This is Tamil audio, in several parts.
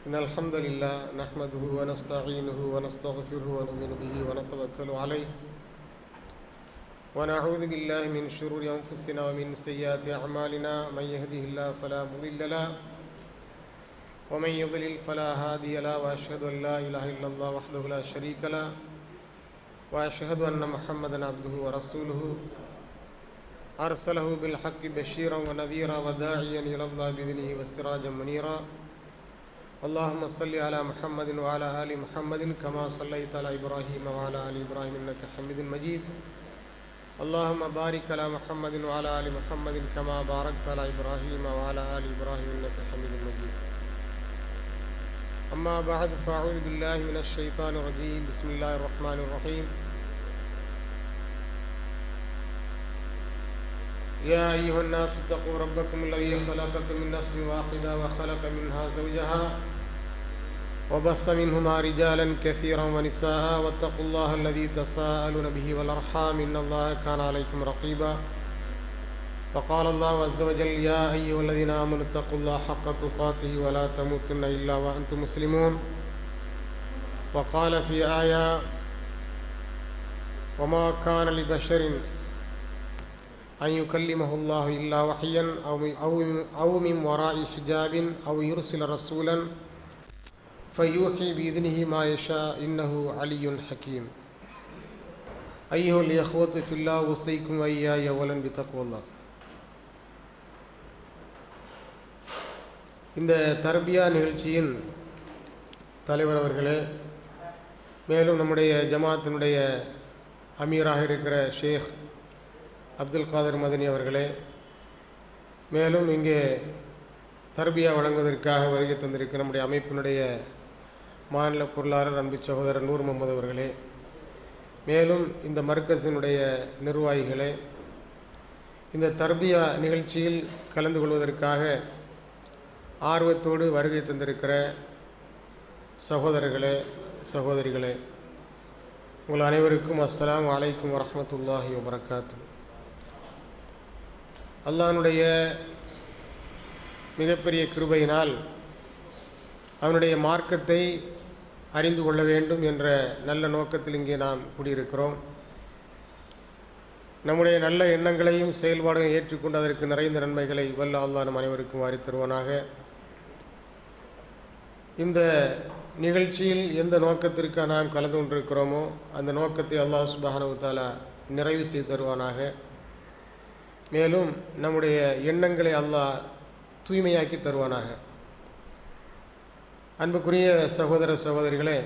إن الحمد لله نحمده ونستعينه ونستغفره ونؤمن به ونتوكل عليه ونعوذ بالله من شرور أنفسنا ومن سيئات أعمالنا من يهده الله فلا مضل له ومن يضلل فلا هادي له وأشهد أن لا إله إلا الله وحده لا شريك له وأشهد أن محمدا عبده ورسوله أرسله بالحق بشيرا ونذيرا وداعيا إلى الله بإذنه وسراجا منيرا اللهم صل على محمد وعلى آل محمد كما صليت على إبراهيم وعلى آل إبراهيم إنك حميد مجيد اللهم بارك على محمد وعلى آل محمد كما باركت على إبراهيم وعلى آل إبراهيم إنك حميد مجيد أما بعد فأعوذ بالله من الشيطان الرجيم بسم الله الرحمن الرحيم يا أيها الناس اتقوا ربكم الذي خلقكم من نفس واحدة وخلق منها زوجها وبث منهما رجالا كثيرا ونساء واتقوا الله الذي تساءلون به والأرحام إن الله كان عليكم رقيبا فقال الله عز وجل يا أيها الذين آمنوا اتقوا الله حق تقاته ولا تموتن إلا وأنتم مسلمون وقال في آية وما كان لبشر أن يكلمه الله إلا وحيا أو من وراء حجاب أو يرسل رسولا فيوحي بإذنه ما يشاء إنه علي حكيم أيها الإخوة في الله أوصيكم وإياي أولا بتقوى الله. இந்த தர்பியா நிகழ்ச்சியின் தலைவர் அவர்களே, மேலும் நம்முடைய ஜமாத்தினுடைய அமீராக இருக்கிற ஷேக் அப்துல் காதர் மதனி அவர்களே, மேலும் இங்கே தர்பியா வழங்குவதற்காக வருகை தந்திருக்கிற நம்முடைய அமைப்பினுடைய மாநில பொருளாளர் அன்பு சகோதரர் நூர் முகமது அவர்களே, மேலும் இந்த மர்க்கத்தினுடைய நிர்வாகிகளே, இந்த தர்பியா நிகழ்ச்சியில் கலந்து கொள்வதற்காக ஆர்வத்தோடு வருகை தந்திருக்கிற சகோதரர்களே சகோதரிகளே, உங்கள் அனைவருக்கும் அஸ்ஸலாமு அலைக்கும் வரஹ்மத்துல்லாஹி வபரகாத்து. அல்லாஹ்வுடைய மிகப்பெரிய கிருபையினால் அவனுடைய மார்க்கத்தை அறிந்து கொள்ள வேண்டும் என்ற நல்ல நோக்கத்தில் இங்கே நாம் கூடியிருக்கிறோம். நம்முடைய நல்ல எண்ணங்களையும் செயல்பாடுகளையும் ஏற்றுக்கொண்டு அதற்கு நிறைந்த நன்மைகளை வல்ல அல்லாஹ் நம் அனைவருக்கும் வாரித் தருவானாக. இந்த நிகழ்ச்சியில் எந்த நோக்கத்திற்கு நாம் கலந்து கொண்டிருக்கிறோமோ அந்த நோக்கத்தை அல்லாஹ் சுப்ஹானஹு வ தஆலா நிறைவு செய்து தருவானாக. மேலும் நம்முடைய எண்ணங்களை அல்லாஹ் தூய்மையாக்கி தருவானாக. அன்புக்குரிய சகோதர சகோதரிகளே,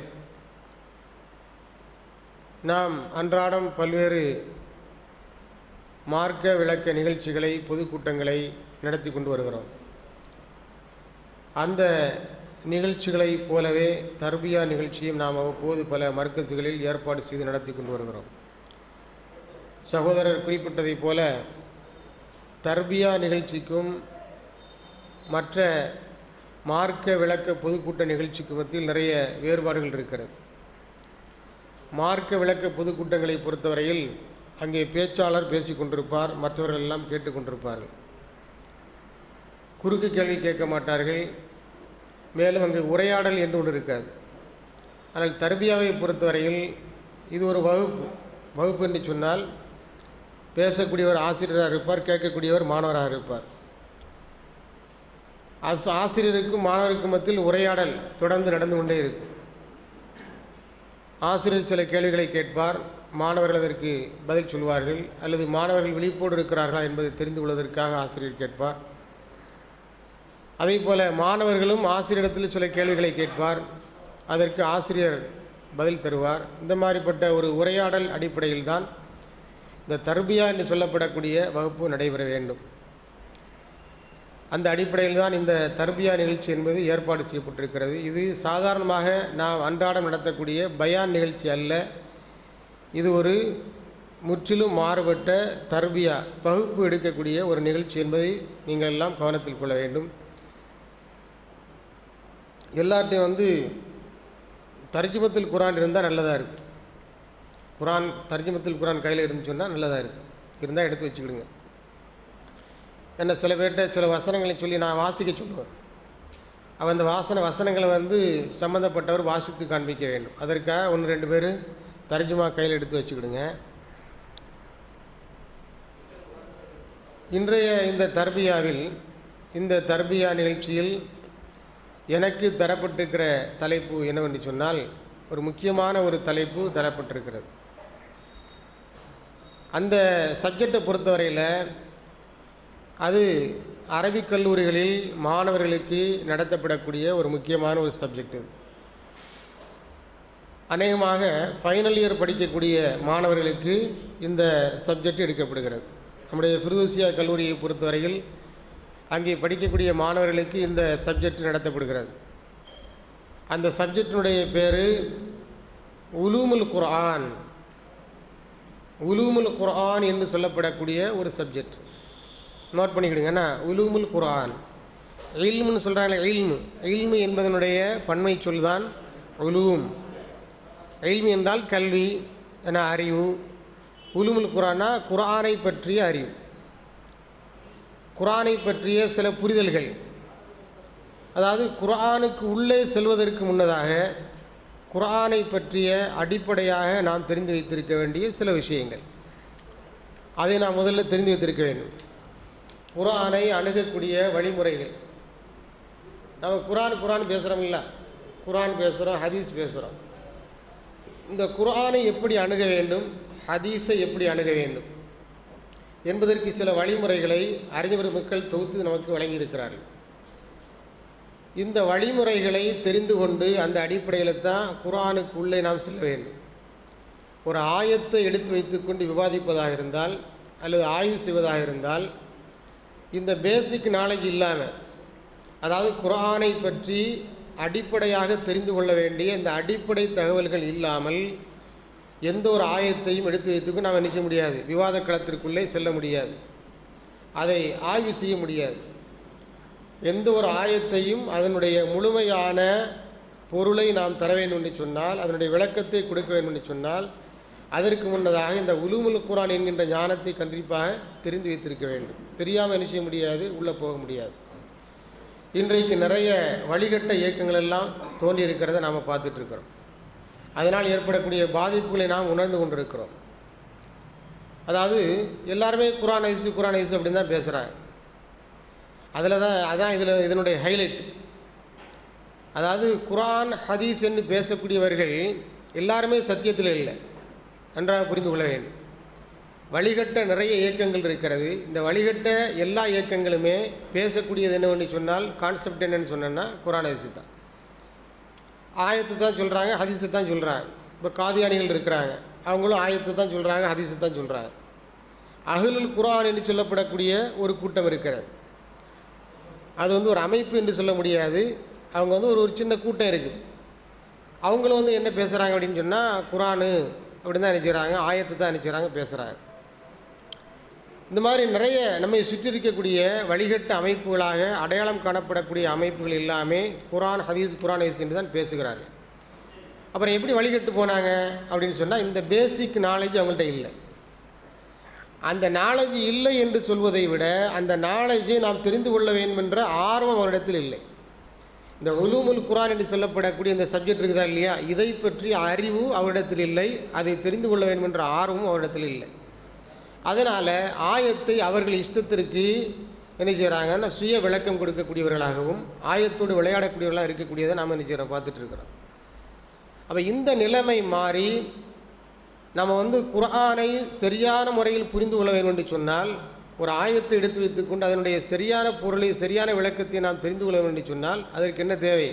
நாம் அன்றாடம் பல்வேறு மார்க்க விளக்க நிகழ்ச்சிகளை பொதுக்கூட்டங்களை நடத்தி கொண்டு வருகிறோம். அந்த நிகழ்ச்சிகளைப் போலவே தர்பியா நிகழ்ச்சியும் நாம் அவ்வப்போது பல மர்க்கசுகளில் ஏற்பாடு செய்து நடத்தி கொண்டு வருகிறோம். சகோதரர் குறிப்பிட்டதைப் போல தர்பியா நிகழ்ச்சிக்கும் மற்ற மார்க்க விளக்க பொதுக்கூட்ட நிகழ்ச்சிக்கு மத்தியில் நிறைய வேறுபாடுகள் இருக்கிறது. மார்க்க விளக்க பொதுக்கூட்டங்களை பொறுத்தவரையில் அங்கே பேச்சாளர் பேசிக் கொண்டிருப்பார், மற்றவர்கள் எல்லாம் கேட்டுக்கொண்டிருப்பார்கள். குறுக்கு கேள்வி கேட்க மாட்டார்கள். மேலும் அங்கு உரையாடல் என்று ஒன்று இருக்காது. ஆனால் தர்பியாவை பொறுத்தவரையில் இது ஒரு வகுப்பு என்று சொன்னால் பேசக்கூடியவர் ஆசிரியராக இருப்பார், கேட்கக்கூடியவர் மாணவராக இருப்பார். ஆசிரியருக்கும் மாணவருக்கும் மத்தியில் உரையாடல் தொடர்ந்து நடந்து கொண்டே இருக்கும். ஆசிரியர் சில கேள்விகளை கேட்பார், மாணவர்கள் அதற்கு பதில் சொல்வார்கள், அல்லது மாணவர்கள் விழிப்போடு இருக்கிறார்களா என்பதை தெரிந்து கொள்வதற்காக ஆசிரியர் கேட்பார். அதே போல மாணவர்களும் ஆசிரியரிடத்தில் சில கேள்விகளை கேட்பார், அதற்கு ஆசிரியர் பதில் தருவார். இந்த மாதிரிப்பட்ட ஒரு உரையாடல் அடிப்படையில் தான் இந்த தர்பியா என்று சொல்லப்படக்கூடிய வகுப்பு நடைபெற வேண்டும். அந்த அடிப்படையில் தான் இந்த தர்பியா நிகழ்ச்சி என்பது ஏற்பாடு செய்யப்பட்டிருக்கிறது. இது சாதாரணமாக நாம் அன்றாடம் நடத்தக்கூடிய பயான் நிகழ்ச்சி அல்ல. இது ஒரு முற்றிலும் மாறுபட்ட தர்பியா வகுப்பு எடுக்கக்கூடிய ஒரு நிகழ்ச்சி என்பதை நீங்கள் எல்லாம் கவனத்தில் கொள்ள வேண்டும். எல்லாத்தையும் தர்ஜுமத்துல் குர்ஆன் இருந்தால் நல்லதாக இருக்கும். தர்ஜுமத்துல் குர்ஆன் கையில் இருந்துன்னு சொன்னால் நல்லதாக இருக்கும். இருந்தால் எடுத்து வச்சுக்கிடுங்க. என்ன சில பேர்கிட்ட சில வசனங்களை சொல்லி நான் வாசிக்க சொல்லுவேன். அந்த வசனங்களை சம்பந்தப்பட்டவர் வாசித்து காண்பிக்க வேண்டும். அதற்காக 1-2 பேர் தர்ஜுமா கையில் எடுத்து வச்சுக்கிடுங்க. இன்றைய இந்த தர்பியா நிகழ்ச்சியில் எனக்கு தரப்பட்டிருக்கிற தலைப்பு என்னவென்று சொன்னால், ஒரு முக்கியமான ஒரு தலைப்பு தரப்பட்டிருக்கிறது. அந்த சப்ஜெக்டை பொறுத்தவரையில் அது அரபிக் கல்லூரிகளில் மாணவர்களுக்கு நடத்தப்படக்கூடிய ஒரு முக்கியமான ஒரு சப்ஜெக்ட். அநேகமாக ஃபைனல் இயர் படிக்கக்கூடிய மாணவர்களுக்கு இந்த சப்ஜெக்ட் எடுக்கப்படுகிறது. நம்முடைய ஃபிர்தௌசியா கல்லூரியை பொறுத்தவரையில் அங்கே படிக்கக்கூடிய மாணவர்களுக்கு இந்த சப்ஜெக்ட் நடத்தப்படுகிறது. அந்த சப்ஜெக்டினுடைய பேர் உலூமுல் குர்ஆன். உலூமுல் குர்ஆன் என்று சொல்லப்படக்கூடிய ஒரு சப்ஜெக்ட். நோட் பண்ணிக்கிடுங்கன்னா, உலூமுல் குர்ஆன். இல்முன்னு சொல்கிறாங்களே, இல்மு என்பதனுடைய பன்மை சொல் தான் உலூம். இல்மு என்றால் கல்வி என அறிவு. உலூமுல் குர்ஆனா குர்ஆனை பற்றிய அறிவு, குர்ஆனை பற்றிய சில புரிதல்கள். அதாவது குர்ஆனுக்கு உள்ளே செல்வதற்கு முன்னதாக குர்ஆனை பற்றிய அடிப்படையாக நாம் தெரிந்து வைத்திருக்க வேண்டிய சில விஷயங்கள், அதை நாம் முதல்ல தெரிந்து வைத்திருக்க வேண்டும். குர்ஆனை அணுகக்கூடிய வழிமுறைகள். நம்ம குர்ஆன் பேசுகிறோம் இல்லை, குர்ஆன் பேசுகிறோம், ஹதீஸ் பேசுகிறோம். இந்த குர்ஆனை எப்படி அணுக வேண்டும், ஹதீஸை எப்படி அணுக வேண்டும் என்பதற்கு சில வழிமுறைகளை அறிஞர் மக்கள் தொகுத்து நமக்கு வழங்கியிருக்கிறார்கள். இந்த வழிமுறைகளை தெரிந்து கொண்டு அந்த அடிப்படையில் தான் குர்ஆனுக்கு உள்ளே நாம் செல்ல வேண்டும். ஒரு ஆயத்தை எடுத்து வைத்துக்கொண்டு விவாதிப்பதாக இருந்தால் அல்லது ஆய்வு செய்வதாக இருந்தால், இந்த பேசிக் நாலேஜ் இல்லாமல், அதாவது குர்ஆனை பற்றி அடிப்படையாக தெரிந்து கொள்ள வேண்டிய இந்த அடிப்படை தகவல்கள் இல்லாமல் எந்த ஒரு ஆயத்தையும் எடுத்து வைத்துக்கும் நாம் நினைக்க முடியாது, விவாத களத்திற்குள்ளே செல்ல முடியாது, அதை ஆய்வு செய்ய முடியாது. எந்த ஒரு ஆயத்தையும் அதனுடைய முழுமையான பொருளை நாம் தர வேண்டும் என்று சொன்னால், அதனுடைய விளக்கத்தை கொடுக்க வேண்டும் என்று சொன்னால், அதற்கு முன்னதாக இந்த உலூமுல் குர்ஆன் என்கின்ற ஞானத்தை கண்டிப்பாக தெரிந்து வைத்திருக்க வேண்டும். தெரியாமல் என்ன செய்ய முடியாது, உள்ளே போக முடியாது. இன்றைக்கு நிறைய வழிகட்ட இயக்கங்கள் எல்லாம் தோன்றி இருக்கிறத நாம் பார்த்துட்டு இருக்கிறோம். அதனால் ஏற்படக்கூடிய பாதிப்புகளை நாம் உணர்ந்து கொண்டிருக்கிறோம். அதாவது எல்லாருமே குர்ஆன் ஹதீஸ் அப்படின்னு தான் பேசுகிறாங்க. அதான் இதனுடைய ஹைலைட். அதாவது குர்ஆன் ஹதீஸ் என்று பேசக்கூடியவர்கள் எல்லாருமே சத்தியத்தில் இல்லை, நன்றாக புரிந்து கொள்ள வேண்டும். வழிகட்ட நிறைய இயக்கங்கள் இருக்கிறது. இந்த வழிகட்ட எல்லா இயக்கங்களுமே பேசக்கூடியது என்னவென்று சொன்னால், கான்செப்ட் என்னன்னு சொன்னோன்னா குர்ஆன் ஹதீஸ் தான். ஆயத்தை தான் சொல்கிறாங்க, ஹதீஸை தான் சொல்கிறாங்க. இப்போ காதியானிகள் இருக்கிறாங்க, அவங்களும் ஆயத்தை தான் சொல்கிறாங்க, ஹதீஸை தான் சொல்கிறாங்க. அஹ்லுல் குர்ஆன் என்று சொல்லப்படக்கூடிய ஒரு கூட்டம் இருக்கிறது. அது ஒரு அமைப்பு என்று சொல்ல முடியாது. அவங்க ஒரு சின்ன கூட்டம் இருக்குது. அவங்களும் என்ன பேசுகிறாங்க அப்படின்னு சொன்னால், குர்ஆனு அப்படின்னு தான் நினைச்சுக்கிறாங்க, ஆயத்தை தான் நினைச்சுக்கிறாங்க, பேசுகிறாங்க. இந்த மாதிரி நிறைய நம்மை சுற்றி இருக்கக்கூடிய வழிகட்ட அமைப்புகளாக அடையாளம் காணப்படக்கூடிய அமைப்புகள் எல்லாமே குர்ஆன் ஹதீஸ் என்று தான் பேசுகிறார்கள். அப்புறம் எப்படி வழிகட்டு போனாங்க அப்படின்னு சொன்னால், இந்த பேசிக் நாலேஜ் அவங்கள்ட்ட இல்லை. அந்த நாலேஜ் இல்லை என்று சொல்வதை விட, அந்த நாலேஜை நாம் தெரிந்து கொள்ள வேண்டும் என்ற ஆர்வம் அவரிடத்தில் இல்லை. இந்த உலூமுல் குர்ஆன் என்று சொல்லப்படக்கூடிய இந்த சப்ஜெக்ட் இருக்குதா இல்லையா, இதை பற்றி அறிவு அவரிடத்தில் இல்லை, அதை தெரிந்து கொள்ள வேண்டும் என்ற ஆர்வமும் அவரிடத்தில் இல்லை. அதனால் ஆயத்தை அவர்கள் இஷ்டத்திற்கு என்ன செய்கிறாங்கன்னா சுய விளக்கம் கொடுக்கக்கூடியவர்களாகவும் ஆயத்தோடு விளையாடக்கூடியவர்களாக இருக்கக்கூடியதை நாம் என்ன செய்கிறோம், பார்த்துட்டு இருக்கிறோம். அப்போ இந்த நிலைமை மாறி நம்ம குர்ஆனை சரியான முறையில் புரிந்து கொள்ள வேண்டும் என்று சொன்னால், ஒரு ஆயத்தை எடுத்து வைத்துக்கொண்டு அதனுடைய சரியான பொருளை சரியான விளக்கத்தை நாம் தெரிந்து கொள்ள வேண்டும் என்று சொன்னால், அதற்கு என்ன தேவை?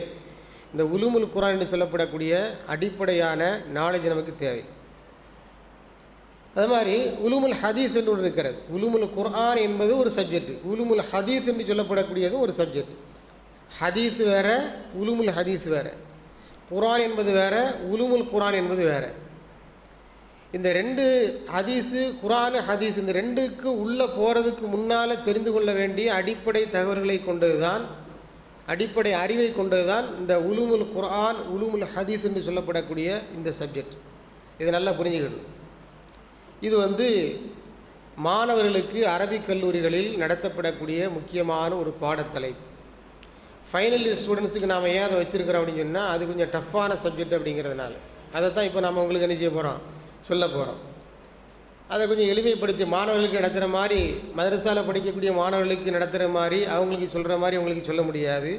இந்த உலூமுல் குர்ஆன் என்று சொல்லப்படக்கூடிய அடிப்படையான நாலேஜ் நமக்கு தேவை. அது மாதிரி உலூமுல் ஹதீஸ் என்று ஒன்று இருக்கிறது. உலூமுல் குர்ஆன் என்பது ஒரு சப்ஜெக்ட், உலூமுல் ஹதீஸ் என்று சொல்லப்படக்கூடியது ஒரு சப்ஜெக்ட். ஹதீஸ் வேற, உலூமுல் ஹதீஸ் வேற. குர்ஆன் என்பது வேற, உலூமுல் குர்ஆன் என்பது வேற. இந்த ரெண்டு ஹதீஸு, குர்ஆன் ஹதீஸ், இந்த ரெண்டுக்கு உள்ளே போகிறதுக்கு முன்னால் தெரிந்து கொள்ள வேண்டிய அடிப்படை தகவல்களை கொண்டது தான், அடிப்படை அறிவை கொண்டது தான் இந்த உலூமுல் குர்ஆன் உலூமுல் ஹதீஸ் என்று சொல்லப்படக்கூடிய இந்த சப்ஜெக்ட். இதை நல்லா புரிஞ்சுக்கணும். இது மாணவர்களுக்கு அரபிக் கல்லூரிகளில் நடத்தப்படக்கூடிய முக்கியமான ஒரு பாடத்தலைப்பு. ஃபைனல் இயர் ஸ்டூடெண்ட்ஸுக்கு நாம் ஏன் அதை வச்சுருக்கிறோம் அப்படின்னு சொன்னால் அது கொஞ்சம் டஃப்பான சப்ஜெக்ட் அப்படிங்கிறதுனால அதை தான் இப்போ நம்ம உங்களுக்கு என்ன செய்ய போகிறோம், சொல்ல போகிறோம். அதை கொஞ்சம் எளிமைப்படுத்தி மாணவர்களுக்கு நடத்துகிற மாதிரி, மதரசாவில் படிக்கக்கூடிய மாணவர்களுக்கு நடத்துகிற மாதிரி அவங்களுக்கு சொல்கிற மாதிரி உங்களுக்கு சொல்ல முடியாது.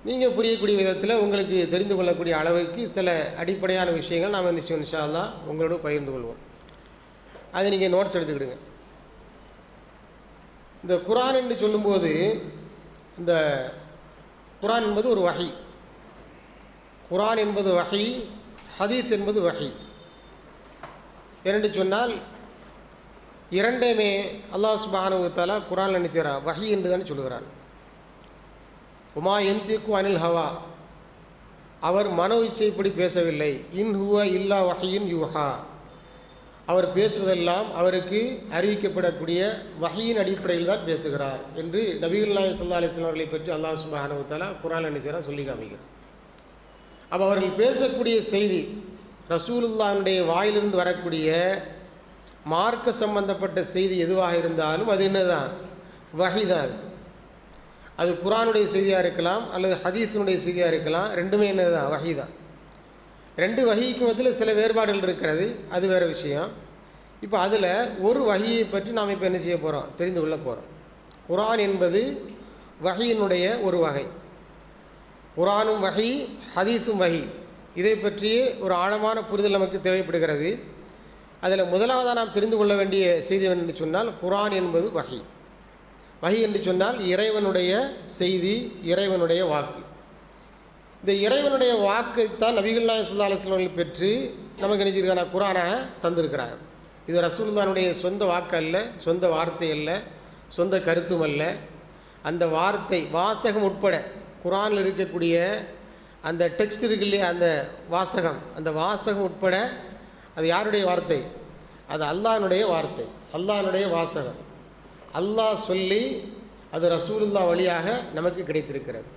நீங்கள் புரியக்கூடிய விதத்தில் உங்களுக்கு தெரிந்து கொள்ளக்கூடிய அளவுக்கு சில அடிப்படையான விஷயங்கள் நாம் நிச்சயம் இன்ஷா அல்லாஹ் உங்களோட பகிர்ந்து கொள்வோம். அதை நீங்கள் நோட்ஸ் எடுத்துக்கிடுங்க. இந்த குர்ஆன் என்று சொல்லும்போது, இந்த குர்ஆன் என்பது ஒரு வஹி. குர்ஆன் என்பது வஹி, ஹதீஸ் என்பது வஹி. என்று சொன்னால் இரண்டையுமே அல்லாஹ் சுப்ஹானஹு வ தஆலா குர்ஆன்ல நினைச்சாரா வஹி என்று தான் சொல்கிறான். உமா யந்திகு அனில் ஹவா, அவர் மனோ இச்சைப்படி பேசவில்லை. இன் ஹுவ இல்லா வஹியின் யூஹா, அவர் பேசுவதெல்லாம் அவருக்கு அறிவிக்கப்படக்கூடிய வஹியின் அடிப்படையில் தான் பேசுகிறார் என்று நபிகள் நாயகம் ஸல்லல்லாஹு அலைஹி வஸல்லம் அவர்களை பற்றி அல்லாஹ் சுப்ஹானஹு வ தஆலா குர்ஆன்ல நினைச்சாரா சொல்லி காமிக்கிறார். அப்போ அவர்கள் பேசக்கூடிய செய்தி ரசூலுல்லாஹ்வுடைய வாயிலிருந்து வரக்கூடிய மார்க்க சம்பந்தப்பட்ட செய்தி எதுவாக இருந்தாலும் அது என்னதான், வஹி தான். அது குர்ஆனுடைய செய்தியாக இருக்கலாம் அல்லது ஹதீஸினுடைய செய்தியாக இருக்கலாம், ரெண்டுமே என்னதான், வஹி தான். ரெண்டு வஹிக்கு மத்தியில் சில வேறுபாடுகள் இருக்கிறது, அது வேறு விஷயம். இப்போ அதில் ஒரு வஹியை பற்றி நாம் இப்போ என்ன செய்ய போகிறோம், தெரிந்து கொள்ள போகிறோம். குர்ஆன் என்பது வஹியினுடைய ஒரு வகை. குர்ஆனும் வஹி, ஹதீஸும் வஹி. இதை பற்றியே ஒரு ஆழமான புரிதல் நமக்கு தேவைப்படுகிறது. அதில் முதலாவதாக நாம் தெரிந்து கொள்ள வேண்டிய செய்தி என்று சொன்னால், குர்ஆன் என்பது வஹி. வஹி என்று சொன்னால் இறைவனுடைய செய்தி, இறைவனுடைய வாக்கு. இந்த இறைவனுடைய வாக்கைத்தான் நபிகள் நாயகம் ஸல்லல்லாஹு அலைஹி வஸல்லம் பெற்று நமக்கு நினைச்சிருக்கான குர்ஆனை தந்திருக்கிறாங்க. இது ரசூலுல்லாஹ்வுடைய சொந்த வாக்கு அல்ல, சொந்த வார்த்தை அல்ல, சொந்த கருத்தும் அல்ல. அந்த வார்த்தை வாசகம் உட்பட குர்ஆனில் இருக்கக்கூடிய அந்த டெக்ஸ்ட் இருக்கு இல்லையா, அந்த வாசகம், அந்த வாசகம் உட்பட அது யாருடைய வார்த்தை, அது அல்லாஹ்வுடைய வார்த்தை, அல்லாஹ்வுடைய வாசகம். அல்லாஹ் சொல்லி அது ரசூலுல்லாஹ் வழியாக நமக்கு கிடைத்திருக்கிறது.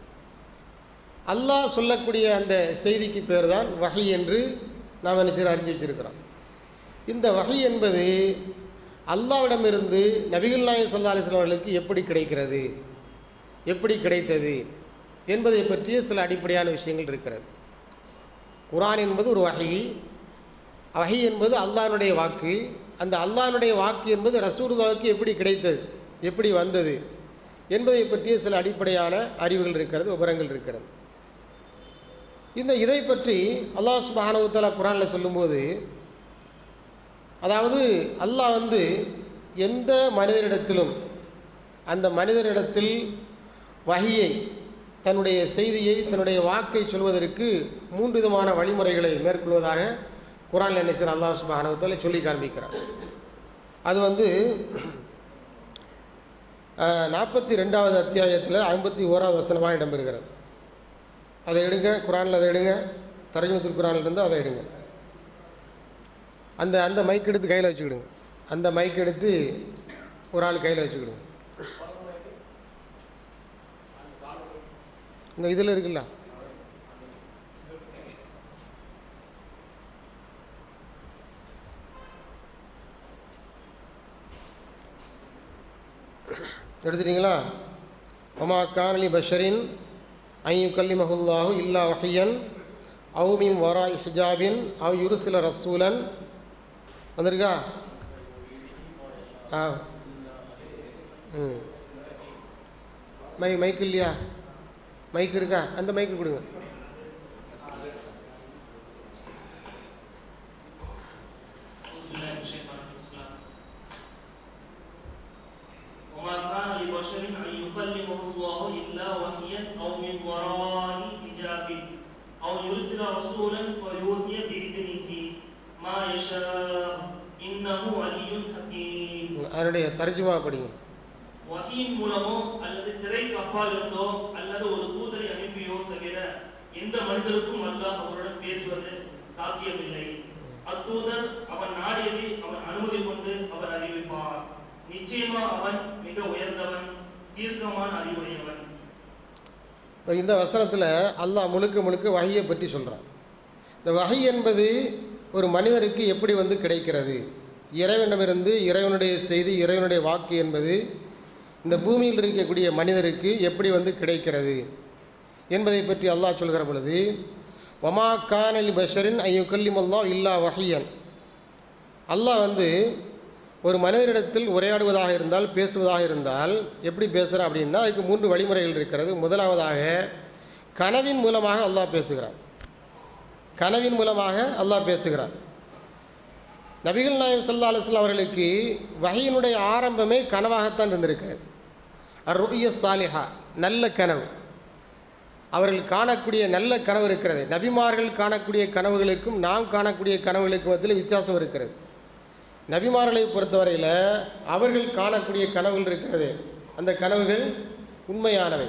அல்லாஹ் சொல்லக்கூடிய அந்த செய்திக்கு பேர் தான் வஹி என்று நாம் அறிஞ்சு வச்சிருக்கிறோம். இந்த வஹி என்பது அல்லாஹ்விடமிருந்து நபிகள் நாயகம் ஸல்லல்லாஹு அலைஹி வஸல்லம் அவர்களுக்கு எப்படி கிடைக்கிறது, எப்படி கிடைத்தது என்பதை பற்றிய சில அடிப்படையான விஷயங்கள் இருக்கிறது. குர்ஆன் என்பது ஒரு வஹி. வஹி என்பது அல்லாஹ்வுடைய வாக்கு. அந்த அல்லாஹ்வுடைய வாக்கு என்பது ரசூலுல்லாஹ்வுக்கு எப்படி கிடைத்தது, எப்படி வந்தது என்பதை பற்றிய சில அடிப்படையான அறிவுகள் இருக்கிறது, விவரங்கள் இருக்கிறது. இதை பற்றி அல்லாஹ் சுப்ஹானஹு வ தஆலா குர்ஆன்ல சொல்லும்போது, அதாவது அல்லாஹ் எந்த மனிதரிடத்திலும் அந்த மனிதரிடத்தில் வஹியை, தன்னுடைய செய்தியை, தன்னுடைய வாக்கை சொல்வதற்கு 3 விதமான வழிமுறைகளை மேற்கொள்வதாக குர்ஆன்ல நினைச்சார் அல்லாஹ் சுப்ஹானஹு வ தஆலா சொல்லி காண்பிக்கிறார். அது 42வது அத்தியாயத்தில் 51வது வசனமாக இடம்பெறுகிறது. அதை எடுங்க, குர்ஆனில் அதை எடுங்க, தர்ஜுமத்துல் குர்ஆனில் இருந்து அதை எடுங்க. அந்த மைக் எடுத்து கையில் வச்சுக்கிடுங்க. அந்த மைக் எடுத்து ஒரு ஆள் கையில் வச்சுக்கிடுங்க. இந்த இதில் இருக்குல்ல, எடுத்துட்டீங்களா? வமா கான லி பஷரின் அன் யுகல்லிமஹுல்லாஹு இல்லா வஹியன் அவ் மின் வராஇ ஹிஜாபின் அவ் யுர்சில ரசூலன். வந்திருக்கா? மைக் இல்லையா? மைக் இருக்கா? அந்த மைக்கு கொடுங்க. அதனுடைய தர்ஜுமா படிங்க. வஹியின் மூலமோ அல்லது திரைக்கு அப்பால் இருந்தோ அல்லது ஒரு தூதரை அனுப்பியோ தவிர எந்த மனிதருக்கும் அல்லாஹ் அவருடன் பேசுவது சாத்தியமில்லை. அத்தூதர் அவன் நாடியதை அவன் அனுமதி கொண்டு அவர் அறிவிப்பார். நிச்சயமா அவன் மிக உயர்ந்தவன், தீர்க்கமான அறிவுடையவன். இந்த வசனத்தில் அல்லாஹ் முழுக்க வஹியை பற்றி சொல்றான். இந்த வஹி என்பது ஒரு மனிதருக்கு எப்படி கிடைக்கிறது, இறைவனிடமிருந்து இறைவனுடைய செய்தி, இறைவனுடைய வாக்கு என்பது இந்த பூமியில் இருக்கக்கூடிய மனிதருக்கு எப்படி கிடைக்கிறது என்பதை பற்றி அல்லாஹ் சொல்கிற பொழுது, வமா கானலி பஷரின் ஐயுகல்லிமல்லாஹ் இல்லா வஹியன். அல்லாஹ் ஒரு மனிதரிடத்தில் உரையாடுவதாக இருந்தால், பேசுவதாக இருந்தால் எப்படி பேசுகிறான் அப்படின்னா, அதுக்கு 3 வழிமுறைகள் இருக்கிறது. முதலாவதாக கனவின் மூலமாக அல்லாஹ் பேசுகிறான். கனவின் மூலமாக அல்லாஹ் பேசுகிறான். நபிகள் நாயகம் ஸல்லல்லாஹு அலைஹி வஸல்லம் அவர்களுக்கு வஹீயினுடைய ஆரம்பமே கனவாகத்தான் இருந்திருக்கிறது. அர்-ருய்ய ஸாலிஹா, நல்ல கனவு. அவர்கள் காணக்கூடிய நல்ல கனவு இருக்கிறது. நபிமார்கள் காணக்கூடிய கனவுகளுக்கும் நாம் காணக்கூடிய கனவுகளுக்கும் மத்தியில் வித்தியாசம் இருக்கிறது. நபிமார்களை பொறுத்தவரையில் அவர்கள் காணக்கூடிய கனவுகள் இருக்கிறது, அந்த கனவுகள் உண்மையானவை.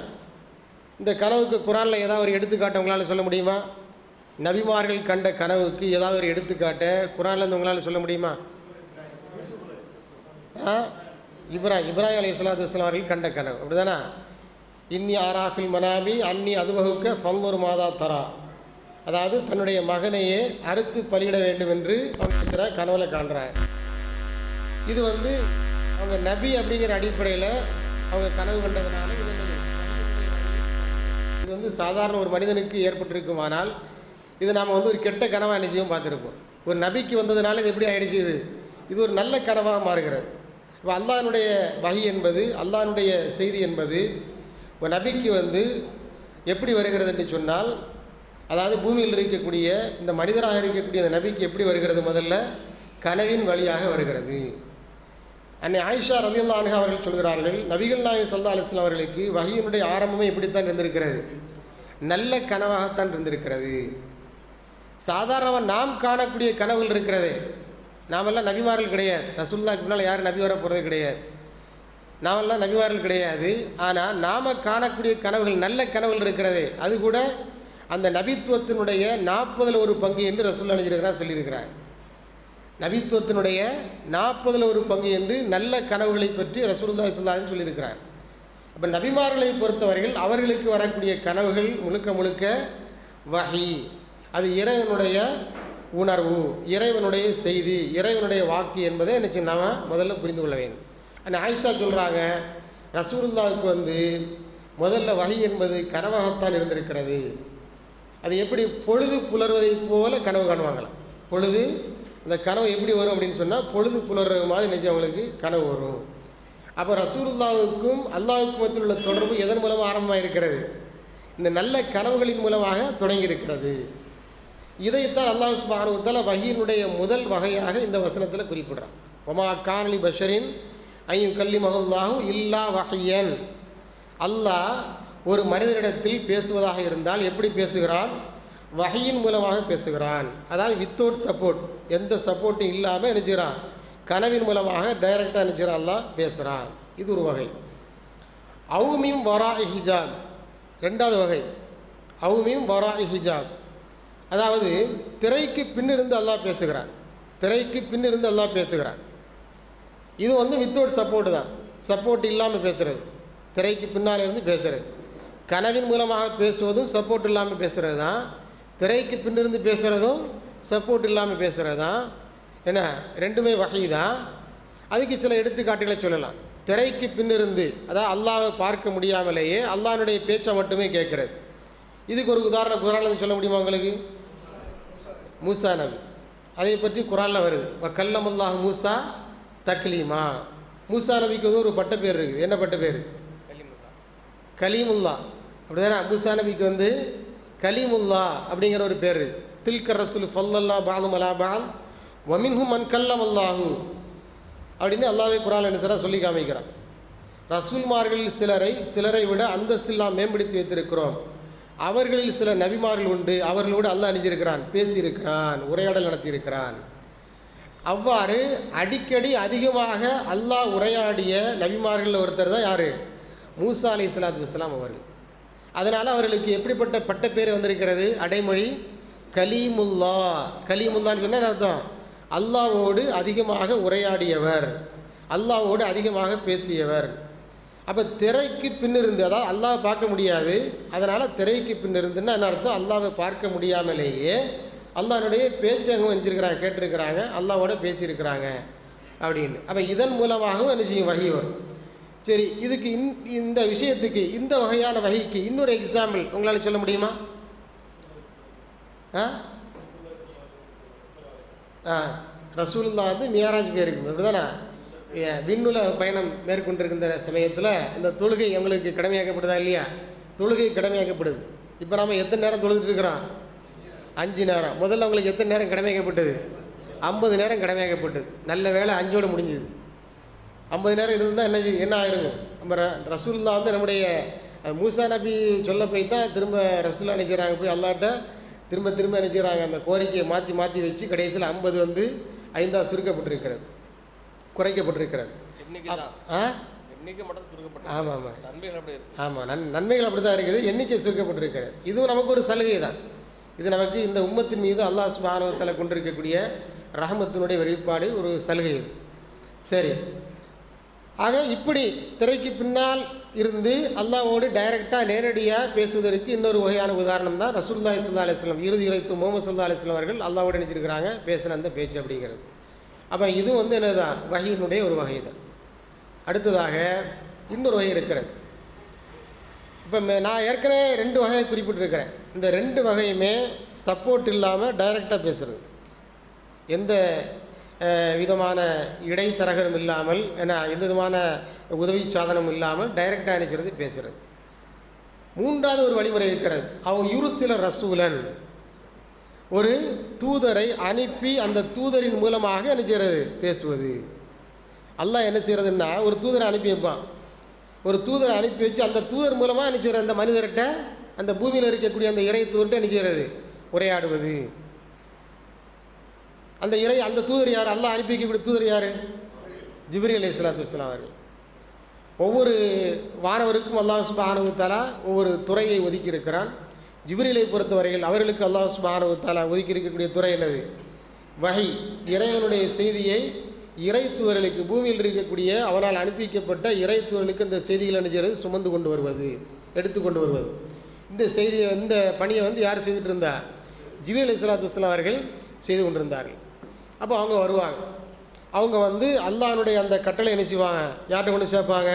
இந்த கனவுக்கு குர்ஆனில் ஏதாவது ஒரு எடுத்துக்காட்டு உங்களால் சொல்ல முடியுமா? நபிமார்கள் கண்ட கனவுக்கு ஏதாவது ஒரு எடுத்துக்காட்ட குர்ஆனில் உங்களால் சொல்ல முடியுமா? இப்ராஹிம் அலைஹிஸ்ஸலாத்து வஸ்ஸலாம் அவர்கள் கண்ட கனவு அப்படிதானா? இன்னி ஆராஃபில் மனாபி அன்னி அதுவகுக்க ஃபன்வர் மாதா தரா, அதாவது தன்னுடைய மகனையே அறுத்து பலியிட வேண்டும் என்று அவங்க கனவுல காண்றாங்க. இது அவங்க நபி அப்படிங்கிற அடிப்படையில் அவங்க கனவு கண்டதுனால இது சாதாரண ஒரு மனிதனுக்கு ஏற்பட்டிருக்குமானால் இது நாம் ஒரு கெட்ட கனவாக நிச்சயம் பார்த்துருப்போம். ஒரு நபிக்கு வந்ததுனால இது எப்படி ஆயிடுச்சு? இது ஒரு நல்ல கனவாக மாறுகிறது. இப்போ அல்லாஹ்னுடைய வஹி என்பது, அல்லாஹ்னுடைய செய்தி என்பது ஒரு நபிக்கு எப்படி வருகிறது என்று சொன்னால், அதாவது பூமியில் இருக்கக்கூடிய இந்த மனிதராக இருக்கக்கூடிய அந்த நபிக்கு எப்படி வருகிறது? முதல்ல கனவின் வழியாக வருகிறது. அன்னை ஆயிஷா ரலியல்லாஹு அன்ஹா அவர்கள் சொல்கிறார்கள், நபிகள் நாயகம் ஸல்லல்லாஹு அலைஹி வஸல்லம் அவர்களுக்கு வஹீயினுடைய ஆரம்பமே இப்படித்தான் இருந்திருக்கிறது, நல்ல கனவாகத்தான் இருந்திருக்கிறது. சாதாரணமாக நாம் காணக்கூடிய கனவுகள் இருக்கிறது, நாமெல்லாம் நபிமார்கள் கிடையாது. ரசூலுல்லாஹ்க்கு முன்னால் யாரும் நபி வர போகிறது கிடையாது. நாமெல்லாம் நபிமார்கள் கிடையாது. ஆனால் நாம் காணக்கூடிய கனவுகள் நல்ல கனவுகள் இருக்கிறது, அது கூட அந்த நபித்துவத்தினுடைய 40ல் ஒரு பங்கு என்று ரசூலுல்லாஹ் நினைச்சிருக்கிறார், சொல்லியிருக்கிறார். நபித்துவத்தினுடைய 40ல் ஒரு பங்கு என்று நல்ல கனவுகளை பற்றி ரசூலுல்லாஹி ஸல்லல்லாஹு அலைஹி வஸல்லம் சொல்லியிருக்கிறார். அப்போ நபிமார்களை பொறுத்தவரையில் அவர்களுக்கு வரக்கூடிய கனவுகள் முழுக்க முழுக்க வஹி, அது இறைவனுடைய உணர்வு, இறைவனுடைய செய்தி, இறைவனுடைய வாக்கு என்பதை நாம் முதல்ல புரிந்து கொள்ள வேண்டும். அந்த ஆயிஷா சொல்கிறாங்க, ரசூலுல்லாஹ்வுக்கு முதல்ல வஹி என்பது கனவாகத்தான் இருந்திருக்கிறது. அது எப்படி பொழுது புலர்வதை போல கனவு காணுவாங்களாம். பொழுது அந்த கனவு எப்படி வரும் அப்படின்னு சொன்னால், பொழுது புலர்றது மாதிரி அவங்களுக்கு கனவு வரும். அப்போ ரசூலுல்லாஹ்வுக்கும் அல்லாஹ்வுக்கும் மத்தியில் உள்ள தொடர்பு எதன் மூலமாக ஆரம்பமாக இருக்கிறது? இந்த நல்ல கனவுகளின் மூலமாக தொடங்கி இருக்கிறது. இதைத்தான் அல்லாஹ் சுப்ஹானஹு வ தஆலா வஹீயினுடைய முதல் வகையாக இந்த வசனத்தில் குறிப்பிடுறான். வமா கானலி பஷரின் ஐயுகல்லிமஹுல்லாஹு இல்லா வஹியன். அல்லாஹ் ஒரு மனிதனிடத்தில் பேசுவதாக இருந்தால் எப்படி பேசுகிறான்? வஹியின் மூலமாக பேசுகிறான். அதாவது வித்தவுட் சப்போர்ட், எந்த சப்போர்ட்டும் இல்லாமல் நினைச்சுக்கிறான், கனவின் மூலமாக டைரக்டாக நினைச்சுக்கிறான், அல்லாஹ் பேசுகிறான். இது ஒரு வகை. அவுமிம் வராஇ ஹிஜாப், ரெண்டாவது வகை. அவுமிம் வராஇ ஹிஜாப், அதாவது திரைக்கு பின்னிருந்து அல்லாஹ் பேசுகிறான். திரைக்கு பின்னிருந்து அல்லாஹ் பேசுகிறான். இது வித்தவுட் சப்போர்ட் தான், சப்போர்ட் இல்லாமல் பேசுறது, திரைக்கு பின்னால் இருந்து பேசுறது. கனவின் மூலமாக பேசுவதும் சப்போர்ட் இல்லாமல் பேசுறது தான், திரைக்கு பின்னிருந்து பேசுகிறதும் சப்போர்ட் இல்லாமல் பேசுகிறது தான். என்ன, ரெண்டுமே வகை தான். அதுக்கு சில எடுத்துக்காட்டுகளை சொல்லலாம். திரைக்கு பின்னிருந்து, அதாவது அல்லாஹ்வை பார்க்க முடியாமலேயே அல்லாஹ்னுடைய பேச்சை மட்டுமே கேட்கறது. இதுக்கு ஒரு உதாரணம் சொல்ல முடியுமா உங்களுக்கு? மூசா நபி, அதை பற்றி குர்ஆனில் வருது. கல்லமல்லாஹு மூசா தக்லீமா. மூசா நபிக்கு ஒரு பட்ட பேர் இருக்குது. என்ன பட்ட பேர்? கலீமுல்லா, அப்படிதானே? மூசா நபிக்கு கலீமுல்லா அப்படிங்கிற ஒரு பேர். தில்க ரசூல் ஃபல்லல்லா பாதும் அலா பால் வமின்ஹும் மன் கல்லமல்லாஹு அப்படின்னு அல்லாஹ்வே குர்ஆன்ல என்ன சொல்லி காமிக்கிறான். ரசூல்மார்களில் சிலரை விட அந்தஸ்தில்லாம் மேம்படுத்தி வைத்திருக்கிறோம். அவர்களில் சில நபிமார்கள் உண்டு, அவர்களோடு அல்லாஹ் அணிஞ்சிருக்கிறான், பேசியிருக்கிறான், உரையாடல் நடத்தியிருக்கிறான். அவ்வாறு அடிக்கடி அதிகமாக அல்லாஹ் உரையாடிய நபிமார்கள் ஒருத்தர் தான் யாரு? மூசா அலைஹிஸ்ஸலாத்து வஸ்ஸலாம் அவர்கள். அதனால அவர்களுக்கு எப்படிப்பட்ட பட்ட பேர் வந்திருக்கிறது? அடைமொழி கலீமுல்லா. கலீமுல்லான்னு சொன்ன அர்த்தம் அல்லாஹ்வோடு அதிகமாக உரையாடியவர், அல்லாஹ்வோடு அதிகமாக பேசியவர். அப்போ திரைக்கு பின்னிருந்து, அதாவது அல்லாஹ் பார்க்க முடியாது, அதனால திரைக்கு பின்னிருந்துன்னா என்ன அர்த்தம்? அல்லாஹ்வை பார்க்க முடியாமலேயே அல்லாஹ்னுடைய பேச்சு அங்கே வச்சிருக்கிறாங்க, கேட்டிருக்கிறாங்க, அல்லாஹ்வோட பேசியிருக்கிறாங்க அப்படின்னு. அப்போ இதன் மூலமாகவும் என்ன செய்யும்? வஹி வரும். சரி, இதுக்கு இந்த விஷயத்துக்கு இந்த வகையான வகைக்கு இன்னொரு எக்ஸாம்பிள் உங்களால் சொல்ல முடியுமா? ரசூலுல்லாஹ் வந்து மியராஜ் போயிருக்கு அப்படிதானே, விண்ணுல பயணம் மேற்கொண்டிருக்கின்ற சமயத்தில் இந்த தொழுகை எங்களுக்கு கடமையாக்கப்படுதா இல்லையா? தொழுகை கடமையாக்கப்படுது. இப்போ நம்ம எத்தனை நேரம் தொழுதுட்டு இருக்கிறோம்? 5 நேரம். முதல்ல உங்களுக்கு எத்தனை நேரம் கடமையாக்கப்பட்டது? 50 நேரம் கடமையாக்கப்பட்டது. நல்ல வேலை 5ஓடு முடிஞ்சுது. 50 நேரம் இருந்தால் என்ன ஆயிருங்க? நம்ம ரசூலுல்லாஹ் வந்து நம்முடைய மூசா நபி சொல்ல போய் தான் திரும்ப ரசூலுல்லாஹ் நினைக்கிறாங்க, போய் அல்லாட்ட திரும்ப திரும்ப நினைக்கிறாங்க, அந்த கோரிக்கையை மாற்றி மாற்றி வச்சு கடைசியில் 50 வந்து 5ஆ சுருக்கப்பட்டிருக்கிறது, குறைக்கப்பட்டிருக்கிறது. ஆமாம் ஆமாம் ஆமாம், நன்மைகள் அப்படி தான் இருக்குது, எண்ணிக்கை சுருக்கப்பட்டிருக்கிறது. இதுவும் நமக்கு ஒரு சலுகை தான். இது நமக்கு இந்த உம்மத்தின் மீது அல்லாஹ் சுப்ஹானஹு வ தஆலா கொண்டிருக்கக்கூடிய ரஹமத்தினுடைய வெளிப்பாடு, ஒரு சலுகை. சரி, ஆக இப்படி திரைக்கு பின்னால் இருந்து அல்லாஹ்வோடு டைரக்டாக நேரடியாக பேசுவதற்கு இன்னொரு வகையான உதாரணம் தான் ரசூலுல்லாஹி ஸல்லல்லாஹு அலைஹி வஸல்லம், இறுதி இறைத்து முஹம்மது ஸல்லல்லாஹு அலைஹி வஸல்லம் அவர்கள் அல்லாஹ்வோடு நினைச்சிருக்கிறாங்க பேசுகிற அந்த பேச்சு அப்படிங்கிறது. அப்போ இது வந்து என்னதான் வஹீனுடைய ஒரு வகை தான். அடுத்ததாக இன்னொரு வகை இருக்கிறது. இப்போ நான் ஏற்கனவே 2 வகையை குறிப்பிட்டிருக்கிறேன். இந்த 2 வகையுமே சப்போர்ட் இல்லாமல் டைரக்டாக பேசுறது, எந்த விதமான இடைத்தரகரும் இல்லாமல், எந்த விதமான உதவி சாதனம் இல்லாமல் டைரக்டாக நினைக்கிறது பேசுறது. 3வது ஒரு வழிமுறை இருக்கிறது. அவன் யுருசில ரசூலன், ஒரு தூதரை அனுப்பி அந்த தூதரின் மூலமாக என்ன செய்யறது? பேசுவது. அல்லாஹ் என்ன செய்யறதுன்னா ஒரு தூதரை அனுப்பி வைப்பான். ஒரு தூதரை அனுப்பி வச்சு அந்த தூதர் மூலமாக என்ன செய்யறது? அந்த மனிதர்கிட்ட, அந்த பூமியில் இருக்கக்கூடிய அந்த இறை தூதர்கிட்ட என்ன செய்யறது? உரையாடுவது. அந்த தூதர் யார்? அல்லாஹ் அனுப்பி வைக்கக்கூடிய தூதர் யாரு? ஜிப்ரீல் அலைஹிஸ்ஸலாத்து வஸ்ஸலாம் அவர்கள். ஒவ்வொரு வானவருக்கும் அல்லாஹ் சுப்ஹானஹு வ தஆலா ஒவ்வொரு துறையை ஒதுக்கி இருக்கிறான். ஜிப்ரீலை பொறுத்தவரையில் அவர்களுக்கு அல்லாஹ் சுப்ஹானஹு வ தஆலா ஒதுக்கி இருக்கக்கூடிய துறை என்னது? வஹி, இறைவனுடைய செய்தியை இறை தூதர்களுக்கு, பூமியில் இருக்கக்கூடிய அவனால் அனுப்பிக்கப்பட்ட இறை தூதர்களுக்கு அந்த செய்திகளை நினைக்கிறது, சுமந்து கொண்டு வருவது, எடுத்துக்கொண்டு வருவது. இந்த செய்தியை, இந்த பணியை வந்து யார் செய்துட்டு இருந்தா? ஜிப்ரீல் அலைஹிஸ்ஸலாத்து வஸ்ஸலாம் அவர்கள் செய்து கொண்டிருந்தார்கள். அப்போ அவங்க வருவாங்க. அவங்க வந்து அல்லாஹ்னுடைய அந்த கட்டளை என்ன செய்வாங்க? யார்கிட்ட கொண்டு சேர்ப்பாங்க?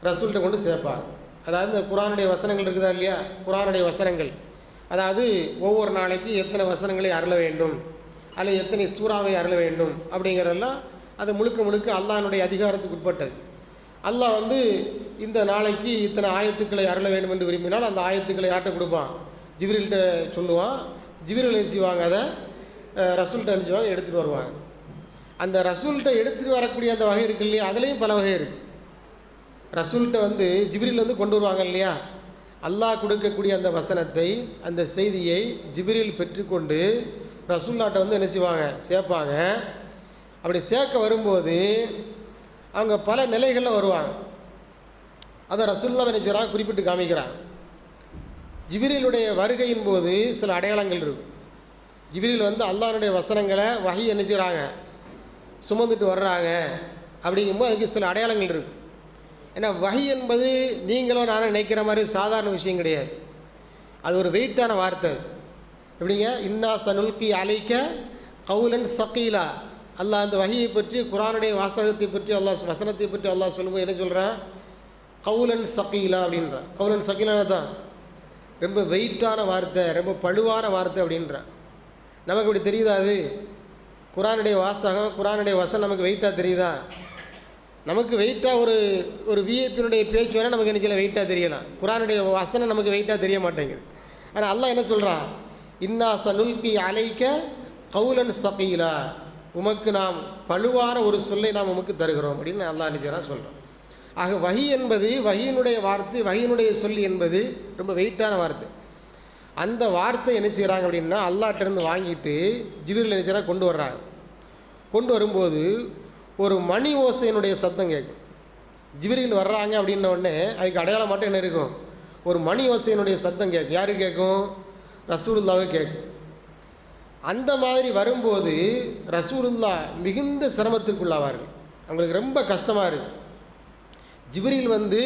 ரசூல்கிட்ட கொண்டு சேர்ப்பாங்க. அதாவது இந்த குர்ஆனுடைய வசனங்கள் இருக்குதா இல்லையா? குர்ஆனுடைய வசனங்கள், அதாவது ஒவ்வொரு நாளைக்கு எத்தனை வசனங்களை அருள வேண்டும், அதில் எத்தனை சூறாவை அருள வேண்டும் அப்படிங்கிறதெல்லாம் அது முழுக்க முழுக்க அல்லாஹ்னுடைய அதிகாரத்துக்கு உட்பட்டது. அல்லாஹ் வந்து இந்த நாளைக்கு இத்தனை ஆயத்துக்களை அருள வேண்டும் என்று விரும்பினால் அந்த ஆயத்துக்களை யார்கிட்ட கொடுப்பான்? ஜிப்ரீல்கிட்ட சொல்லுவான். ஜிப்ரீல் என்ன செய்வாங்க? அதை ரசூல்கிட்ட அனுப்பிச்சுவாங்க, எடுத்துகிட்டு வருவாங்க. அந்த ரசூல்கிட்ட எடுத்துகிட்டு வரக்கூடிய அந்த வகை இருக்கு இல்லையா, அதுலேயும் பல வகை இருக்குது. ரசூல்கிட்ட வந்து ஜிப்ரீல் வந்து கொண்டு வருவாங்க இல்லையா, அல்லாஹ் கொடுக்கக்கூடிய அந்த வசனத்தை, அந்த செய்தியை ஜிப்ரீல் பெற்றுக்கொண்டு ரசூல்லாட்ட வந்து என்ன செய்வாங்க? சேர்ப்பாங்க. அப்படி சேர்க்க வரும்போது அவங்க பல நிலைகளில் வருவாங்க. அதை ரசூல்லா என்ன செய்கிறாங்க? குறிப்பிட்டு காமிக்கிறாங்க. ஜிப்ரீலுடைய வருகையின் போது சில அடையாளங்கள் இருக்கும். ஜிப்ரீல் வந்து அல்லாஹ்வுடைய வசனங்களை வஹி என்ன செய்கிறாங்க? சுமந்துட்டு வர்றாங்க. அப்படிங்கும்போது அதுக்கு சில அடையாளங்கள் இருக்கு. ஏன்னா வஹி என்பது நீங்களும் நானும் நினைக்கிற மாதிரி சாதாரண விஷயம் கிடையாது. அது ஒரு வெயிட்டான வார்த்தை. எப்படிங்க? இன்னா சனுல்கி அலைக்க கவுலன் சகீலா. அல்லாஹ் அந்த வஹியை பற்றி, குர்ஆனுடைய வாசகத்தை பற்றி, அல்லாஹ் வசனத்தை பற்றி அல்லாஹ் சொல்லும்போது என்ன சொல்கிறான்? கவுலன் சகீலா அப்படின்றான். கவுலன் சகீலான தான் ரொம்ப வெயிட்டான வார்த்தை, ரொம்ப பழுவான வார்த்தை அப்படின்றான். நமக்கு இப்படி தெரியுதா? அது குர்ஆனுடைய வாசகம், குர்ஆனுடைய வசனம் நமக்கு வெயிட்டாக தெரியுதா? நமக்கு வெயிட்டாக ஒரு விஐபியினுடைய பேச்சு வேணால் நமக்கு என்ன வெயிட்டாக தெரியலாம். குர்ஆனுடைய வசனம் நமக்கு வெயிட்டாக தெரிய மாட்டேங்குது. ஆனால் அல்லாஹ் என்ன சொல்கிறான்? இன்னா சனுல்கி அலைக்க கவுலன் சகீலா, உமக்கு நாம் பழுவான ஒரு சொல்லை நாம் உமக்கு தருகிறோம் அப்படின்னு அல்லாஹ் நினைக்கிறான் சொல்கிறோம். ஆக வஹி என்பது, வஹியினுடைய வார்த்தை, வஹியினுடைய சொல் என்பது ரொம்ப வெயிட்டான வார்த்தை. அந்த வார்த்தை என்ன செய்கிறாங்க அப்படின்னா அல்லாஹ்ட்டிருந்து வாங்கிட்டு ஜிப்ரீல் என்ன செய்கிறாங்க? கொண்டு வர்றாங்க. கொண்டு வரும்போது ஒரு மணி ஓசையினுடைய சத்தம் கேட்கும். ஜிப்ரீல் வர்றாங்க அப்படின்ன உடனே அதுக்கு அடையாளம் மட்டும் என்ன இருக்கும்? ஒரு மணி ஓசையினுடைய சத்தம் கேட்கும். யாருக்கு கேட்கும்? ரசூலுல்லாஹ்வுக்கு கேட்கும். அந்த மாதிரி வரும்போது ரசூலுல்லாஹ் மிகுந்த சிரமத்திற்குள்ளாவார்கள். அவங்களுக்கு ரொம்ப கஷ்டமாக இருக்கு. ஜிப்ரீல் வந்து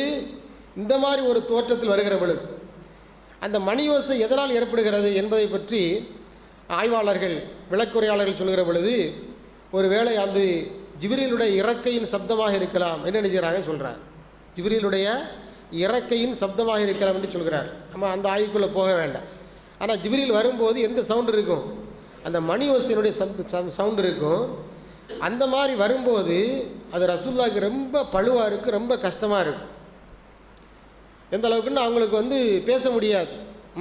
இந்த மாதிரி ஒரு தோற்றத்தில் வருகிற பொழுது அந்த மணி ஓசை எதனால் ஏற்படுகிறது என்பதை பற்றி ஆய்வாளர்கள், விளக்குரையாளர்கள் சொல்கிற பொழுது ஒருவேளை அந்த ஜிப்ரீலுடைய இறக்கையின் சப்தமாக இருக்கலாம் என்ன நினைக்கிறாங்க சொல்கிறாங்க. ஜிப்ரீலுடைய இறக்கையின் சப்தமாக இருக்கலாம் என்று சொல்கிறார். நம்ம அந்த ஆய்வுக்குள்ளே போக வேண்டாம். ஆனால் ஜிப்ரீல் வரும்போது எந்த சவுண்ட் இருக்கும்? அந்த மணி ஓசையினுடைய சவுண்ட் இருக்கும். அந்த மாதிரி வரும்போது அது ரசூலுல்லாஹ்க்கு ரொம்ப பழுவாக இருக்குது, ரொம்ப கஷ்டமாக இருக்கும். எந்த அளவுக்குன்னு அவங்களுக்கு பேச முடியாது.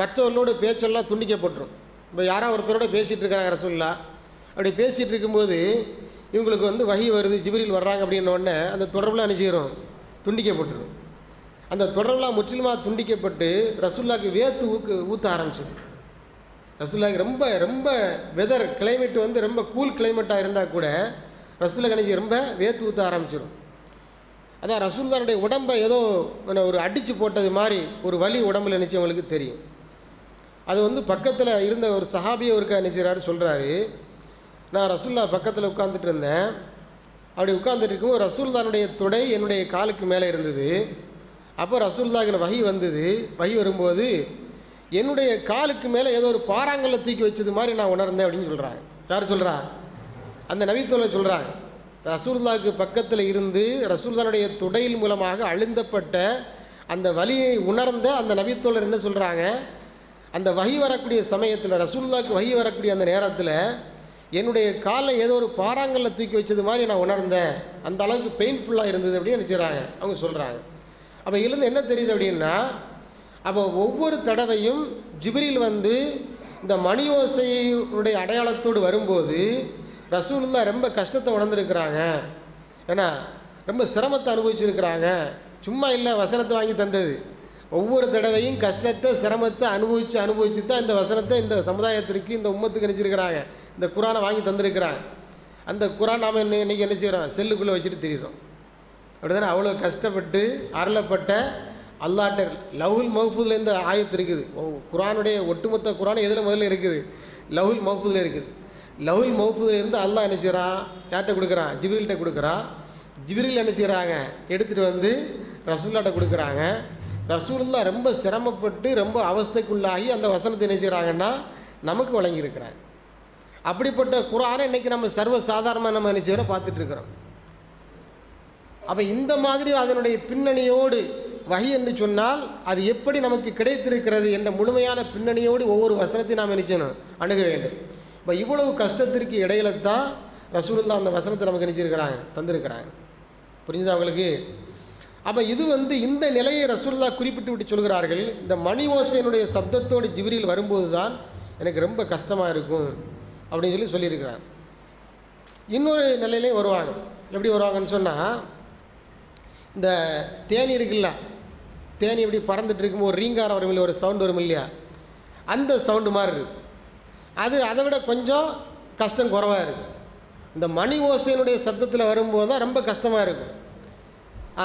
மற்றவர்களோட பேச்செல்லாம் துண்டிக்கப்பட்டுரும். இப்போ யாரோ ஒருத்தரோட பேசிகிட்டு இருக்கிறாங்க ரசூலுல்லாஹ், அப்படி பேசிகிட்டு இருக்கும்போது இவங்களுக்கு வஹி வருது, ஜிப்ரீல் வர்றாங்க அப்படின்ன உடனே அந்த தொடர்புலாம் நினைச்சிடும், துண்டிக்கப்பட்டுரும். அந்த தொடர்புலாம் முற்றிலுமாக துண்டிக்கப்பட்டு ரசூலுல்லாஹ்க்கு வேர்த்து ஊற்ற ஆரம்பிச்சிது. ரசூலுல்லாஹ்க்கு ரொம்ப ரொம்ப வெதர் கிளைமேட் ரொம்ப கூல் கிளைமேட்டாக இருந்தால் கூட ரசூலுல்லாஹ் நினைச்சி ரொம்ப வேர்த்து ஊற்ற ஆரம்பிச்சிடும். அதான் ரசூலுல்லாஹ்வுடைய உடம்பை ஏதோ ஒரு அடித்து போட்டது மாதிரி ஒரு வலி உடம்புல நினைச்சு அவங்களுக்கு தெரியும். அது பக்கத்தில் இருந்த ஒரு சஹாபியை ஒருக்கா நினைச்சாரு, சொல்கிறாரு, நான் ரசூலுல்லாஹ் பக்கத்தில் உட்கார்ந்துட்டு இருந்தேன். அப்படி உட்கார்ந்துட்டு இருக்கும்போது ரசூலுல்லாஹ்வுடைய தொடை என்னுடைய காலுக்கு மேலே இருந்தது. அப்போ ரசூலுல்லாஹ்க்கு வஹி வந்தது. வஹி வரும்போது என்னுடைய காலுக்கு மேலே ஏதோ ஒரு பாறாங்கல்ல தூக்கி வச்சது மாதிரி நான் உணர்ந்தேன் அப்படின்னு சொல்கிறாங்க. யார் சொல்கிறா? அந்த நபித்தோழர் சொல்கிறாங்க. ரசூலுல்லாஹ்க்கு பக்கத்தில் இருந்து ரசூலுல்லாஹ்வுடைய துடையின் மூலமாக அழுந்தப்பட்ட அந்த வலியை உணர்ந்த அந்த நபித்தோழர் என்ன சொல்கிறாங்க, அந்த வஹி வரக்கூடிய சமயத்தில், ரசூலுல்லாஹ்க்கு வஹி வரக்கூடிய அந்த நேரத்தில் என்னுடைய காலில் ஏதோ ஒரு பாறாங்கல்ல தூக்கி வச்சது மாதிரி நான் உணர்ந்தேன், அந்த அளவுக்கு பெயின்ஃபுல்லாக இருந்தது அப்படின்னு நினச்சிடறாங்க அவங்க சொல்கிறாங்க. அப்போ இதுலேருந்து என்ன தெரியுது அப்படின்னா, அப்போ ஒவ்வொரு தடவையும் ஜிப்ரீல் இந்த மணி ஓசையுடைய அடையாளத்தோடு வரும்போது ரசூலுல்லாஹ் ரொம்ப கஷ்டத்தை உணர்ந்துருக்கிறாங்க, ஏன்னா ரொம்ப சிரமத்தை அனுபவிச்சிருக்கிறாங்க. சும்மா இல்லை வசனத்தை வாங்கி தந்தது, ஒவ்வொரு தடவையும் கஷ்டத்தை சிரமத்தை அனுபவிச்சு தான் இந்த வசனத்தை இந்த சமுதாயத்திற்கு இந்த உம்மத்துக்கு நினைச்சிருக்கிறாங்க, இந்த குரானை வாங்கி தந்திருக்கிறாங்க. அந்த குரான் நாம் இன்னைக்கு என்ன செய்கிறோம், செல்லுக்குள்ளே வச்சுட்டு திரிகிறோம். அப்படிதானே? அவ்வளோ கஷ்டப்பட்டு அருளப்பட்ட அல்லாஹ்ட்ட லவ்ஹுல் மஹ்ஃபூஸில் இந்த ஆயத்து இருக்குது. குரானுடைய ஒட்டுமொத்த குரான் எதில் முதல்ல இருக்குது? லவ்ஹுல் மஹ்ஃபூஸில் இருக்குது. லவ்ஹுல் மஹ்ஃபூஸில் இருந்து அல்லாஹ் என்ன செய்கிறான், யார்கிட்ட கொடுக்குறான்? ஜிப்ரீல்கிட்ட கொடுக்குறான். ஜிப்ரீல் என்ன செய்கிறாங்க, எடுத்துகிட்டு ரசூலுல்லாஹ்ட்ட கொடுக்குறாங்க. ரசூலுல்லாஹ் ரொம்ப சிரமப்பட்டு ரொம்ப அவஸ்தைக்குள்ளாகி அந்த வசனத்தை என்ன செய்கிறாங்கன்னா நமக்கு வழங்கியிருக்கிறாங்க. அப்படிப்பட்ட குரானை இன்னைக்கு நம்ம சர்வ சாதாரணமாக நம்ம என்ன செய்கிறோம், பார்த்துட்டு இருக்கிறோம். அப்போ இந்த மாதிரி அதனுடைய பின்னணியோடு வஹி என்று சொன்னால் அது எப்படி நமக்கு கிடைத்திருக்கிறது என்ற முழுமையான பின்னணியோடு ஒவ்வொரு வசனத்தையும் நாம் நினைச்சணும் அணுக வேண்டும். இப்போ இவ்வளவு கஷ்டத்திற்கு இடையில தான் ரசூலுல்லாஹ் அந்த வசனத்தை நமக்கு நினைச்சிருக்கிறாங்க, தந்திருக்கிறாங்க. புரிஞ்சுதா அவங்களுக்கு? அப்போ இது இந்த நிலையை ரசூலுல்லாஹ் குறிப்பிட்டு விட்டு சொல்கிறார்கள், இந்த மணி ஓசையினுடைய சப்தத்தோடு ஜிப்ரீல் வரும்போது தான் எனக்கு ரொம்ப கஷ்டமாக இருக்கும் அப்படின்னு சொல்லியிருக்கிறாங்க. இன்னொரு நிலையிலையும் வருவாங்க. எப்படி வருவாங்கன்னு சொன்னால், இந்த தேனி இருக்குல்ல, தேனி எப்படி பறந்துட்டு இருக்கும்போது ஒரு ரீங்காரம் வரும் இல்லையா, ஒரு சவுண்டு வரும் இல்லையா, அந்த சவுண்டு மாதிரி இருக்கு. அது அதை விட கொஞ்சம் கஷ்டம் குறைவாக இருக்குது. இந்த மணி ஓசையினுடைய சத்தத்தில் வரும்போது தான் ரொம்ப கஷ்டமாக இருக்கும்.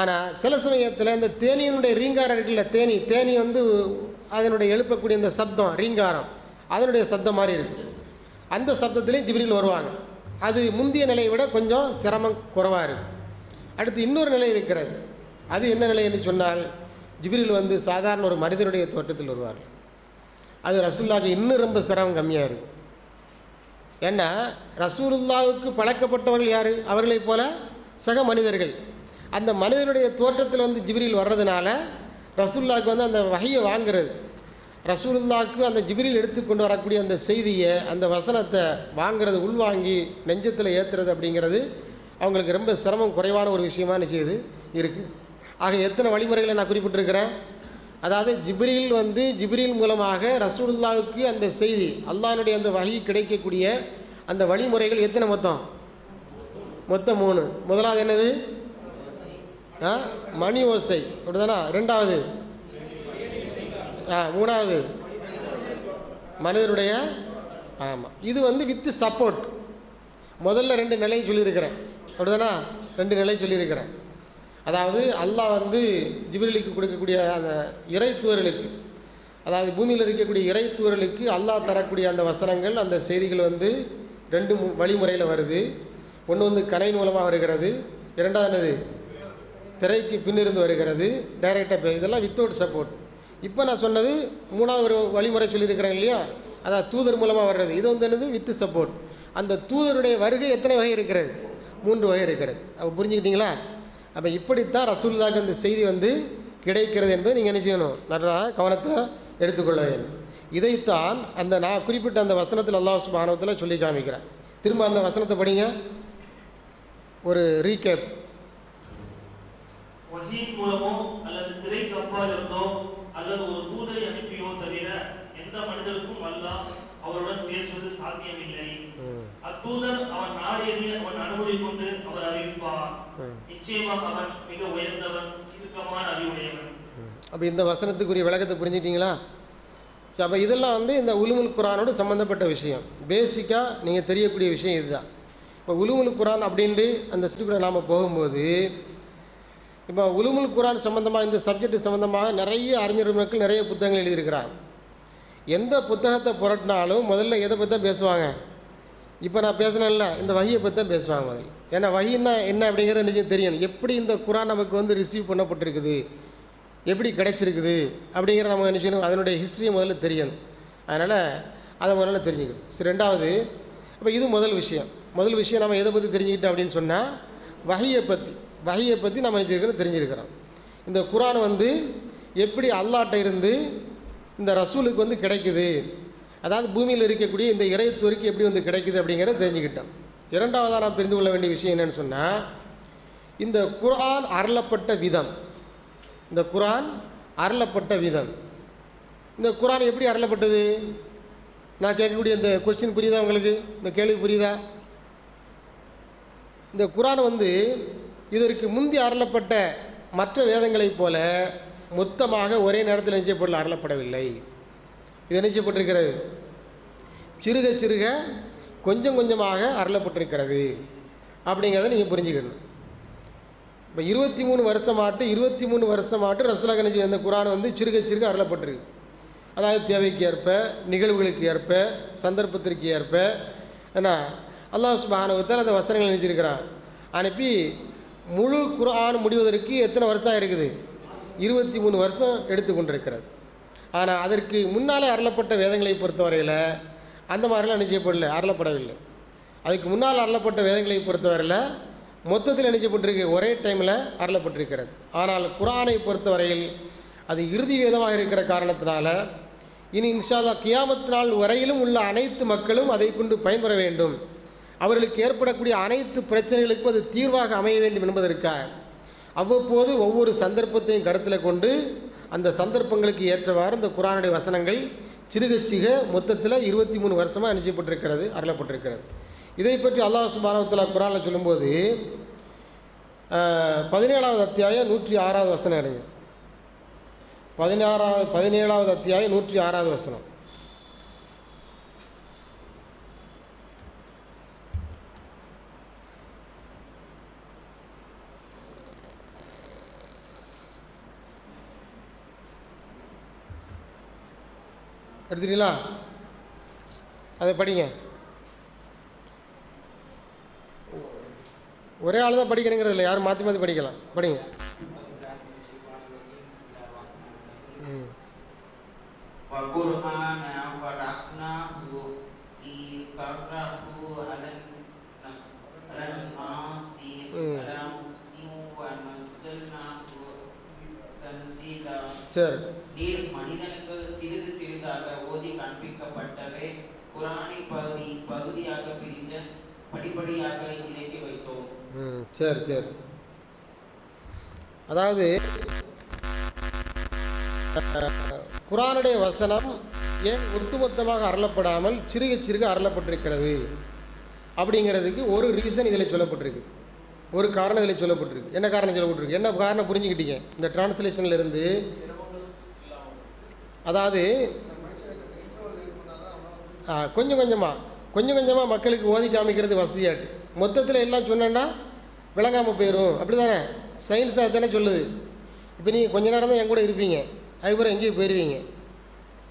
ஆனால் சில சமயத்தில் இந்த தேனியினுடைய ரீங்காரம் இருக்குல்ல, தேனி அதனுடைய எழுப்பக்கூடிய இந்த சப்தம் ரீங்காரம் அதனுடைய சப்தம் மாதிரி இருக்குது. அந்த சப்தத்திலையும் ஜிப்ரீல் வருவாங்க. அது முந்தைய நிலையை விட கொஞ்சம் சிரமம் குறைவாக இருக்குது. அடுத்து இன்னொரு நிலை இருக்கிறது. அது என்ன நிலை என்று சொன்னால், ஜிப்ரீல் சாதாரண ஒரு மனிதனுடைய தோற்றத்தில் வருவார். அது ரசூலுல்லாஹ்க்கு இன்னும் ரொம்ப சிரமம் கம்மியாக இருக்கும். ஏன்னா ரசூலுல்லாஹ்வுக்கு பழக்கப்பட்டவர்கள் யார்? அவர்களைப் போல சக மனிதர்கள். அந்த மனிதனுடைய தோற்றத்தில் ஜிப்ரீல் வர்றதுனால ரசூலுல்லாஹ்க்கு அந்த வஹியை வாங்குறது, ரசூலுல்லாஹ்க்கு அந்த ஜிப்ரீல் எடுத்துக்கொண்டு வரக்கூடிய அந்த செய்தியை, அந்த வசனத்தை வாங்கிறது, உள்வாங்கி நெஞ்சத்தில் ஏற்றுறது அப்படிங்கிறது அவங்களுக்கு ரொம்ப சிரமம் குறைவான ஒரு விஷயமா நிச்சயது இருக்குது. ஆக எத்தனை வழிமுறைகளை நான் குறிப்பிட்டிருக்கிறேன். அதாவது ஜிப்ரீல் மூலமாக ரசூலுல்லாஹ்வுக்கு அந்த செய்தி, அல்லாஹ்வுடைய அந்த வஹி கிடைக்கக்கூடிய அந்த வழிமுறைகள் எத்தனை? மொத்தம் 3. முதலாவது என்னது? மணி ஓசை, அப்படிதானா? ரெண்டாவது, மூணாவது மனிதனுடைய, ஆமாம், இது வித் சப்போர்ட். முதல்ல 2 நிலையும் சொல்லியிருக்கிறேன், அப்படிதானா? 2 நிலை சொல்லியிருக்கிறேன். அதாவது அல்லாஹ் ஜிப்ரீலுக்கு கொடுக்கக்கூடிய அந்த இறை தூதர்களுக்கு, அதாவது பூமியில் இருக்கக்கூடிய இறை தூதர்களுக்கு அல்லாஹ் தரக்கூடிய அந்த வசனங்கள், அந்த செய்திகள் 2 வழிமுறையில் வருது. ஒன்று கனை மூலமாக வருகிறது, இரண்டாவது என்னது? திரைக்கு பின்னிருந்து வருகிறது, டைரக்டாக. இதெல்லாம் வித்தவுட் சப்போர்ட். இப்போ நான் சொன்னது 3வது ஒரு வழிமுறை சொல்லியிருக்கிறேன் இல்லையா, அதாவது தூதர் மூலமாக வர்றது. இது என்னது? With support. அந்த தூதருடைய வருகை எத்தனை வகை இருக்கிறது? 3 வகை இருக்கிறது. அப்போ புரிஞ்சுக்கிட்டீங்களா? அப்போ இப்படித்தான் ரசூலுல்லாஹ்க்கு அந்த செய்தி வந்து கிடைக்கிறது என்பதை நீங்கள் என்ன செய்யணும், நல்லா கவனத்தை எடுத்துக்கொள்ள வேண்டும். இதைத்தான் அந்த நான் குறிப்பிட்ட அந்த வசனத்தில் அல்லாஹ் சுப்ஹானஹு வ தஆலா சொல்லி காமிக்கிறேன். திரும்ப அந்த வசனத்தை படிங்க, ஒரு ரீகேப். வஹீயின் மூலமோ அல்லது திரைக்கு அப்பால் இருந்தோ அல்லது ஒரு தூதரை அனுப்பியோ தவிர எந்த மனிதருக்கும் அல்லாஹ் அவருடன் பேசுவது சாத்தியமில்லை. அத்தூதர் அவன் நாடியதை அவன் அனுமதி கொண்டு அவர் அறிவிப்பார். நிச்சயமாக அவன் மிக உயர்ந்தவன், இறுக்கமான அறிவுடையவன். அப்போ இந்த வசனத்துக்குரிய விளக்கத்தை புரிஞ்சுக்கிட்டீங்களா? அப்போ இதெல்லாம் வந்து இந்த உலுமுல் குர்ஆனோடு சம்மந்தப்பட்ட விஷயம். பேசிக்காக நீங்கள் தெரியக்கூடிய விஷயம் இதுதான். இப்போ உலுமுல் குர்ஆன் அப்படின்ட்டு அந்த சப்ஜெக்டில் நாம் போகும்போது, இப்போ உலுமுல் குர்ஆன் சம்மந்தமாக இந்த சப்ஜெக்ட் சம்மந்தமாக நிறைய அறிஞர்கள் நிறைய புத்தகங்கள் எழுதியிருக்கிறாங்க. எந்த புத்தகத்தை புரட்டினாலும் முதல்ல எதை பற்றி தான் பேசுவாங்க? இப்போ நான் பேசினேன்ல, இந்த வஹியை பற்றி தான் பேசுவாங்க முதல்ல. ஏன்னா வஹின்னா என்ன அப்படிங்கிறது நிச்சயம் தெரியணும். எப்படி இந்த குர்ஆன் நமக்கு வந்து ரிசீவ் பண்ணப்பட்டிருக்குது, எப்படி கிடைச்சிருக்குது அப்படிங்கிற நம்ம நினைச்சணும், அதனுடைய ஹிஸ்ட்ரியை முதல்ல தெரியணும். அதனால் அதை முதல்ல தெரிஞ்சுக்கணும். சரி, ரெண்டாவது, இப்போ இது முதல் விஷயம் நம்ம எதை பற்றி தெரிஞ்சுக்கிட்டோம் அப்படின்னு சொன்னால் வஹியை பற்றி நம்ம தெரிஞ்சிருக்கிறோம். இந்த குர்ஆன் வந்து எப்படி அல்லாஹ்ட்ட இருந்து இந்த ரசூலுக்கு வந்து கிடைக்குது, அதாவது பூமியில் இருக்கக்கூடிய இந்த இறைத்துவருக்கு எப்படி வந்து கிடைக்குது அப்படிங்கிறத தெரிஞ்சுக்கிட்டோம். இரண்டாவதாக நாம் தெரிந்து கொள்ள வேண்டிய விஷயம் என்னன்னு சொன்னால், இந்த குர்ஆன் அருளப்பட்ட விதம். இந்த குர்ஆன் அருளப்பட்ட விதம், இந்த குர்ஆன் எப்படி அருளப்பட்டது? நான் கேட்கக்கூடிய இந்த கொஸ்டின் புரியுதா உங்களுக்கு? இந்த கேள்வி புரியுதா? இந்த குர்ஆன் வந்து இதற்கு முந்தி அருளப்பட்ட மற்ற வேதங்களைப் போல மொத்தமாக ஒரே நேரத்தில் நிச்சயப்படல, அருளப்படவில்லை. இது நிச்சயப்பட்டிருக்கிறது சிறுக சிறுக கொஞ்சம் கொஞ்சமாக அருளப்பட்டிருக்கிறது அப்படிங்கிறத நீங்கள் புரிஞ்சுக்கணும். இப்போ 23 வருஷமாட்டு ரசூலுல்லாஹ் நினைச்சு அந்த குர்ஆன் வந்து சிறுக சிறுக அருளப்பட்டிருக்கு. அதாவது தேவைக்கு ஏற்ப, நிகழ்வுகளுக்கு ஏற்ப, சந்தர்ப்பத்திற்கு ஏற்ப என்ன அல்லாஹ் சுப்ஹானஹு வ தஆலா அந்த வசனங்களை நினைச்சிருக்கிறான். அனுப்பி முழு குர்ஆன் முடிவதற்கு எத்தனை வருஷம் இருக்குது? 23 வருஷம் எடுத்துக்கொண்டிருக்கிறது. ஆனால் அதற்கு முன்னாலே அருளப்பட்ட வேதங்களை பொறுத்தவரையில் அந்த மாதிரிலாம் நிச்சயப்படல, அருளப்படவில்லை. அதுக்கு முன்னால் அருளப்பட்ட வேதங்களை பொறுத்தவரையில் மொத்தத்தில் நினைக்கப்பட்டிருக்கு, ஒரே டைமில் அருளப்பட்டிருக்கிறது. ஆனால் குர்ஆனை பொறுத்தவரையில் அது இறுதி வேதமாக இருக்கிற காரணத்தினால இனி இன்ஷா அல்லாஹ் கியாமத் நாள் வரையிலும் உள்ள அனைத்து மக்களும் அதை கொண்டு பயன்பெற வேண்டும், அவர்களுக்கு ஏற்படக்கூடிய அனைத்து பிரச்சனைகளுக்கும் அது தீர்வாக அமைய வேண்டும் என்பதற்காக அவ்வப்போது ஒவ்வொரு சந்தர்ப்பத்தையும் கருத்தில் கொண்டு அந்த சந்தர்ப்பங்களுக்கு ஏற்றவாறு இந்த குர்ஆனுடைய வசனங்கள் சிறுக சிறுக மொத்தத்தில் 23 வருஷமாக நிச்சயப்பட்டிருக்கிறது, அருளப்பட்டிருக்கிறது. இதை பற்றி அல்லாஹ் சுப்ஹானஹு வ தஆலா குர்ஆனில் சொல்லும்போது 17வது அத்தியாயம் 106வது வசனம் எடுங்க. 17வது அத்தியாயம் 106வது வசனம். எடுத்துட்டீங்களா? அதை படிங்க. ஒரே ஆள் தான் படிக்கணுங்கிறது இல்லை, யாரும் மாற்றி மாற்றி படிக்கலாம். படிங்க. சரி, நீர் மனிதனுக்கு சிறிது சிறிதாக ஓதி காண்பிக்கப்பட்டவே குர்ஆனை பகுதியாக பிரித்து படிப்படியாக இறக்கி வைத்தோம். சரி சரி. அதாவது குர்ஆனுடைய வசனம் ஏன் ஒட்டுமொத்தமாக அருளப்படாமல் சிறுக சிறுக அருளப்பட்டிருக்கிறது அப்படிங்கிறதுக்கு ஒரு ரீசன் இதில் சொல்லப்பட்டிருக்கு, ஒரு காரணம் இதில் சொல்லப்பட்டிருக்கு. என்ன காரணம் சொல்லப்பட்டிருக்கு? என்ன காரணம் புரிஞ்சுக்கிட்டீங்க இந்த டிரான்ஸ்லேஷன்ல இருந்து? அதாவது கொஞ்சம் கொஞ்சமாக மக்களுக்கு ஓதி காமிக்கிறது வசதியாட்டு, மொத்தத்தில் எல்லாம் சொன்னேன்னா விளங்காமல் போயிடும். அப்படி தானே சயின்ஸாக தானே சொல்லுது. இப்போ நீங்கள் கொஞ்ச நேரம் தான் என் கூட இருப்பீங்க, அதுக்கப்புறம் எங்கேயும் போயிடுவீங்க.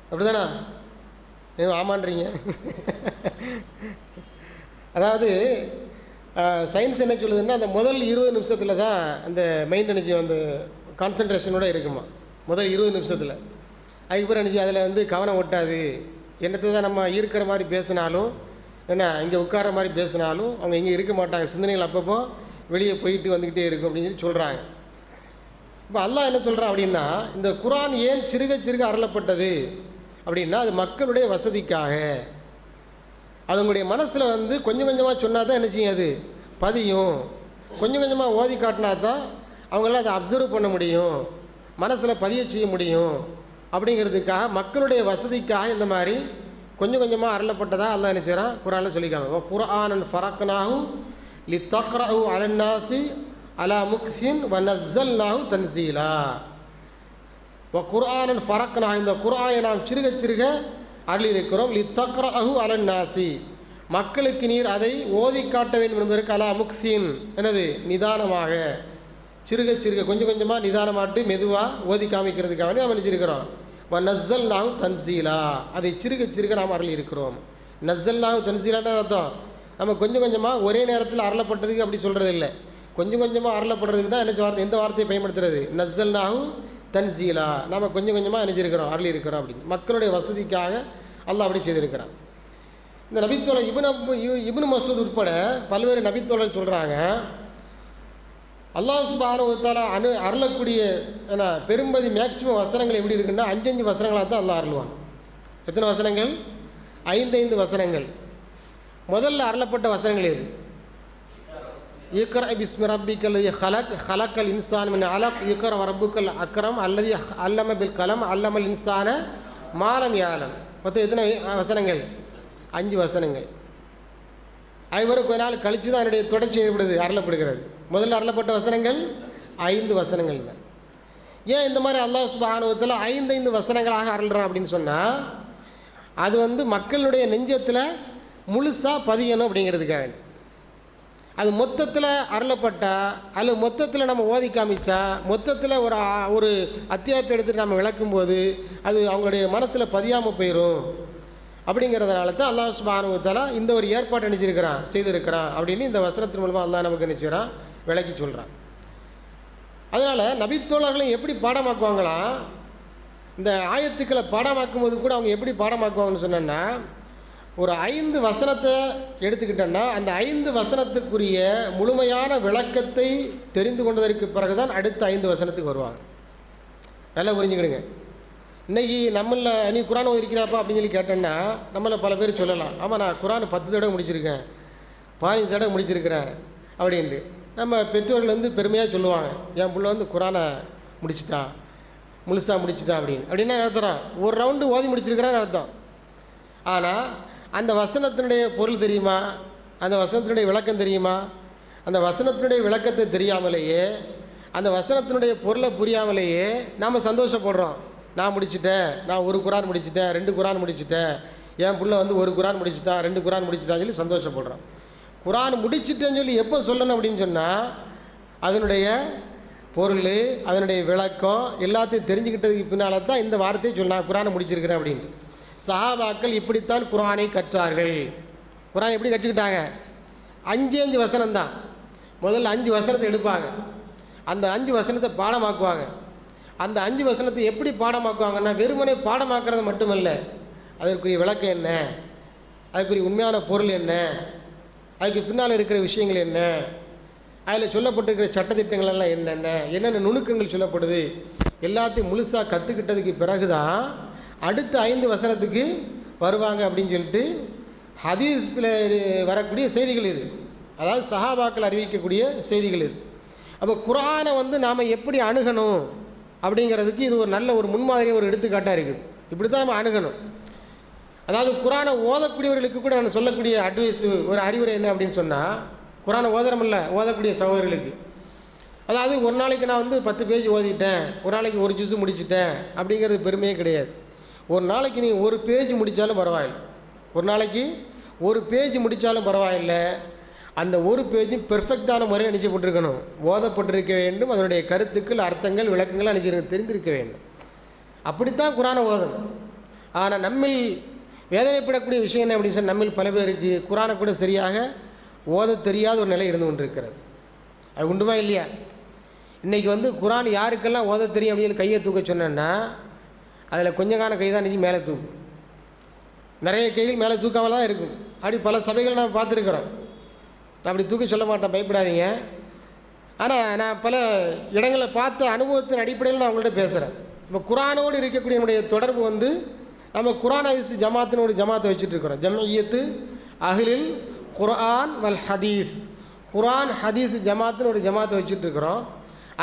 அப்படி தானே? ஆமான்றீங்க. அதாவது சயின்ஸ் என்ன சொல்லுதுன்னா, அந்த முதல் 20 நிமிஷத்தில் தான் அந்த மைண்ட் எனர்ஜி வந்து கான்சன்ட்ரேஷனோட இருக்குமா, முதல் 20 நிமிஷத்தில். அதுக்கப்புறம் எனர்ஜி அதில் வந்து கவனம் ஒட்டாது. என்னத்தை தான் நம்ம இருக்கிற மாதிரி பேசினாலும், என்ன இங்கே உட்கார மாதிரி பேசினாலும் அவங்க இங்கே இருக்க மாட்டாங்க, சிந்தனைகள் அப்பப்போ வெளியே போயிட்டு வந்துக்கிட்டே இருக்கும் அப்படின்னு சொல்லி சொல்கிறாங்க. இப்போ அல்லாஹ் என்ன சொல்கிறான் அப்படின்னா, இந்த குர்ஆன் ஏன் சிறுக சிறுக அருளப்பட்டது அப்படின்னா, அது மக்களுடைய வசதிக்காக. அது உங்களுடைய மனசில் வந்து கொஞ்சம் கொஞ்சமாக சொன்னால் தான் என்ன செய்யும், அது பதியும். கொஞ்சம் கொஞ்சமாக ஓதி காட்டினா தான் அவங்களால அதை அப்சர்வ் பண்ண முடியும், மனசில் பதிய செய்ய முடியும். அப்படிங்கிறதுக்காக மக்களுடைய வசதிக்காக இந்த மாதிரி கொஞ்சம் கொஞ்சமாக அருளப்பட்டதாக அல்லாஹ் என்ன செய்கிறான், குர்ஆனில் சொல்லிக்காங்க. குர்ஆனன் ஃபரக்னாஹு லித்தக்ரஹு அலன்னாசி அலா முக்ஸின் வ நஸ்ஸல்னாஹு தன்ஸீலா. குர்ஆனன் ஃபரக்னா, இந்த குர்ஆனை நாம் சிறுக சிறுக அருளி இருக்கிறோம். லித்தக்ரஹு அலன்னாசி, மக்களுக்கு நீர் அதை ஓதி காட்ட வேண்டும் என்பதற்கு. அலா முக்ஸின், என்னது, நிதானமாக, சிறுக சிறுக கொஞ்சம் கொஞ்சமாக நிதானமாட்டு மெதுவாக ஓதி காமிக்கிறதுக்காக நாம் நினைச்சிருக்கிறோம். வ நஸ்ஸல்னாஹு தன்ஸீலா, அதை சிறுக சிறுக நாம் அருளி இருக்கிறோம். நஸ்ஸல்னாஹு தன்ஸீலான்னு அர்த்தம், நம்ம கொஞ்சம் கொஞ்சமாக ஒரே நேரத்தில் அருளப்பட்டதுக்கு அப்படி சொல்கிறது இல்லை. கொஞ்சம் கொஞ்சமாக அருளப்படுறதுக்கு தான் என்ன எந்த வார்த்தையை பயன்படுத்துறது, நஸ்ஸல்னாஹு தன்ஸீலா. நம்ம கொஞ்சம் கொஞ்சமாக நினைச்சிருக்கிறோம், அருளி இருக்கிறோம் அப்படின்னு. மக்களுடைய வசதிக்காக அல்லாஹ் அப்படி செய்திருக்கிறான். இந்த நபித்தோழர் இப்னு மஸ்ஊத் உட்பட பல்வேறு நபித்தோழர் சொல்கிறாங்க, அல்லாஹ் சுப்ஹானஹு வ தஆலா அருளக்கூடிய பெரும்பதி மேக்சிமம் வசனங்கள் எப்படி இருக்குன்னா 5 வசனங்களாக தான் அல்லாஹ் அருள்வான். எத்தனை வசனங்கள்? 5 வசனங்கள். முதல்ல அருளப்பட்ட வசனங்கள் எது? இக்ரா பிஸ்மி ரப்பிக்கல் லதீ ஹலக் ஹலக்கல் இன்சான மின் அலக் இக்ரா ரப்புக்கல் அக்ரம் அல்லதீ அல்லம பில் கலம் அல்லமல் இன்சான மா லம் யஅலம். மொத்தம் எத்தனை வசனங்கள்? 5 வசனங்கள். ஐவரும் கொஞ்ச நாள் கழிச்சு தான் என்னுடைய தொடர்ச்சி ஏற்படுது, அருளப்படுகிறது. முதல்ல அருளப்பட்ட வசனங்கள் 5 வசனங்கள் தான். ஏன் இந்த மாதிரி அல்லாஹ் சுப்ஹானஹு வ தஆலா 5 வசனங்களாக அருள்றான் அப்படின்னு சொன்னால், அது வந்து மக்களுடைய நெஞ்சத்தில் முழுசாக பதியணும் அப்படிங்கிறதுக்காக. அது மொத்தத்தில் அருளப்பட்டா அல்லது மொத்தத்தில் நம்ம ஓதி காமிச்சா, மொத்தத்தில் ஒரு அத்தியாயத்தை எடுத்துட்டு நம்ம விளக்கும்போது அது அவங்களுடைய மனசில் பதியாமல் போயிடும். அப்படிங்கிறதுனால தான் அல்லாஹ் சுப்ஹானஹு வ தஆலா இந்த ஒரு ஏற்பாடு நினைச்சிருக்கிறான், செய்திருக்கிறான் அப்படின்னு இந்த வசனத்தின் மூலமாக அல்லாஹ் நமக்கு நினைச்சிடறான், விளக்கி சொல்கிறான். அதனால் நபித்தோழர்களையும் எப்படி பாடமாக்குவாங்களாம், இந்த ஆயத்துக்களை பாடமாக்கும் போது கூட அவங்க எப்படி பாடமாக்குவாங்கன்னு சொன்னோன்னா, ஒரு 5 வசனத்தை எடுத்துக்கிட்டோன்னா அந்த 5 வசனத்துக்குரிய முழுமையான விளக்கத்தை தெரிந்து கொண்டதற்கு பிறகுதான் அடுத்த 5 வசனத்துக்கு வருவாங்க. நல்லா புரிஞ்சுக்கிடுங்க. இன்னைக்கு நம்மள நீ குர்ஆன் ஓதிருக்கிறாப்பா அப்படின்னு சொல்லி கேட்டேன்னா நம்மள பல பேர் சொல்லலாம், ஆமாம் நான் குர்ஆன் 10 தடவை முடிச்சிருக்கேன், 15 தடவை முடிச்சிருக்கிறேன் அப்படின்ட்டு. நம்ம பெற்றோர்கள் வந்து பெருமையாக சொல்லுவாங்க, என் பிள்ளை வந்து குர்ஆனை முடிச்சிட்டான், முழுசாக முடிச்சிட்டான் அப்படின்னா அர்த்தம் ஒரு ரவுண்டு ஓதி முடிச்சிருக்கிறான்னு அர்த்தம். ஆனால் அந்த வசனத்தினுடைய பொருள் தெரியுமா, அந்த வசனத்தினுடைய விளக்கம் தெரியுமா? அந்த வசனத்தினுடைய விளக்கத்தை தெரியாமலேயே, அந்த வசனத்தினுடைய பொருளை புரியாமலேயே நாம் சந்தோஷப்படுறோம். நான் முடிச்சிட்டேன், நான் 1 குர்ஆன் முடிச்சிட்டேன், 2 குர்ஆன் முடிச்சிட்டேன், என் பிள்ளை வந்து 1 குர்ஆன் முடிச்சிட்டான், 2 குர்ஆன் முடிச்சிட்டான்னு சொல்லி சந்தோஷப்படுறோம். குர்ஆன் முடிச்சிட்டேன்னு சொல்லி எப்போ சொல்லணும் அப்படின்னு சொன்னால், அதனுடைய பொருள், அதனுடைய விளக்கம் எல்லாத்தையும் தெரிஞ்சுக்கிட்டதுக்கு பின்னால் தான் இந்த வார்த்தையை சொன்னா குர்ஆனை முடிச்சிருக்கிறேன் அப்படின்ட்டு. சஹாபாக்கள் இப்படித்தான் குர்ஆனை கற்றார்கள். குர்ஆன் எப்படி கற்றுக்கிட்டாங்க? 5 வசனம் தான். முதல்ல 5 வசனத்தை எடுப்பாங்க, அந்த 5 வசனத்தை பாடமாக்குவாங்க. அந்த 5 வசனத்தை எப்படி பாடமாக்குவாங்கன்னா, வெறுமனே பாடமாக்குறது மட்டுமல்ல, அதற்குரிய விளக்கம் என்ன, அதுக்குரிய உண்மையான பொருள் என்ன, அதுக்கு பின்னால் இருக்கிற விஷயங்கள் என்ன, அதில் சொல்லப்பட்டிருக்கிற சட்டத்திட்டங்கள் எல்லாம் என்னென்ன நுணுக்கங்கள் சொல்லப்படுது, எல்லாத்தையும் முழுசாக கற்றுக்கிட்டதுக்கு பிறகுதான் அடுத்த 5 வசனத்துக்கு வருவாங்க அப்படின்னு சொல்லிட்டு ஹதீஸில் வரக்கூடிய செய்திகள் இது. அதாவது சஹாபாக்கள் அறிவிக்கக்கூடிய செய்திகள் இது. அப்போ குர்ஆனை வந்து நாம் எப்படி அணுகணும் அப்படிங்கிறதுக்கு இது ஒரு நல்ல ஒரு முன்மாதிரி, ஒரு எடுத்துக்காட்டாக இருக்குது. இப்படி தான் நம்ம அணுகணும். அதாவது குர்ஆனை ஓதக்கூடியவர்களுக்கு கூட நான் சொல்லக்கூடிய அட்வைஸ், ஒரு அறிவுரை என்ன அப்படின்னு சொன்னால், குர்ஆனை ஓதுறமில்ல ஓதக்கூடிய சகோதரர்களுக்கு, அதாவது ஒரு நாளைக்கு நான் வந்து 10 பேஜ் ஓதிட்டேன், ஒரு நாளைக்கு 1 ஜுஸ் முடிச்சிட்டேன் அப்படிங்கிறது பெருமையே கிடையாது. ஒரு நாளைக்கு நீ 1 பேஜ் முடித்தாலும் பரவாயில்லை, ஒரு நாளைக்கு 1 பேஜ் முடித்தாலும் பரவாயில்லை, அந்த 1 பேஜும் பெர்ஃபெக்டான முறையில் நினைச்சப்பட்டிருக்கணும், ஓதப்பட்டிருக்க வேண்டும், அதனுடைய கருத்துக்கள், அர்த்தங்கள், விளக்கங்கள் நினைச்சிருக்க தெரிந்திருக்க வேண்டும். அப்படித்தான் குர்ஆனை ஓதணும். ஆனால் நம்மில் வேதனைப்படக்கூடிய விஷயம் என்ன அப்படின்னு சொன்னால், நம்மில் பல பேருக்கு குர்ஆனை கூட சரியாக ஓத தெரியாத ஒரு நிலை இருந்து கொண்டிருக்கிறது. அது உண்டுமா இல்லையா? இன்றைக்கி வந்து குர்ஆன் யாருக்கெல்லாம் ஓத தெரியும் அப்படின்னு கையை தூக்க சொன்னேன்னா, அதில் கொஞ்சம் கை தான் நினச்சி மேலே தூக்கும், நிறைய கைகள் மேலே தூக்காமல் தான் இருக்கும். அப்படி பல சபைகள் நம்ம பார்த்துருக்குறோம். நான் அப்படி தூக்க சொல்ல மாட்டேன், பயப்படாதீங்க. ஆனால் நான் பல இடங்களை பார்த்த அனுபவத்தின் அடிப்படையில் நான் உங்கள்கிட்ட பேசுகிறேன். இப்போ குரானோடு இருக்கக்கூடிய நம்முடைய தொடர்பு வந்து நம்ம குரான் ஹதீஸ் ஜமாத்துன்னு ஒரு ஜமாத்தை வச்சுட்டு இருக்கிறோம். ஜம்இய்யத்து அஹ்லில் குர்ஆன் வல் ஹதீஸ், குரான் ஹதீஸ் ஜமாத்துன்னு ஒரு ஜமாத்தை வச்சுட்டு இருக்கிறோம்.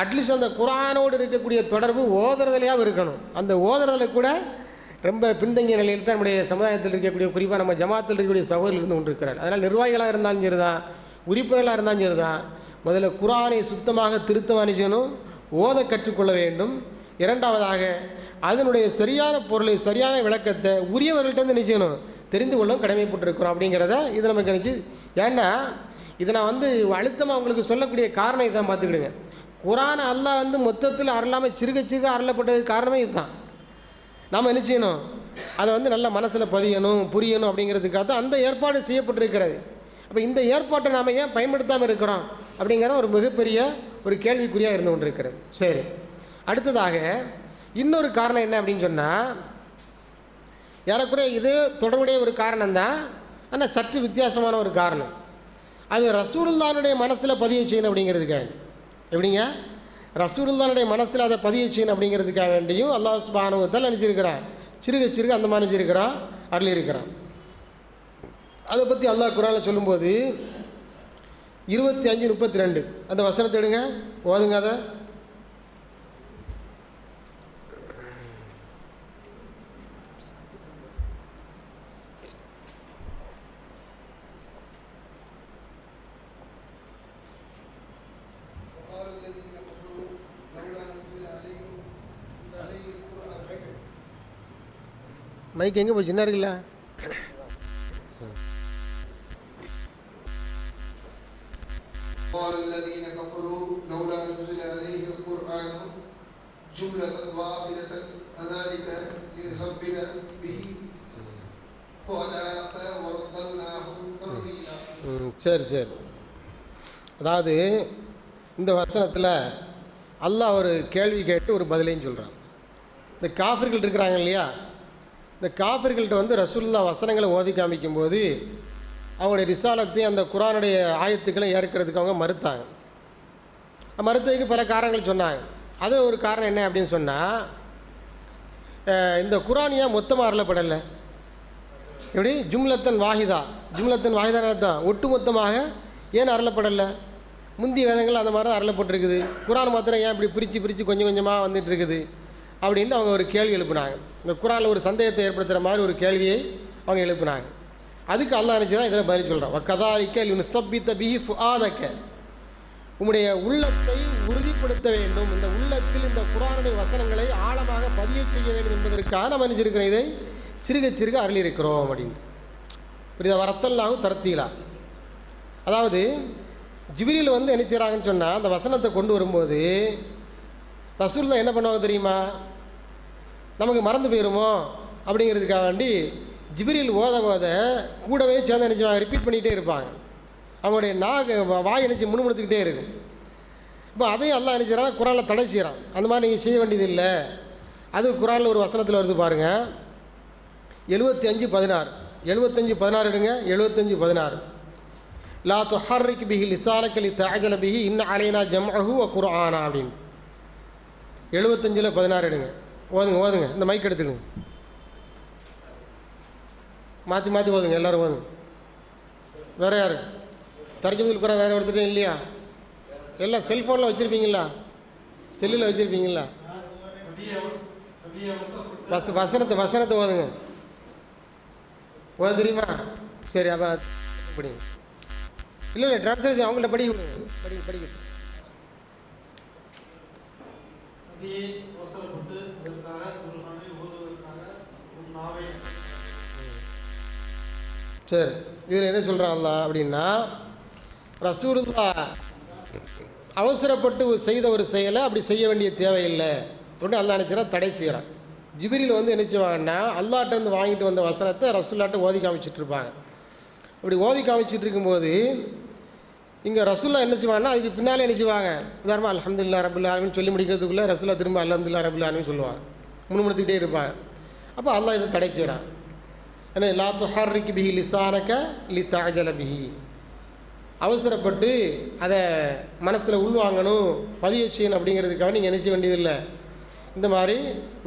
அட்லீஸ்ட் அந்த குரானோடு இருக்கக்கூடிய தொடர்பு ஓதுறதுலையாகவும் இருக்கணும். அந்த ஓதுறதுல கூட ரொம்ப பின்தங்கிய நிலையில் தான் நம்முடைய சமுதாயத்தில் இருக்கக்கூடிய, குறிப்பாக நம்ம ஜமாத்தில் இருக்கக்கூடிய சகோதரர்கள் இருந்து கொண்டிருக்கிறார். அதனால் நிர்வாகிகளாக இருந்தாலும் சரி தான், உறுப்பினர்களாக இருந்தாலும் சரி தான், முதல்ல குரானை சுத்தமாக திருத்தமாக செய்யணும், ஓத கற்றுக்கொள்ள வேண்டும். இரண்டாவதாக அதனுடைய சரியான பொருளை, சரியான விளக்கத்தை உரியவர்கள்ட்ட என்ன செய்யணும், தெரிந்து கொள்ளவும் கடமைப்பட்டிருக்கிறோம் அப்படிங்கிறத இது நமக்கு நினச்சி. ஏன்னா இதை நான் வந்து அழுத்தமாக உங்களுக்கு சொல்லக்கூடிய காரணம் இதான் பார்த்துக்கிடுங்க. குரான் அல்லாஹ் வந்து மொத்தத்தில் அருளாமல் சிறுக சிறுக அருளப்பட்டதுக்கு காரணமே இதுதான். நாம் என்ன செய்யணும், அதை வந்து நல்ல மனசில் பதியணும், புரியணும் அப்படிங்கிறதுக்காக தான் அந்த ஏற்பாடு செய்யப்பட்டிருக்கிறது. அப்போ இந்த ஏற்பாட்டை நாம் ஏன் பயன்படுத்தாமல் இருக்கிறோம் அப்படிங்கிறத ஒரு மிகப்பெரிய ஒரு கேள்விக்குறியாக இருந்து கொண்டிருக்கிறது. சரி, அடுத்ததாக இன்னொரு காரணம் என்ன அப்படின்னு சொன்னால், ஏறக்குறைய இது தொடர்புடைய ஒரு காரணம் தான், ஆனால் சற்று வித்தியாசமான ஒரு காரணம். அது ரசூலுல்லாஹ்வுடைய மனசில் பதிய செய்யணும் அப்படிங்கிறதுக்காக. எப்படிங்க, ரசூலுல்லாஹ்வுடைய மனசில் அதை பதிய செய்யணும் அப்படிங்கிறதுக்காக வேண்டியும் அல்லாஹ் சுப்ஹானஹு வ தஆலா நினைச்சிருக்கிறான், சிறுக சிறுக அந்த மாதிரி நினைச்சிருக்கிறான், அருளி இருக்கிறான். அதை பற்றி அல்லாஹ் குர்ஆனில் சொல்லும்போது 25:32 அந்த வசனத்தை எடுங்க, ஓதுங்க. அதை மைக் எங்கே போய் சின்ன இருக்குல்ல. قال الذين كفروا لولا نزل عليه القرآن جملة واحدة كذلك لنثبت به فهداك ورتلناه ترتيلا. சரி சரி. அதாவது இந்த வசனத்தில் அல்லாஹ் ஒரு கேள்வி கேட்டு ஒரு பதிலையும் சொல்கிறான். இந்த காஃபிர்கள் இருக்கிறாங்க இல்லையா, இந்த காஃபிர்கள்ட்ட வந்து ரசூலுல்லாஹ் வசனங்களை ஓதி காமிக்கும் போது அவங்களுடைய ரிசாலத்தையும் அந்த குர்ஆனுடைய ஆயத்துக்களை ஏற்கிறதுக்கு அவங்க மறுத்தாங்க. மறுத்ததுக்கு பல காரணங்கள் சொன்னாங்க. அது ஒரு காரணம் என்ன அப்படின்னு சொன்னால், இந்த குர்ஆன் ஏன் மொத்தமாக அருளப்படலை, எப்படி ஜும்லத்தன் வாஹிதா, ஜும்லத்தன் வாஹிதா தான் ஒட்டு மொத்தமாக ஏன் அருளப்படலை, முந்தி வேதங்கள் அந்த மாதிரி தான் அருளப்பட்டிருக்குது, குர்ஆன் மாத்திரம் ஏன் இப்படி பிரித்து பிரித்து கொஞ்சம் கொஞ்சமாக வந்துட்டு இருக்குது அப்படின்னு அவங்க ஒரு கேள்வி எழுப்புனாங்க. இந்த குர்ஆனில் ஒரு சந்தேகத்தை ஏற்படுத்துகிற மாதிரி ஒரு கேள்வியை அவங்க எழுப்புனாங்க. அதுக்கு அல்லாஹ் நினைச்சுதான் இதில் பதில் சொல்கிறான். வக்கதாலிக்க லினுஸப்பித பிஹி ஃபுஆதக, உம்முடைய உள்ளத்தை உறுதிப்படுத்த வேண்டும், இந்த உள்ளத்தில் இந்த குர்ஆனுடைய வசனங்களை ஆழமாக பதிய செய்ய வேண்டும் என்பதற்காக நம்ம நினைச்சிருக்கிறோம், இதை சிறுக சிறுக அருளி இருக்கிறோம் அப்படின்னு. இதை வரத்தல்லாவும் தரத்தீலா. அதாவது ஜிப்ரீல் வந்து என்ன செய்கிறாங்கன்னு சொன்னால், அந்த வசனத்தை கொண்டு வரும்போது ரசூலுல்லாஹ் என்ன பண்ணுவாங்க தெரியுமா, நமக்கு மறந்து போயிருமோ அப்படிங்கிறதுக்காக வேண்டி ஜிப்ரீல் ஓத ஓத கூடவே சேர்ந்து நினைச்சுவாங்க, ரிப்பீட் பண்ணிகிட்டே இருப்பாங்க. அவங்களுடைய வாய் நினைச்சு முணுமுணுத்துக்கிட்டே இருக்கும். இப்போ அதையும் அல்லாஹ் நினைச்சாங்க குர்ஆனில் தடை செய்கிறான். அந்த மாதிரி நீங்கள் செய்ய வேண்டியது இல்லை. அது குர்ஆனில் ஒரு வசனத்தில் வருது பாருங்கள், 75:16 75:16 எடுங்க. 75:16 லா துஹர்ரிக் பிஹி லிசானக லிதஅஜல பிஹி இன்ன அலைனா ஜம்அஹு வ குர்ஆனா அப்படின்னு 75:16 எடுங்க. ஓதுங்க ஓதுங்க. இந்த மைக் எடுத்துக்கங்க, மாற்றி மாற்றி ஓதுங்க, எல்லாரும் ஓதுங்க. வேற யாரு தர்ஜுமத்துல் குர்ஆன் வேற ஒருத்தரும் இல்லையா? எல்லாம் செல்ஃபோனில் வச்சுருப்பீங்களா, செல்லில் வச்சுருப்பீங்களா? வசனத்தை ஓதுங்க. ஓத தெரியுமா? சரி, அப்போ படிங்க. இல்லை இல்லை, டிரான்ஸ்லேஷன் அவங்கள்ட்ட படிக்கட்டும். சரி, இதில் என்ன சொல்கிறாங்களா அப்படின்னா, ரசூலுல்லாஹ் அவசரப்பட்டு செய்த ஒரு செயலை அப்படி செய்ய வேண்டிய தேவையில்லை அப்படின்னு அல்லாஹ் நினைச்சா தடை செய்கிறான். ஜிப்ரீல் வந்து என்ன செய்வாங்கன்னா, அல்லாஹ்ட்ட வந்து வாங்கிட்டு வந்த வசனத்தை ரசூலுல்லாஹ்ட்ட ஓதி காமிச்சிட்டு இருப்பாங்க. அப்படி ஓதி காமிச்சிட்டு இருக்கும்போது இங்கே ரசூலுல்லாஹ் என்ன செய்வாங்கன்னா, அதுக்கு பின்னாலே என்ன செய்வாங்க, உதாரணமாக அல்ஹம்துலில்லாஹி ரப்பில் ஆலமீன் சொல்லி முடிக்கிறதுக்குள்ளே ரசூலுல்லாஹ் திரும்ப அல்ஹம்துலில்லாஹி ரப்பில் ஆலமீன் சொல்லுவாங்க, முணுமுணுத்துக்கிட்டே இருப்பாங்க. அப்போ அல்லாஹ் இதை தடை செய்கிறான். ஏன்னா லா துஹர்ரிக் பிஹி லிசானக லிதஅஜல பிஹி, அவசரப்பட்டு அதை மனசில் உள்வாங்கணும், பதிய செய்யணும் அப்படிங்கிறதுக்காக நீங்கள் நினைச்ச வேண்டியதில்லை. இந்த மாதிரி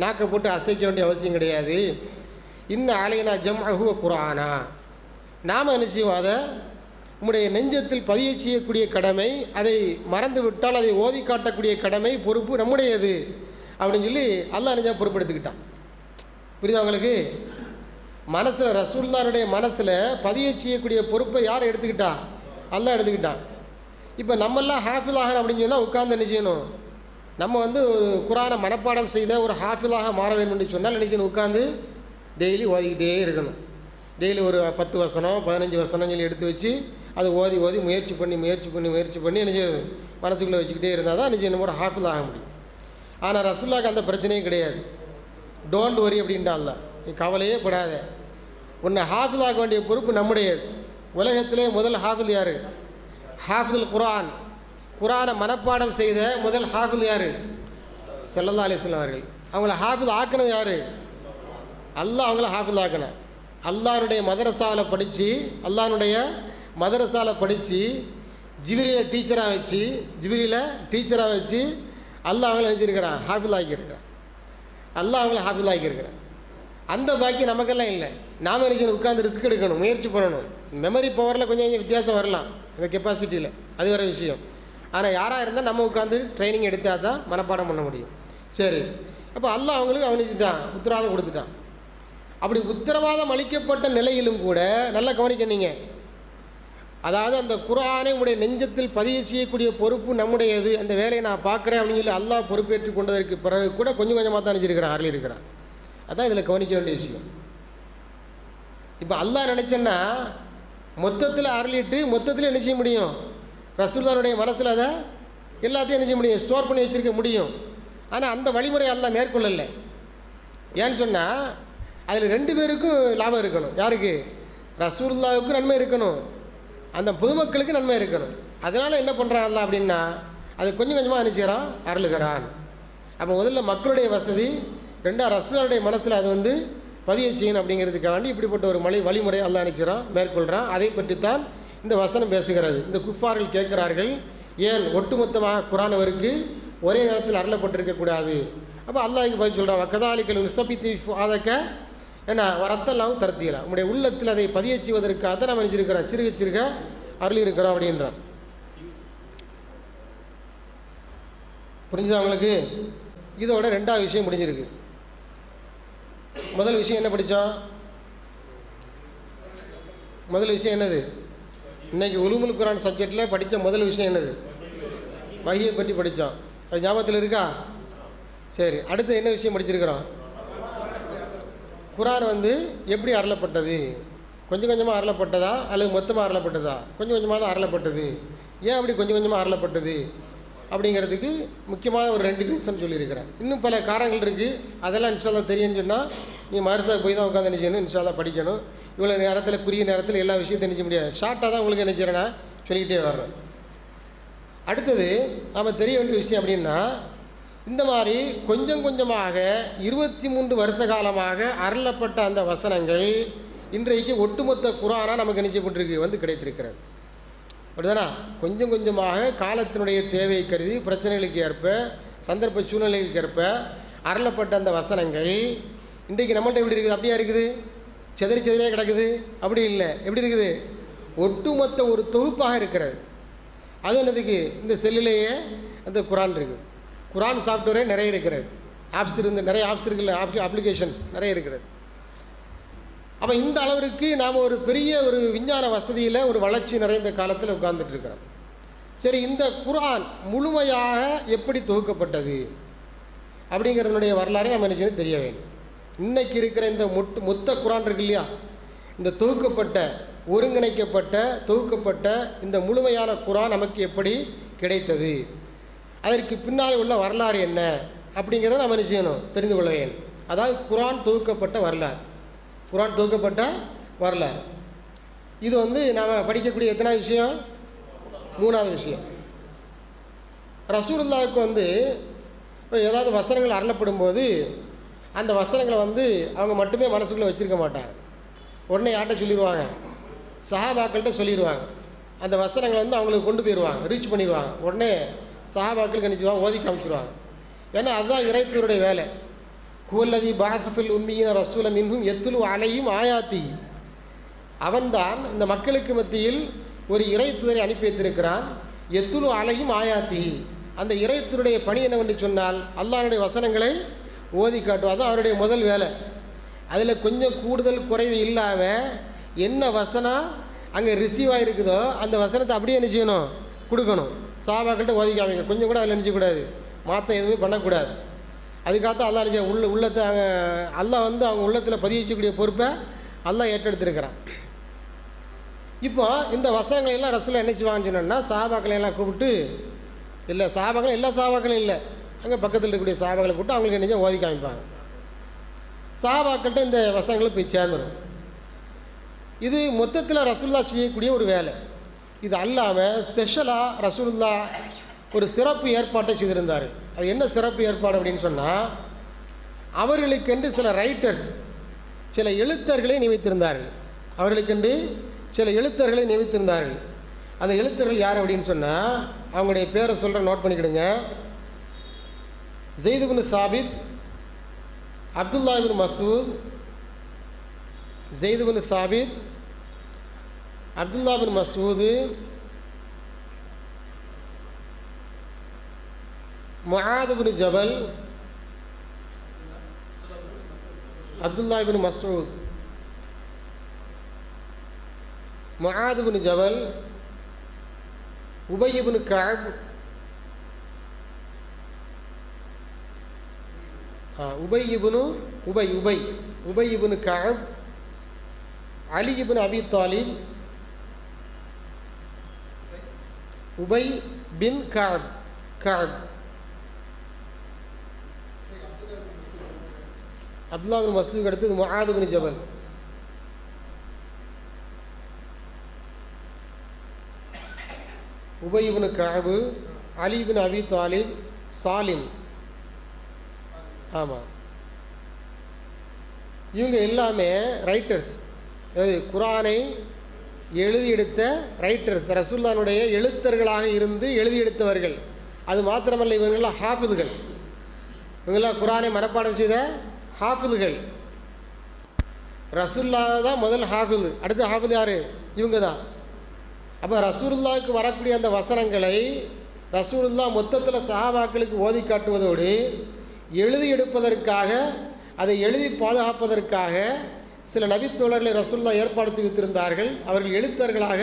நாக்கை போட்டு அசைக்க வேண்டிய அவசியம் கிடையாது. இன்னும் ஆலையனா ஜம்அஹு குர்ஆனா, நாம் என்ன செய்வோம், அதை உம்முடைய நெஞ்சத்தில் பதிய செய்யக்கூடிய கடமை, அதை மறந்து விட்டால் அதை ஓதி காட்டக்கூடிய கடமை, பொறுப்பு நம்முடையது அப்படின்னு சொல்லி அல்லாஹ் நினைச்சா பொறுப்பெடுத்துக்கிட்டான். புரியுதா உங்களுக்கு? மனசில் ரசூலுல்லாஹ்வுடைய மனசில் பதிய செய்யக்கூடிய பொறுப்பை யார் எடுத்துக்கிட்டா? அல்லாஹ் எடுத்துக்கிட்டான். இப்போ நம்மெல்லாம் ஹாஃபிலாக அப்படின்னு சொன்னால் உட்கார்ந்து என்ன செய்யணும், நம்ம வந்து குர்ஆனை மனப்பாடம் செய்த ஒரு ஹாஃபிலாக மாற வேண்டும் என்று சொன்னால் என்ன செய்யணும், உட்கார்ந்து டெய்லி ஓதிக்கிட்டே இருக்கணும். டெய்லி ஒரு 10 வசனம் 15 வசனம் சொல்லி எடுத்து வச்சு அதை ஓதி ஓதி முயற்சி பண்ணி என்ன செய்யணும், மனசுக்குள்ளே வச்சுக்கிட்டே இருந்தால் தான் என்ன செய்யணும், ஒரு ஹாஃபில் ஆக முடியும். ஆனால் ரசூலுல்லாஹ்க்கு அந்த பிரச்சனையும் கிடையாது. டோன்ட் வரி அப்படின்ட்டா அல்லாஹ், நீ கவலையே படாத, உன்னை ஹாஃபில் ஆக வேண்டிய பொறுப்பு நம்முடையது. உலகத்திலே முதல் ஹாஃபில் யாரு? ஹாஃபில் குர்ஆன். குர்ஆனை மனப்பாடம் செய்த முதல் ஹாஃபில் யாரு? ஸல்லல்லாஹு அலைஹி வஸல்லம் அவர்கள். அவங்கள ஹாஃபில் ஆக்கினது யாரு? அல்லாஹ் அவங்கள ஹாஃபில் ஆக்கின. அல்லாஹ்வுடைய மதரசாவில் படித்து ஜிப்ரீலை டீச்சராக வச்சு அல்லாஹ் அவங்கள நினைச்சிருக்கிறான், ஹாஃபில் ஆக்கியிருக்கிறான். அல்லாஹ் அவங்கள ஹாஃபில் ஆக்கியிருக்கிறான். அந்த பாக்கி நமக்கெல்லாம் இல்லை. நாம் எனக்கு உட்காந்து ரிஸ்க் எடுக்கணும், முயற்சி பண்ணணும். மெமரி பவரில் கொஞ்சம் வித்தியாசம் வரலாம், இந்த கெப்பாசிட்டியில், அது வேறு விஷயம். ஆனால் யாராக இருந்தால் நம்ம உட்காந்து ட்ரைனிங் எடுத்தால் தான் மனப்பாடம் பண்ண முடியும். சரி, அப்போ அல்லாஹ் அவங்களுக்கு அவனிச்சுட்டான், உத்தரவாதம் கொடுத்துட்டான். அப்படி உத்தரவாதம் அளிக்கப்பட்ட நிலையிலும் கூட நல்லா கவனிக்க நீங்கள், அதாவது அந்த குர்ஆனை உடைய நெஞ்சத்தில் பதிய செய்யக்கூடிய பொறுப்பு நம்முடையது, அந்த வேலையை நான் பார்க்குறேன் அப்படின்னு சொல்லி அல்லாஹ் பொறுப்பேற்றுக் கொண்டதற்கு பிறகு கூட கொஞ்சம் கொஞ்சமாக தான் நினைச்சிருக்கிறான், அருள் இருக்கிறான். அதான் இதில் கவனிக்க வேண்டிய விஷயம். இப்போ அல்லாஹ் நினைச்சேன்னா மொத்தத்தில் அருளிட்டு மொத்தத்தில் என்ன செய்ய முடியும், ரசூலுல்லாஹ்வுடைய மனசில் அதை எல்லாத்தையும் என்ன செய்ய முடியும், ஸ்டோர் பண்ணி வச்சிருக்க முடியும். ஆனால் அந்த வழிமுறை அல்லாஹ் மேற்கொள்ளலை. ஏன்னு சொன்னால் அதில் 2 பேருக்கும் லாபம் இருக்கணும். யாருக்கு? ரசூலுல்லாஹ்வுக்கு நன்மை இருக்கணும், அந்த பொதுமக்களுக்கு நன்மை இருக்கணும். அதனால் என்ன பண்ணுறான் அல்லாஹ் அப்படின்னா அது கொஞ்சம் கொஞ்சமாக அனுப்பிச்சான், அருளுகிறான். அப்போ முதல்ல மக்களுடைய வசதி, 2 ரசூலுல்லாஹ்வுடைய மனசில் அது வந்து பதிய செய்யணும் அப்படிங்கிறதுக்காண்டி இப்படிப்பட்ட ஒரு வழிமுறை அல்லாஹ் அனுப்பிச்சான், மேற்கொள்கிறான். அதை பற்றித்தான் இந்த வசனம் பேசுகிறது. இந்த குஃபார்கள் கேட்கிறார்கள், ஏன் ஒட்டுமொத்தமாக குர்ஆன் அவருக்கு ஒரே நேரத்தில் அருளப்பட்டிருக்கக்கூடாது? அப்போ அல்லாஹ் இங்கே பதில் சொல்கிறான், வக்கதாலிக்கல் நுஸபித்தி ஃபுஆதக என்ன வரத்தல்லாவும் தரத்தியலா, உங்களுடைய உள்ளத்தில் அதை பதிய செய்வதற்காக தான் நம்ம நினைச்சிருக்கிறோம், சிறுக அருள் இருக்கிறோம் அப்படின்றான். புரிஞ்சுதா உங்களுக்கு? இதோட 2வது விஷயம் முடிஞ்சிருக்கு. முதல் விஷயம் என்ன படித்தோம்? முதல் விஷயம் என்னது? இன்னைக்கு உலுமுல் குர்ஆன் சப்ஜெக்டில் படித்த முதல் விஷயம் என்னது? வஹியை பற்றி படித்தோம். அது ஞாபகத்தில் இருக்கா? சரி, அடுத்து என்ன விஷயம் படிச்சிருக்கிறோம்? குர்ஆன் வந்து எப்படி அருளப்பட்டது? கொஞ்சம் கொஞ்சமாக அருளப்பட்டதா அல்லது மொத்தமாக அருளப்பட்டதா? கொஞ்சம் கொஞ்சமாக தான் அருளப்பட்டது. ஏன் அப்படி கொஞ்சம் கொஞ்சமாக அருளப்பட்டது அப்படிங்கிறதுக்கு முக்கியமான ஒரு 2 ரீசன் சொல்லியிருக்கிறேன். இன்னும் பல காரணங்கள் இருக்குது, அதெல்லாம் இன்ஷா அல்லாஹ் தெரியும்னு சொன்னால் நீ மதரசாவுக்கு போய் தான் உட்காந்து நினைச்சணும், இன்ஷா அல்லாஹ் படிக்கணும். இவ்வளோ நேரத்தில் குறுகிய நேரத்தில் எல்லா விஷயத்தையும் நினைக்க முடியாது. ஷார்ட்டாக தான் உங்களுக்கு நினைச்சிடறேன்னா சொல்லிக்கிட்டே வர்றேன். அடுத்தது நாம் தெரிய வேண்டிய விஷயம் அப்படின்னா, இந்த மாதிரி கொஞ்சம் கொஞ்சமாக 23 வருஷ காலமாக அருளப்பட்ட அந்த வசனங்கள் இன்றைக்கு ஒட்டுமொத்த குர்ஆனா நமக்கு நினைக்கப்பட்டிருக்கு, வந்து கிடைத்திருக்கிறது. அப்படிதானா? கொஞ்சம் கொஞ்சமாக காலத்தினுடைய தேவை கருதி, பிரச்சனைகளுக்கு ஏற்ப, சந்தர்ப்ப சூழ்நிலைகளுக்கு ஏற்ப அருளப்பட்ட அந்த வசனங்கள் இன்றைக்கு நம்மகிட்ட எப்படி இருக்குது? அப்படியா இருக்குது? செதறியே கிடக்குது? அப்படி இல்லை. எப்படி இருக்குது? ஒட்டுமொத்த ஒரு தொகுப்பாக இருக்கிறது. அது என்னதுக்கு? இந்த செல்லிலேயே அந்த குர்ஆன் இருக்குது. குர்ஆன் சாஃப்ட்வேரே நிறைய இருக்கிறது. ஆப்ஸ் இருந்து நிறைய ஆப்ஸ் இருக்குல்ல, அப்ளிகேஷன்ஸ் நிறைய இருக்கிறது. அப்போ இந்த அளவிற்கு நாம் ஒரு பெரிய ஒரு விஞ்ஞான வசதியில் ஒரு வளர்ச்சி நிறைந்த காலத்தில் உட்கார்ந்துட்டு இருக்கிறோம். சரி, இந்த குர்ஆன் முழுமையாக எப்படி தொகுக்கப்பட்டது அப்படிங்கிறதுனுடைய வரலாறு நம்ம என்ன தெரிய வேண்டும். இன்னைக்கு இருக்கிற இந்த மொத்த குர்ஆன் இருக்கு இல்லையா, இந்த தொகுக்கப்பட்ட ஒருங்கிணைக்கப்பட்ட தொகுக்கப்பட்ட இந்த முழுமையான குர்ஆன் நமக்கு எப்படி கிடைத்தது, அதற்கு பின்னால் உள்ள வரலாறு என்ன அப்படிங்கிறத நம்ம என்ன செய்யணும், தெரிந்து கொள்ள வேண்டும். அதாவது குர்ஆன் தொகுக்கப்பட்ட வரலாறு, குர்ஆன் தொகுக்கப்பட்ட வரலாறு. இது வந்து நாம் படிக்கக்கூடிய எத்தனாவது விஷயம்? 3வது விஷயம். ரசூலுல்லாஹ்வுக்கு வந்து ஏதாவது வசனங்கள் அருளப்படும் போது அந்த வசனங்களை வந்து அவங்க மட்டுமே மனசுக்குள்ளே வச்சுருக்க மாட்டாங்க. உடனே யார்கிட்ட சொல்லிடுவாங்க? சஹாபாக்கள்கிட்ட சொல்லிடுவாங்க. அந்த வசனங்களை வந்து அவங்களுக்கு கொண்டு போயிடுவாங்க, ரீச் பண்ணிடுவாங்க. உடனே சஹாபாக்களுக்கு நினைச்சுவாங்க, ஓதி காமிச்சிருவாங்க. ஏன்னா அதுதான் இறைத்தூருடைய வேலை. குவல்லதி பாசஃபில் உம்மியின ரசூல மின்ஹும் எத்துலு அலையும் ஆயாத்தி. அவன்தான் இந்த மக்களுக்கு மத்தியில் ஒரு இறைத்தூரை அனுப்பி வைத்திருக்கிறான். எத்துலு அலையும் ஆயாத்தி. அந்த இறைத்தூருடைய பணி என்னவென்று சொன்னால் அல்லாஹ்வுடைய வசனங்களை ஓதி காட்டும். அதுதான் அவருடைய முதல் வேலை. அதில் கொஞ்சம் கூடுதல் குறைவு இல்லாம என்ன வசனம் அங்கே ரிசீவ் ஆகிருக்குதோ அந்த வசனத்தை அப்படியே என்ன செய்யணும், கொடுக்கணும். சஹாபாக்கள்கிட்ட ஓதி காமிக்க, கொஞ்சம் கூட அதில் நினைச்சக்கூடாது, மாற்றம் எதுவும் பண்ணக்கூடாது. அதுக்காகத்தான் அல்லாஹ் நினைச்ச உள்ளத்தை அல்லாஹ் வந்து அவங்க உள்ளத்தில் பதிய வச்சக்கூடிய பொறுப்பை அல்லாஹ் ஏற்றெடுத்திருக்கிறான். இப்போ இந்த வசனங்களை எல்லாம் ரசூலுல்லாஹ் என்ன செய்வாங்கன்னு சொன்னோம்னா சஹாபாக்களை எல்லாம் கூப்பிட்டு, இல்லை சஹாபாக்கள் எல்லா சஹாபாக்களும் இல்லை, அங்கே பக்கத்தில் இருக்கக்கூடிய சஹாபாக்களை கூப்பிட்டு அவங்களுக்கு என்ன ஓதி காமிப்பாங்க. சஹாபாக்கள்கிட்ட இந்த வசனங்களை போய் சேர்ந்துடும். இது மொத்தத்தில் ரசூலுல்லாஹ் செய்யக்கூடிய ஒரு வேலை. இது அல்லாமல் ஸ்பெஷலாக ரசூலுல்லாஹ் ஒரு சிறப்பு ஏற்பாட்டை செய்திருந்தார். அது என்ன சிறப்பு ஏற்பாடு அப்படின்னு சொன்னால், அவர்களுக்கென்று சில ரைட்டர்ஸ், சில எழுத்தர்களை நியமித்திருந்தார்கள். அவர்களுக்கென்று சில எழுத்தர்களை நியமித்திருந்தார்கள். அந்த எழுத்தர்கள் யார் அப்படின்னு சொன்னால் அவங்களுடைய பேரை சொல்கிற, நோட் பண்ணிக்கிடுங்க. ஸெய்த் இப்னு சாபித், அப்துல்லா இப்னு மஸ்ஊத், ஸெய்த் இப்னு சாபித், அப்துல்லா இப்னு மஸ்ஊத், முஆத் இப்னு ஜபல், அப்துல்லா இப்னு மஸ்ஊத், முஆத் இப்னு ஜபல், உபய் இப்னு கஅப், உபய் இப்னு கஅப், அலி இப்னு அபி தாலிப், உபய் பின் கஅப், அப்துல்லா இப்னு மஸ்ஊத் அடுத்தது முஆத் இப்னு ஜபல், உபய் இப்னு கஅப், அலி இப்னு அபி தாலிப், சாலிம். ஆமாம், இவங்க எல்லாமே ரைட்டர்ஸ். அதாவது குர்ஆனை எழுதி எடுத்த ரைட்டர்ஸ், ரசூலுல்லாஹ்வுடைய எழுத்தர்களாக இருந்து எழுதி எடுத்தவர்கள். அது மாத்திரமல்ல, இவங்கெல்லாம் ஹாஃபிதுகள். இவங்கெல்லாம் குர்ஆனை மனப்பாடம் செய்த ஹாஃபிதுகள். ரசூலுல்லாஹ் தான் முதல் ஹாஃபிது, அடுத்த ஹாஃபிது யாரு? இவங்க தான். அப்போ ரசூலுல்லாஹ்வுக்கு வரக்கூடிய அந்த வசனங்களை ரசூலுல்லாஹ் மொத்தத்தில் சஹாபாக்களுக்கு ஓதி காட்டுவதோடு எழுதி எடுப்பதற்காக, அதை எழுதி பாதுகாப்பதற்காக சில நபித்தோழர்களை ரசூலுல்லாஹ் ஏற்பாடு செய்திருந்தார்கள். அவர்கள் எழுத்தர்களாக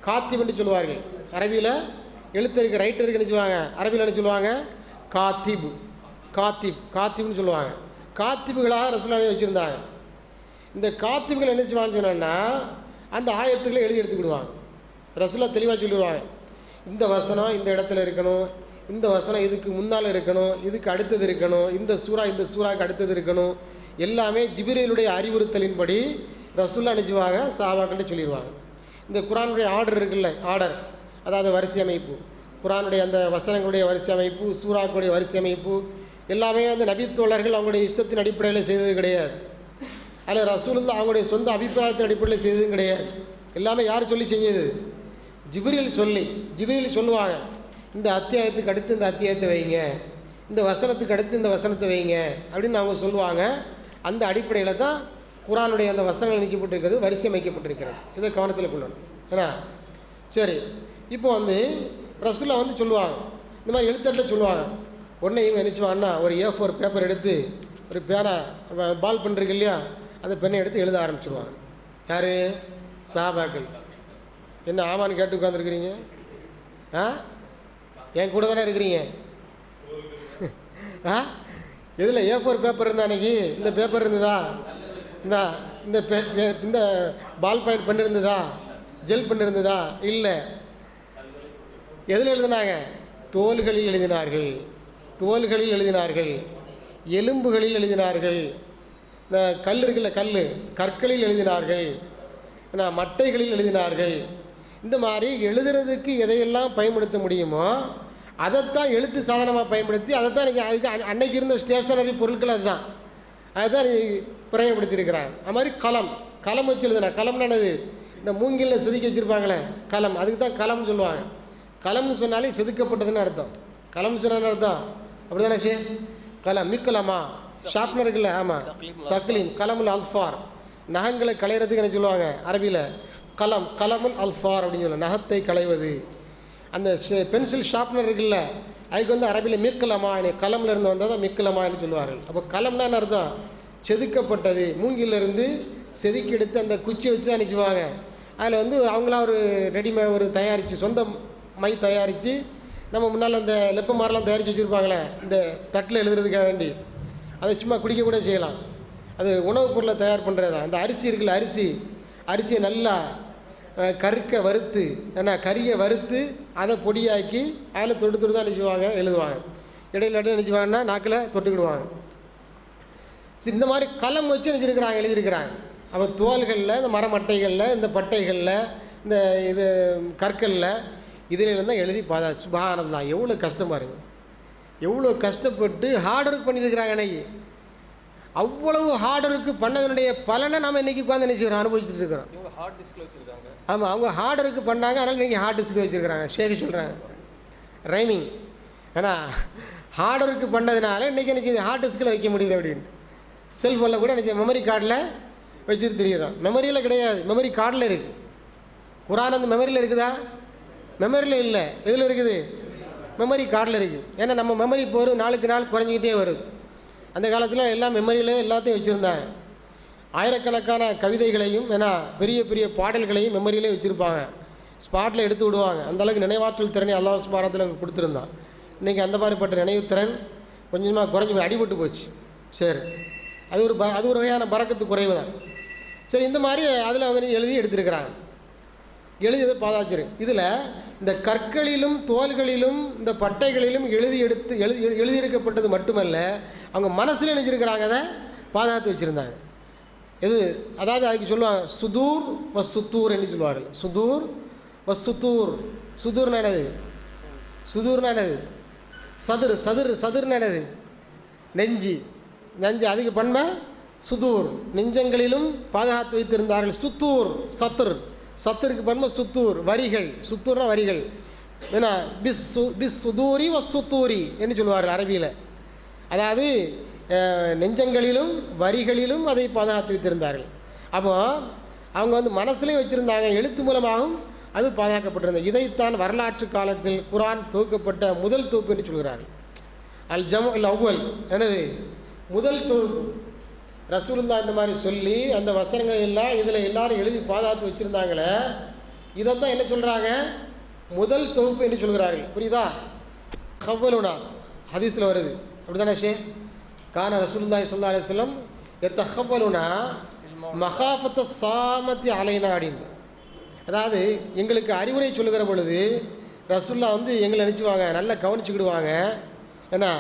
காத்திப் என்று சொல்லுவார்கள். அரபியில் எழுத்தருக்கு ரைட்டருக்கு என்ன சொல்லுவாங்க, அரபியில் என்ன சொல்லுவாங்க, காத்திப்னு சொல்லுவாங்க. காத்திபுகளாக ரசூலுல்லாஹ் வச்சுருந்தாங்க. இந்த காத்திபுகள் என்ன செய்வாங்கன்னு சொன்னா அந்த ஆயத்துக்களை எழுதி எடுத்துக்கிடுவாங்க. ரசூலுல்லாஹ் தெளிவாக சொல்லிடுவாங்க, இந்த வசனம் இந்த இடத்துல இருக்கணும், இந்த வசனம் இதுக்கு முன்னால் இருக்கணும், இதுக்கு அடுத்தது இருக்கணும், இந்த சூறாக்கு அடுத்தது இருக்கணும். எல்லாமே ஜிப்ரீலுடைய அறிவுறுத்தலின்படி ரசூலுல்லாஹ் நினைச்சுவாங்க, சஹாபாக்கள்கிட்ட சொல்லிடுவாங்க. இந்த குர்ஆனுடைய ஆர்டர் இருக்குல்ல, ஆர்டர், அதாவது வரிசை அமைப்பு, குர்ஆனுடைய அந்த வசனங்களுடைய வரிசை அமைப்பு, சூறாக்களுடைய வரிசை அமைப்பு எல்லாமே அந்த நபித்தோழர்கள் அவங்களுடைய இஷ்டத்தின் அடிப்படையில் செய்தது கிடையாது. அதில் ரசூலுல்லாஹ் அவங்களுடைய சொந்த அபிப்பிராயத்தின் அடிப்படையில் செய்ததும் கிடையாது. எல்லாமே யார் சொல்லி செஞ்சது? ஜிப்ரீல் சொல்லுவாங்க, இந்த அத்தியாயத்துக்கு அடுத்து இந்த அத்தியாயத்தை வைங்க, இந்த வசனத்துக்கு அடுத்து இந்த வசனத்தை வைங்க அப்படின்னு அவங்க சொல்லுவாங்க. அந்த அடிப்படையில் தான் குர்ஆனுடைய அந்த வசனங்கள் நினைக்கப்பட்டிருக்கிறது, வரிசை அமைக்கப்பட்டிருக்கிறது. இதை கவனத்தில் கொள்ளணும். ஏன்னா சரி, இப்போ ரசூலுல்லாஹ் சொல்லுவாங்க, இந்த மாதிரி எழுத்தர்ல சொல்லுவாங்க. உடனே இவங்க நினைச்சுவாங்கன்னா ஒரு A4 பேப்பர் எடுத்து ஒரு பேனா பால் பண்ணுறீங்க இல்லையா, அந்த பெண்ணை எடுத்து எழுத ஆரம்பிச்சிருவாங்க. யாரு? சஹாபாக்கள். என்ன ஆமான்னு கேட்டு உட்காந்துருக்கிறீங்க? என் கூட தானே இருக்கிறீங்க. எதில் A4 பேப்பர் இருந்தா அன்னைக்கு? இந்த பேப்பர் இருந்ததா? இந்த பால் பாயிண்ட் பண்ணிருந்ததா? ஜெல் பண்ணிருந்ததா? இல்லை. எதில் எழுதினாங்க? தோள்களில் எழுதினார்கள், எலும்புகளில் எழுதினார்கள், இந்த கல் இருக்குல்ல, கற்களில் எழுதினார்கள், மட்டைகளில் எழுதினார்கள். இந்த மாதிரி எழுதுறதுக்கு எதையெல்லாம் பயன்படுத்த முடியுமோ அதைத்தான் எழுத்து சாதனமாக பயன்படுத்தி அதைத்தான் அதுக்கு அன்னைக்கு இருந்த ஸ்டேஷனரி பொருட்கள் அதுதான் பிரயோகப்படுத்தி இருக்கிறாங்க. அது மாதிரி கலம் வச்சு எழுதுனா, கலம்னானது இந்த மூங்கில்ல செதுக்கி வச்சிருப்பாங்களே கலம், அதுக்கு தான் கலம்னு சொல்லுவாங்க. கலம்னு சொன்னாலே செதுக்கப்பட்டதுன்னு அர்த்தம். கலம் சொன்ன அர்த்தம் அப்படிதானே ஷே? கலம் மிக்கலமா ஷார்ப்னர் இருக்குல்ல, ஆமாம் தக்லீம் கலமுல் அல்ஃபார், நகங்களை களையிறதுக்கு என்ன சொல்லுவாங்க அரபியில்? கலம், கலமுல் அல்ஃபார் அப்படின்னு சொல்லுவாங்க, நகத்தை களைவது. அந்த பென்சில் ஷார்ப்னர் இருக்குல்ல, அதுக்கு வந்து அரபியில் மிக்கலமா, கலம்ல இருந்து வந்தால் தான் மிக்கலமான்னு சொல்லுவார்கள். அப்போ கலம்னா என்ன அர்த்தம்? செதுக்கப்பட்டது. மூங்கிலிருந்து செதுக்கி எடுத்து அந்த குச்சியை வச்சு தான் நினைச்சுவாங்க. அதில் வந்து அவங்களா ஒரு ரெடிமே ஒரு தயாரித்து சொந்த மை தயாரித்து நம்ம முன்னால் அந்த லெப்ப மாதிரிலாம் தயாரித்து வச்சுருப்பாங்களே இந்த தட்டில் எழுதுறதுக்காக வேண்டி, அதை சும்மா குடிக்க கூட செய்யலாம். அது உணவுப் பொருளை தயார் பண்ணுறது. அந்த அரிசி இருக்குல்ல, அரிசியை நல்லா கருக்க வறுத்து கறியை வறுத்து அதை பொடியாக்கி அதில் தொட்டு தான் நினைச்சுவாங்க எழுதுவாங்க. இடையில நினைச்சுவாங்கன்னா நாக்கில் தொட்டுக்கிடுவாங்க. இந்த மாதிரி களம் வச்சு நினைச்சிருக்கிறாங்க, எழுதியிருக்கிறாங்க. அப்போ தோள்களில், இந்த மரமட்டைகளில், இந்த பட்டைகளில், இந்த இது கற்களில், இதில் தான் எழுதி பார்த்தா சுபஹானல்லாஹ் எவ்வளோ கஷ்டமாக இருக்குது. எவ்வளோ கஷ்டப்பட்டு ஹார்ட் ஒர்க் பண்ணியிருக்கிறாங்க. அன்னைக்கு அவ்வளவு ஹார்ட் ஒர்க்கு பண்ணதனுடைய பலனை நம்ம இன்னைக்கு உட்காந்து நினைச்சுக்கிறோம், அனுபவிச்சுட்டு இருக்கிறோம். ஆமாம், அவங்க ஹார்ட் ஒர்க்கு பண்ணாங்க, அதனால் இன்னைக்கு ஹார்ட் டிஸ்க் வச்சுருக்கிறாங்க. ஷேக் சொல்கிறாங்க ரைமிங். ஏன்னா ஹார்ட் ஒர்க்கு பண்ணதுனால இன்னைக்கு எனக்கு ஹார்ட் டிஸ்கில் வைக்க முடியுது அப்படின்ட்டு. செல்ஃபோனில் கூட எனக்கு மெமரி கார்டில் வச்சுட்டு தெரியுறோம். மெமரியில் கிடையாது, மெமரி கார்டில் இருக்குது. குரான் அந்த மெமரியில் இருக்குதா? மெமரியில் இல்லை. எதில் இருக்குது? மெமரி கார்டில் இருக்குது. ஏன்னா நம்ம மெமரி போகிறது நாளுக்கு நாள் குறைஞ்சிக்கிட்டே வருது. அந்த காலத்தில் எல்லாம் மெமரியிலே எல்லாத்தையும் வச்சுருந்தாங்க. ஆயிரக்கணக்கான கவிதைகளையும் பெரிய பெரிய பாடல்களையும் மெமரியிலே வச்சுருப்பாங்க. ஸ்பாட்டில் எடுத்து விடுவாங்க. அந்தளவுக்கு நினைவாற்றல் திறனை அல்லாஹ் சுப்ஹானஹு கொடுத்துருந்தான். இன்றைக்கி அந்த மாதிரிப்பட்ட நினைவு திறன் கொஞ்சமாக குறைஞ்சி அடிபட்டு போச்சு. சரி, அது ஒரு வகையான பரக்கத்து குறைவு தான். சரி, இந்த மாதிரி அதில் அவங்க எழுதி எடுத்திருக்கிறாங்க. எழுதியதை பாதாச்சிரு. இதில் இந்த கற்களிலும் தோள்களிலும் இந்த பட்டைகளிலும் எழுதியிருக்கப்பட்டது மட்டுமல்ல, அவங்க மனசில் நினைச்சிருக்கிறாங்க, அதை பாதுகாத்து வச்சுருந்தாங்க. எது? அதாவது அதுக்கு சொல்லுவாங்க சுதூர் வசுத்தூர் என்று சொல்லுவார்கள். சுதூர் வசுத்தூர். சுதூர் என்னது? சுதூர் என்னது? சதுர். சதுர் என்னது? நெஞ்சு. அதுக்கு பண்பை சுதூர், நெஞ்சங்களிலும் பாதுகாத்து வைத்திருந்தார்கள். சுத்தூர் சத்துருக்கு பண்பை சுத்தூர், வரிகள். சுத்தூர்னா வரிகள். ஏன்னா பிஸ் சுதூரி வசுத்தூரி என்று சொல்லுவார்கள் அரபியில். அதாவது நெஞ்சங்களிலும் வரிகளிலும் அதை பாதுகாத்து வைத்திருந்தார்கள். அப்போ அவங்க வந்து மனசுலையும் வச்சிருந்தாங்க, எழுத்து மூலமாகவும் அது பாதுகாக்கப்பட்டிருந்தது. இதைத்தான் வரலாற்று காலத்தில் குர்ஆன் தொகுக்கப்பட்ட முதல் தொகுப்பு என்று சொல்கிறார்கள். அல் ஜம்உல் அவ்வல் என்னது? முதல் தொகுப்பு. ரசூலுல்லாஹ் இந்த மாதிரி சொல்லி அந்த வசனங்கள் எல்லாம் இதில் எல்லாரும் எழுதி பாதுகாத்து வச்சிருந்தாங்களே, இதைத்தான் என்ன சொல்றாங்க? முதல் தொகுப்பு என்று சொல்கிறார்கள். புரியுதா? கவ்வலுனா ஹதீஸ்ல வருது, அப்படிதானே ஷே? கான ரசூலுல்லாஹி ஸல்லல்லாஹு அலைஹி வஸல்லம் யத்தகவ்வலுனா மகாஃபத்த சாமத்தி அலைனா அப்படின்னு. அதாவது எங்களுக்கு அறிவுரை சொல்லுகிற பொழுது ரசூல்லா வந்து எங்களை நினைச்சுவாங்க, நல்லா கவனிச்சுக்கிடுவாங்க. ஏன்னா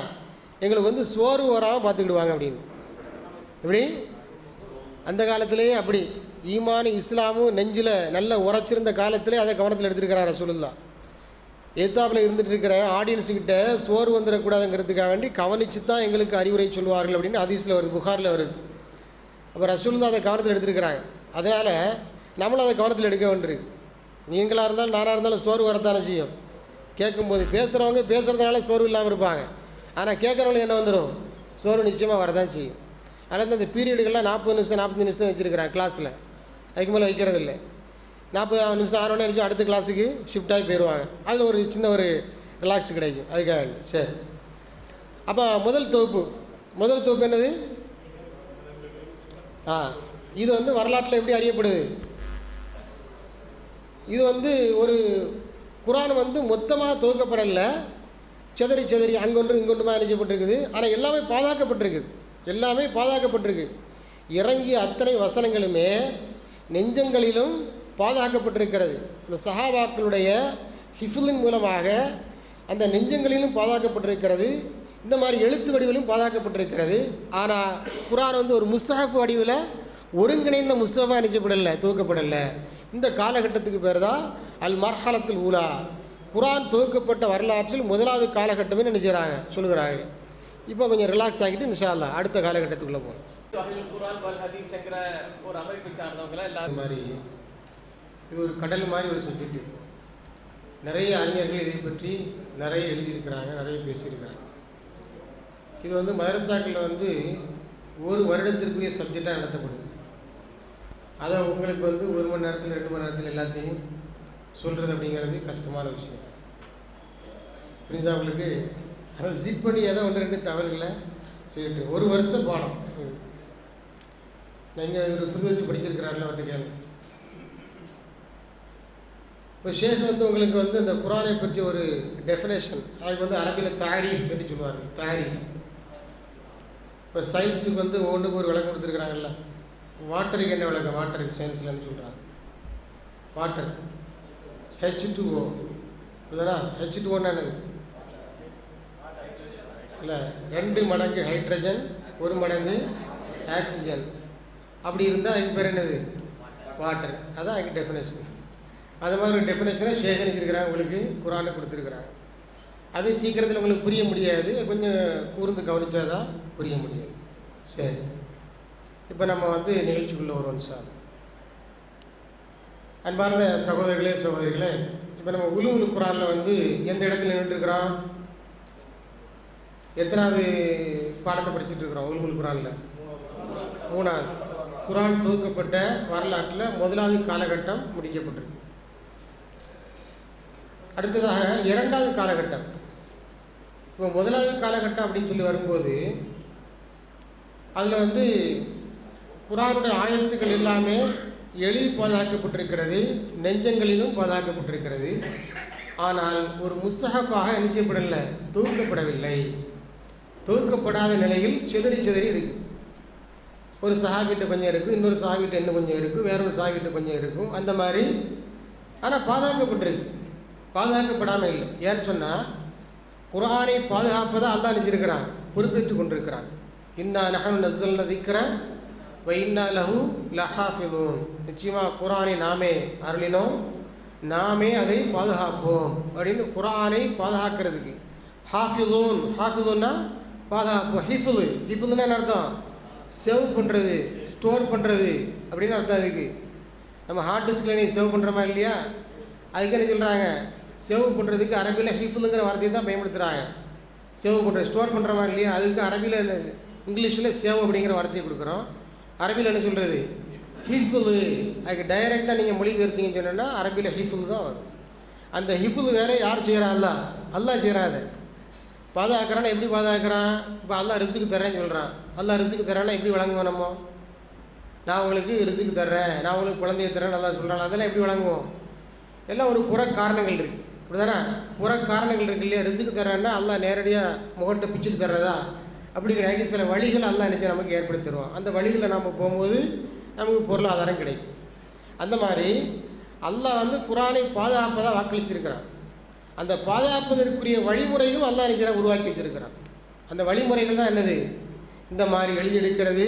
எங்களுக்கு வந்து சோறு வராமல் பார்த்துக்கிடுவாங்க அப்படின்னு. எப்படி? அந்த காலத்திலேயே அப்படி ஈமான் இஸ்லாமும் நெஞ்சில் நல்ல உரைச்சிருந்த காலத்திலே அதை கவனத்தில் எடுத்திருக்கிறார் ரசூலுல்லாஹ். எத்தாப்பில் இருந்துட்டு இருக்கிற ஆடியன்ஸுக்கிட்ட சோறு வந்துடக்கூடாதுங்கிறதுக்காக வேண்டி கவனிச்சு தான் எங்களுக்கு அறிவுரை சொல்வார்கள் அப்படின்னு ஹதீஸில் வருது, புகாரில் வருது. அப்போ ரசூலுல்லாஹ் அதை கவனத்தில் எடுத்திருக்கிறாங்க. அதனால் நம்மளும் அதை கவனத்தில் எடுக்க வேண்டியிருக்கு. நீங்களாக இருந்தாலும் நானாக இருந்தாலும் சோறு வரத்தானே செய்யும். கேட்கும்போது பேசுகிறவங்க பேசுகிறதுனால சோறு இல்லாமல் இருப்பாங்க. ஆனால் கேட்குறவங்களுக்கு என்ன வந்துடும்? சோறு நிச்சயமாக வரதான் செய்யும். அதனால் இந்த பீரியடுகள்லாம் 40 நிமிஷம் 45 நிமிஷம் வச்சுருக்கிறாங்க கிளாஸில். அதுக்கு மேலே வைக்கிறது இல்லை. 40 நிமிஷம் 6 மணி நிமிஷம் அடுத்த கிளாஸுக்கு ஷிஃப்ட் ஆகி போயிடுவாங்க. அதில் ஒரு சின்ன ஒரு ரிலாக்ஸ் கிடைக்கும். அதுக்காக சரி. அப்போ முதல் தொகுப்பு என்னது? இது வந்து வரலாற்றில் எப்படி அறியப்படுது? இது வந்து ஒரு குர்ஆன் வந்து மொத்தமாக தொகுக்கப்படலை, செதறி அங்கொன்று இங்கொன்றுமா அணிஞ்சப்பட்டிருக்குது. ஆனால் எல்லாமே பாதுகாக்கப்பட்டிருக்கு. இறங்கிய அத்தனை வசனங்களுமே நெஞ்சங்களிலும் பாதுகாக்கப்பட்டிருக்கிறது. இந்த சஹாபாக்களுடைய ஹிஃபுலின் மூலமாக அந்த நெஞ்சங்களிலும் பாதுகாக்கப்பட்டிருக்கிறது. இந்த மாதிரி எழுத்து வடிவிலும் பாதுகாக்கப்பட்டிருக்கிறது. ஆனால் குர்ஆன் வந்து ஒரு முஸ்ஹஃப் வடிவில் ஒருங்கிணைந்த முஸ்ஹஃபாக அணிஞ்சப்படலை, தொகுக்கப்படலை. இந்த காலகட்டத்துக்கு பேர் தான் அல் மர்ஹலத்துல் ஊலா. குர்ஆன் தொகுக்கப்பட்ட வரலாற்றில் முதலாவது காலகட்டமே நினைச்சாங்க சொல்லுகிறாங்க. இப்போ கொஞ்சம் ரிலாக்ஸ் ஆகிட்டு இன்ஷா அல்லாஹ் அடுத்த காலகட்டத்துக்குள்ளே போகணும். குர்ஆன் வல் ஹதீஸ்ங்கிற ஒரு அமைப்பு சார்ந்தவங்க எல்லாரும் மாதிரி இது ஒரு கடல் மாதிரி ஒரு சப்ஜெக்ட். நிறைய அறிஞர்கள் இதை பற்றி நிறைய எழுதியிருக்கிறாங்க, நிறைய பேசியிருக்கிறாங்க. இது மதரசாக்களில் ஒரு வருடத்திற்குரிய சப்ஜெக்டாக நடத்தப்படுது. அதை உங்களுக்கு 1 மணி நேரத்தில் 2 மணி நேரத்தில் எல்லாத்தையும் சொல்கிறது அப்படிங்கிறது கஷ்டமான விஷயம். புரியுதா உங்களுக்கு? அதை ஜிப் பண்ணி ஏதோ 1-2 தகவல்களை சொல்லிட்டு 1 வருஷம் பாடம். நீங்கள் ஒரு ஃபிர்தௌசி படிச்சிருக்கிறார்கள் அவர்கிட்ட கேள்வி. இப்போ ஷேக் உங்களுக்கு இந்த குரானை பற்றி ஒரு டெஃபினேஷன், அதுக்கு அரபியில் தாரீஃப் என்று சொல்லுவாங்க. தாரீஃப். இப்போ சயின்ஸுக்கு ஒவ்வொன்றுக்கு ஒரு விளக்கம் கொடுத்துருக்குறாங்கல்ல. வாட்டருக்கு என்ன விளக்கம்? வாட்டருக்கு சயின்ஸ்லன்னு சொல்கிறாங்க. வாட்டர் H2O இதுதானா? H2O என்னது? இல்லை, 2 மடங்கு ஹைட்ரஜன் 1 மடங்கு ஆக்சிஜன். அப்படி இருந்தால் அதுக்கு பேர் என்னது? வாட்டர். அதான் அதுக்கு டெஃபினேஷன். அது மாதிரி ஒரு டெஃபினேஷனை சேகரிச்சிருக்கிறாங்க, உங்களுக்கு குரானை கொடுத்துருக்குறாங்க. அது சீக்கிரத்தில் உங்களுக்கு புரிய முடியாது, கொஞ்சம் கூர்ந்து கவனிச்சாதான் புரிய முடியாது. சரி, இப்போ நம்ம நிகழ்ச்சிக்குள்ளே வருவோம் சார். அன்பார்ந்த சகோதரர்களே சகோதரிகளே, இப்போ நம்ம உலுவுல் குரானில் எந்த இடத்துல நின்றுருக்கிறோம்? எத்தனாவது பாடத்தை படிச்சுட்டு இருக்கிறோம்? உலுவுல் குரானில் 3வது. குரான் தொகுக்கப்பட்ட வரலாற்றில் 1வது காலகட்டம் முடிக்கப்பட்டிருக்கு. அடுத்ததாக 2வது காலகட்டம். இப்போ 1வது காலகட்டம் அப்படின்னு சொல்லி வரும்போது அதில் குரானுடைய ஆயத்துக்கள் எல்லாமே எளிதில் பாதுகாக்கப்பட்டிருக்கிறது, நெஞ்சங்களிலும் பாதுகாக்கப்பட்டிருக்கிறது. ஆனால் ஒரு முஸ்தஹஃபாக என்ன செய்யப்படவில்லை? தொகுக்கப்படவில்லை. தொகுக்கப்படாத நிலையில் சிதறி சிதறி இருக்கு. ஒரு சஹாபிட்ட கொஞ்சம் இருக்கும், இன்னொரு சஹாபிட்ட இன்னும் கொஞ்சம் இருக்கும், வேறொரு சஹாபிட்ட கொஞ்சம் இருக்கும், அந்த மாதிரி. ஆனால் பாதுகாக்கப்பட்டிருக்கு, பாதுகாக்கப்படாமல் இல்லை. ஏன்னு சொன்னால் குர்ஆனை பாதுகாப்பதை அல்லாஹ் நினைச்சிருக்கிறான், பொறுப்பேற்றுக் கொண்டிருக்கிறான். இன்னா நஹ்னு நஸ்ஸல்னா திக்ர வ இன்னா லஹு லஹாஃபிதூன். நிச்சயமாக குர்ஆனை நாமே அருளினோம், நாமே அதை பாதுகாப்போம் அப்படின்னு குர்ஆனை பாதுகாக்கிறதுக்கு ஹாஃபிதூன். ஹாஃபிதூன்னா பாதுகாப்பு. ஹிஃபுல், ஹிஃபுல்னா என்ன அர்த்தம்? சேவ் பண்ணுறது, ஸ்டோர் பண்ணுறது அப்படின்னு அர்த்தம். அதுக்கு நம்ம ஹார்ட் டிஸ்கில் நீ சேவ் பண்ணுறோமா இல்லையா? அதுக்கு என்ன சொல்கிறாங்க? சேவ் பண்ணுறதுக்கு அரபியில் ஹிஃபுலுங்கிற வார்த்தையை தான் பயன்படுத்துகிறாங்க. சேவ் பண்ணுறது, ஸ்டோர் பண்ணுறோமா இல்லையா? அதுக்கு அரபியில் இங்கிலீஷில் சேவ் அப்படிங்கிற வார்த்தையை கொடுக்குறோம். அரபியில் என்ன சொல்கிறது? ஹிஃபுல். அதுக்கு டைரெக்டாக நீங்கள் மொழிபெயர்த்தீங்கன்னு சொன்னோன்னா அரபியில் ஹிஃபுல் தான் வரும். அந்த ஹிஃபுல் வேலை யார் செய்கிறா? அல்லாஹ். அல்லாஹ் செய்கிறாரு. பாதுகாக்கிறான்னா எப்படி பாதுகாக்கிறான்? இப்போ அல்லாஹ் ரிஸ்க்கு தர்றேன்னு சொல்கிறான். அல்லாஹ் ரிஸ்க்கு தர்றேன்னா எப்படி வழங்குவோம் நம்ம? நான் உங்களுக்கு ரிஸ்க்கு தர்றேன், நான் உங்களுக்கு குழந்தைய தர்றேன் நல்லா சொல்கிறான். அதெல்லாம் எப்படி வழங்குவோம்? எல்லாம் ஒரு புற காரணங்கள் இருக்குது, இப்படிதானே? புற காரணங்கள் இருக்கு இல்லையா? ரிஸ்க்கு தர்றேன்னா அல்லாஹ் நேரடியாக முகத்தை பிச்சுட்டு தர்றதா? அப்படி கிடையாது. சில வழிகள் அல்லாஹ் நினைச்சு நமக்கு ஏற்படுத்தி தருவோம். அந்த வழிகளில் நம்ம போகும்போது நமக்கு பொருளாதாரம் கிடைக்கும். அந்த மாதிரி அல்லாஹ் குர்ஆனை பாதுகாப்பதாக வாக்களிச்சிருக்கிறான். அந்த பாதுகாப்பதற்குரிய வழிமுறைகளும் அல்லாஹ் நினைச்சு உருவாக்கி வச்சிருக்கிறான். அந்த வழிமுறைகள் தான் என்னது? இந்த மாதிரி எழுதியிருக்கிறது,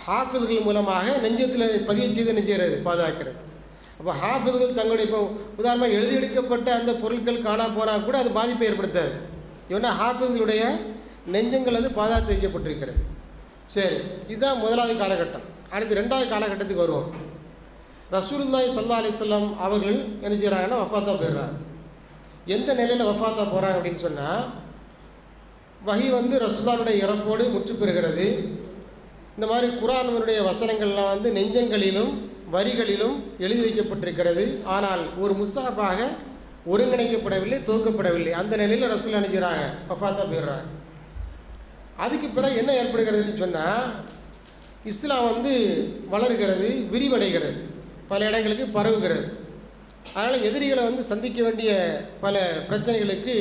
ஹாஃபிதுகள் மூலமாக நெஞ்சத்தில் பதிவு செய்து நெஞ்சுறது, பாதுகாக்கிறது. அப்போ ஹாஃபிதுகள் தங்களுடைய இப்போ உதாரணமாக எழுதியெடுக்கப்பட்ட அந்த பொருட்கள் காணா போனால் கூட அது பாதிப்பை ஏற்படுத்தாது. இவனா ஹாஃபிதுகளுடைய நெஞ்சங்கள் பாதுகாத்து வைக்கப்பட்டிருக்கிறது. சரி, இதுதான் 1வது காலகட்டம். அடுத்து 2வது காலகட்டத்துக்கு வருவோம். ரசூலுல்லாஹி ஸல்லல்லாஹு அலைஹி வஸல்லம் அவர்கள் என்ன செய்கிறாங்கன்னா வஃபாத்தா போயிடுறாங்க. எந்த நிலையில் வஃபாத்தா போகிறாங்க அப்படின்னு சொன்னால், வஹி ரசூலுல்லாஹ்வுடைய இறப்போடு முற்று பெறுகிறது. இந்த மாதிரி குர்ஆனுடைய வசனங்கள்லாம் நெஞ்சங்களிலும் வரிகளிலும் எழுதி வைக்கப்பட்டிருக்கிறது. ஆனால் ஒரு முஸ்தஹஃபாக ஒருங்கிணைக்கப்படவில்லை, தொகுக்கப்படவில்லை. அந்த நிலையில் ரசூலுல்லாஹ் நினைக்கிறாங்க வஃபாத்தா போயிடுறாங்க. அதுக்கு பிறகு என்ன ஏற்படுகிறதுன்னு சொன்னால், இஸ்லாம் வளர்கிறது, விரிவடைகிறது, பல இடங்களுக்கு பரவுகிறது. அதனால் எதிரிகளை சந்திக்க வேண்டிய பல பிரச்சனைகளுக்கு